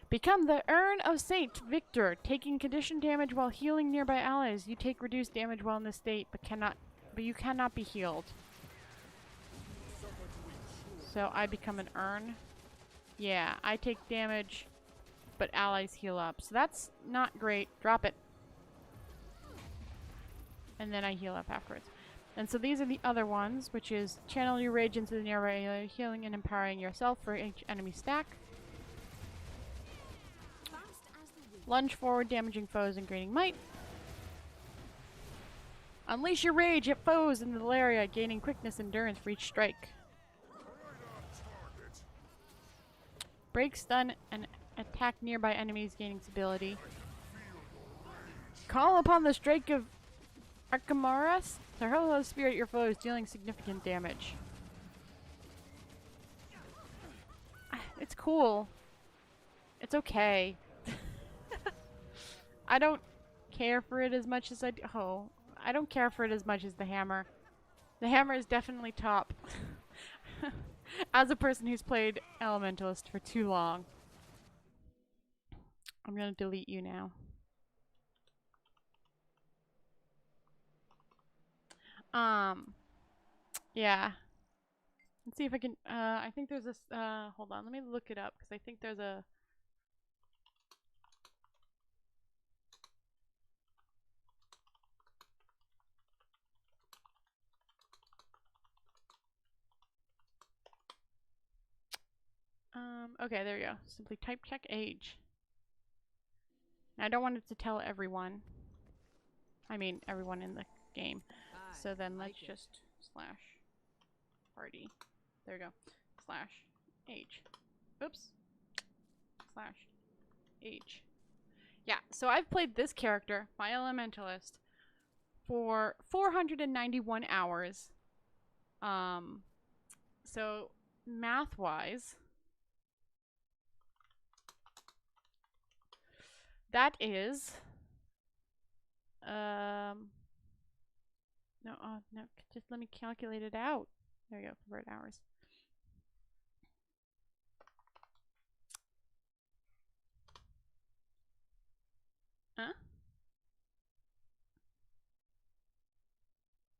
become the Urn of Saint Victor, taking condition damage while healing nearby allies. You take reduced damage while in this state, but you cannot be healed. So I become an urn. Yeah, I take damage, but allies heal up. So that's not great. Drop it. And then I heal up afterwards. And so these are the other ones, which is channel your rage into the nearby area, healing and empowering yourself for each enemy stack. Lunge forward, damaging foes and gaining might. Unleash your rage at foes in the area, gaining quickness and endurance for each strike. Break, stun, and attack nearby enemies, gaining stability. Call upon the strike of Archimaras to hurl a spear at your foes, dealing significant damage. It's cool. It's okay. I don't care for it as much as I don't care for it as much as the hammer. The hammer is definitely top. As a person who's played Elementalist for too long. I'm gonna delete you now. Yeah. Let's see if I can, I think there's this, hold on, let me look it up, because I think there's a... okay, there we go. Simply type check age. I don't want it to tell everyone. I mean, everyone in the game. So then let's just slash party. There we go. Slash H. Oops. Slash H. Yeah, so I've played this character, my Elementalist, for 491 hours. So math-wise, that is no, just let me calculate it out. There we go, convert hours. Huh?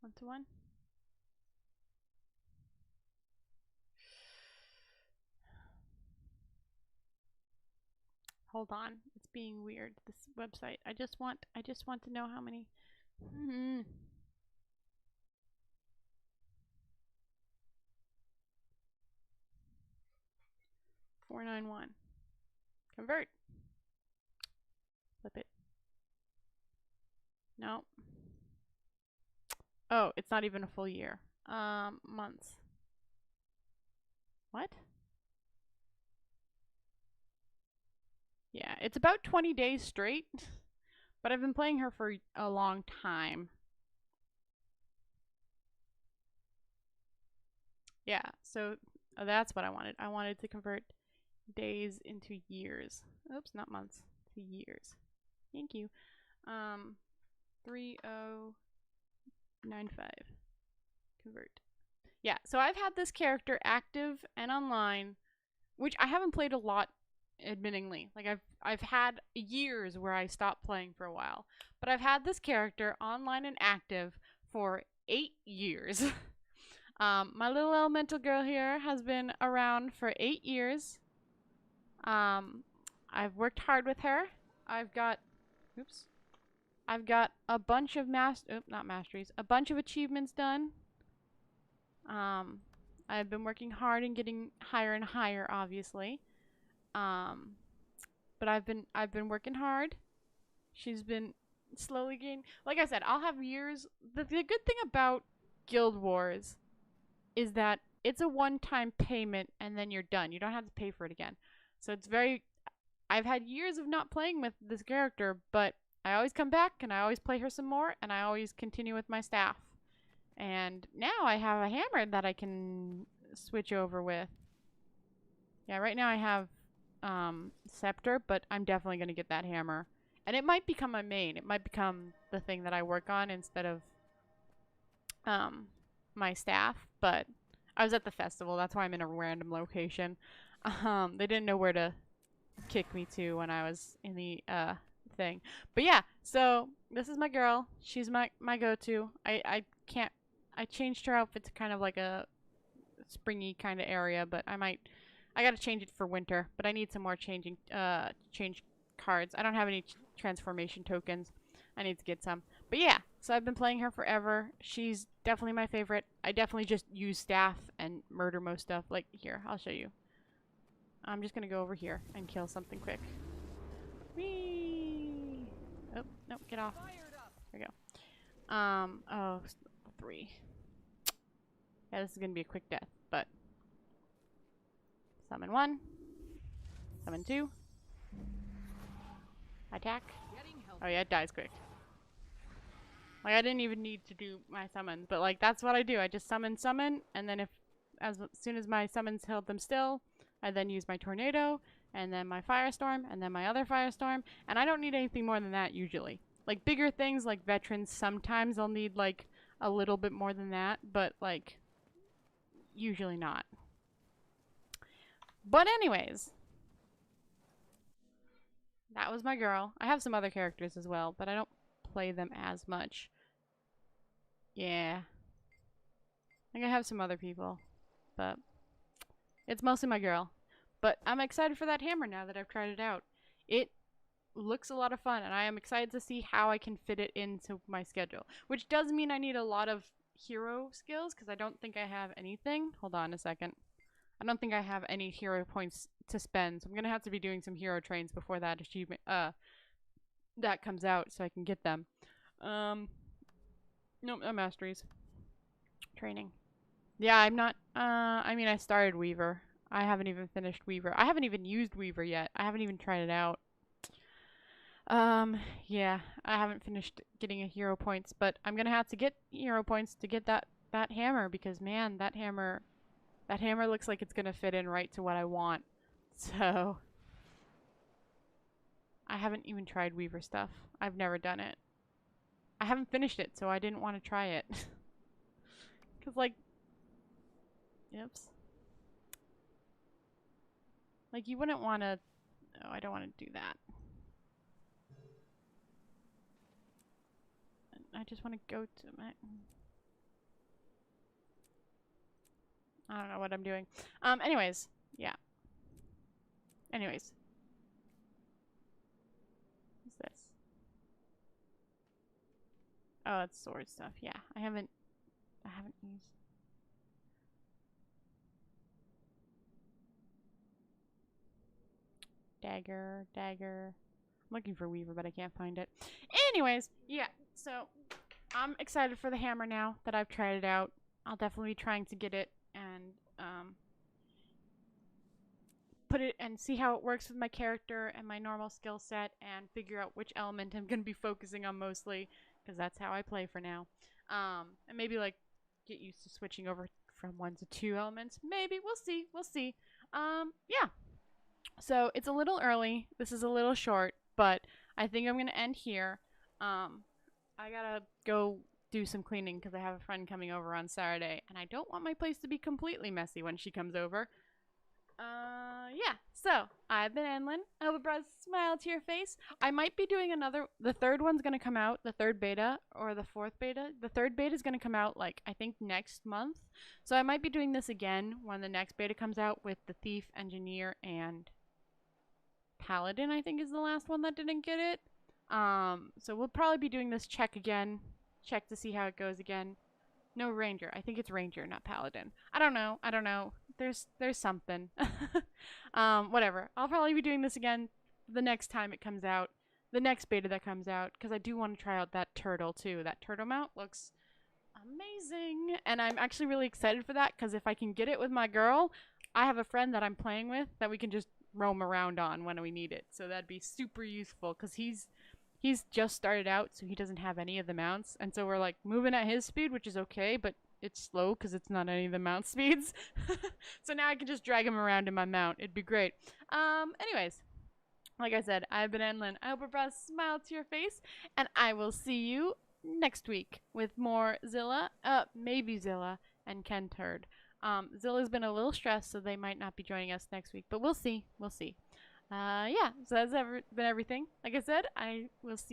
1 to 1? Hold on, it's being weird. This website. I just want to know how many. 491. Convert. Flip it. No. Oh, it's not even a full year. Months. What? Yeah, it's about 20 days straight, but I've been playing her for a long time. Yeah, so that's what I wanted. I wanted to convert days into years. Oops, not months, to years. Thank you. 3095. Convert. Yeah, so I've had this character active and online, which I haven't played a lot, admittingly. Like I've had years where I stopped playing for a while, but I've had this character online and active for 8 years. My little elemental girl here has been around for 8 years. I've worked hard with her. I've got a bunch of not masteries, a bunch of achievements done. I've been working hard and getting higher and higher, obviously. But I've been working hard. She's been slowly getting, like I said, I'll have years. The good thing about Guild Wars is that it's a one-time payment and then you're done. You don't have to pay for it again. So it's I've had years of not playing with this character, but I always come back and I always play her some more and I always continue with my staff. And now I have a hammer that I can switch over with. Yeah, right now I have Scepter, but I'm definitely going to get that hammer. And it might become my main. It might become the thing that I work on instead of my staff. But I was at the festival. That's why I'm in a random location. They didn't know where to kick me to when I was in the thing. But yeah, so this is my girl. She's my go-to. I changed her outfit to kind of like a springy kind of area, but I gotta change it for winter, but I need some more change cards. I don't have any transformation tokens. I need to get some. But yeah, so I've been playing her forever. She's definitely my favorite. I definitely just use staff and murder most stuff. Like, here, I'll show you. I'm just gonna go over here and kill something quick. Whee! Oh, no, get off. There we go. Oh, 3. Yeah, this is gonna be a quick death, but summon 1. Summon 2. Attack. Oh yeah, it dies quick. Like, I didn't even need to do my summons, but like, that's what I do. I just summon, and then as soon as my summons held them still, I then use my tornado, and then my firestorm, and then my other firestorm, and I don't need anything more than that usually. Like, bigger things like veterans, sometimes I'll need like a little bit more than that, but like, usually not. But anyways, that was my girl. I have some other characters as well, but I don't play them as much. Yeah. I think I have some other people, but it's mostly my girl. But I'm excited for that hammer now that I've tried it out. It looks a lot of fun, and I am excited to see how I can fit it into my schedule. Which does mean I need a lot of hero skills, because I don't think I have anything. Hold on a second. I don't think I have any hero points to spend, so I'm going to have to be doing some hero trains before that achievement, that comes out so I can get them. Nope, no masteries. Training. Yeah, I'm not, I mean, I started Weaver. I haven't even finished Weaver. I haven't even used Weaver yet. I haven't even tried it out. Yeah, I haven't finished getting a hero points, but I'm gonna have to get hero points to get that hammer, because man, that hammer looks like it's gonna fit in right to what I want. So I haven't even tried Weaver stuff. I've never done it. I haven't finished it, so I didn't want to try it. Cause like, oops. Like you wouldn't want to. Oh, I don't want to do that. I just want to go to my. I don't know what I'm doing. Anyways, yeah. Anyways. What's this? Oh, it's sword stuff. Yeah, I haven't used. Dagger. I'm looking for Weaver, but I can't find it. Anyways, yeah. So I'm excited for the hammer now that I've tried it out. I'll definitely be trying to get it and put it and see how it works with my character and my normal skill set, and figure out which element I'm going to be focusing on mostly, because that's how I play for now. And maybe like get used to switching over from 1 to 2 elements. Maybe we'll see. Yeah. So it's a little early. This is a little short, but I think I'm going to end here. I gotta go do some cleaning because I have a friend coming over on Saturday, and I don't want my place to be completely messy when she comes over. Yeah. So I've been Enlin. I hope it brought a smile to your face. I might be doing another. The third one's gonna come out. The third beta or the fourth beta. The third beta is gonna come out like I think next month. So I might be doing this again when the next beta comes out with the thief, engineer, and paladin. I think is the last one that didn't get it. So we'll probably be doing this check again. Check to see how it goes again. No, ranger. I think it's ranger, not paladin. I don't know. There's something. Whatever. I'll probably be doing this again the next time it comes out. The next beta that comes out, because I do want to try out that turtle too. That turtle mount looks amazing. And I'm actually really excited for that, because if I can get it with my girl, I have a friend that I'm playing with that we can just roam around on when we need it. So that'd be super useful, because he's just started out, so he doesn't have any of the mounts, and so we're like moving at his speed, which is okay, but it's slow because it's not any of the mount speeds. So now I can just drag him around in my mount. It'd be great. Anyways, like I said, I've been Enlin. I hope it brought a smile to your face, and I will see you next week with more Zilla, maybe Zilla and Kentard. Zilla's been a little stressed, so they might not be joining us next week, but we'll see. Yeah, so that's been everything. Like I said, I will see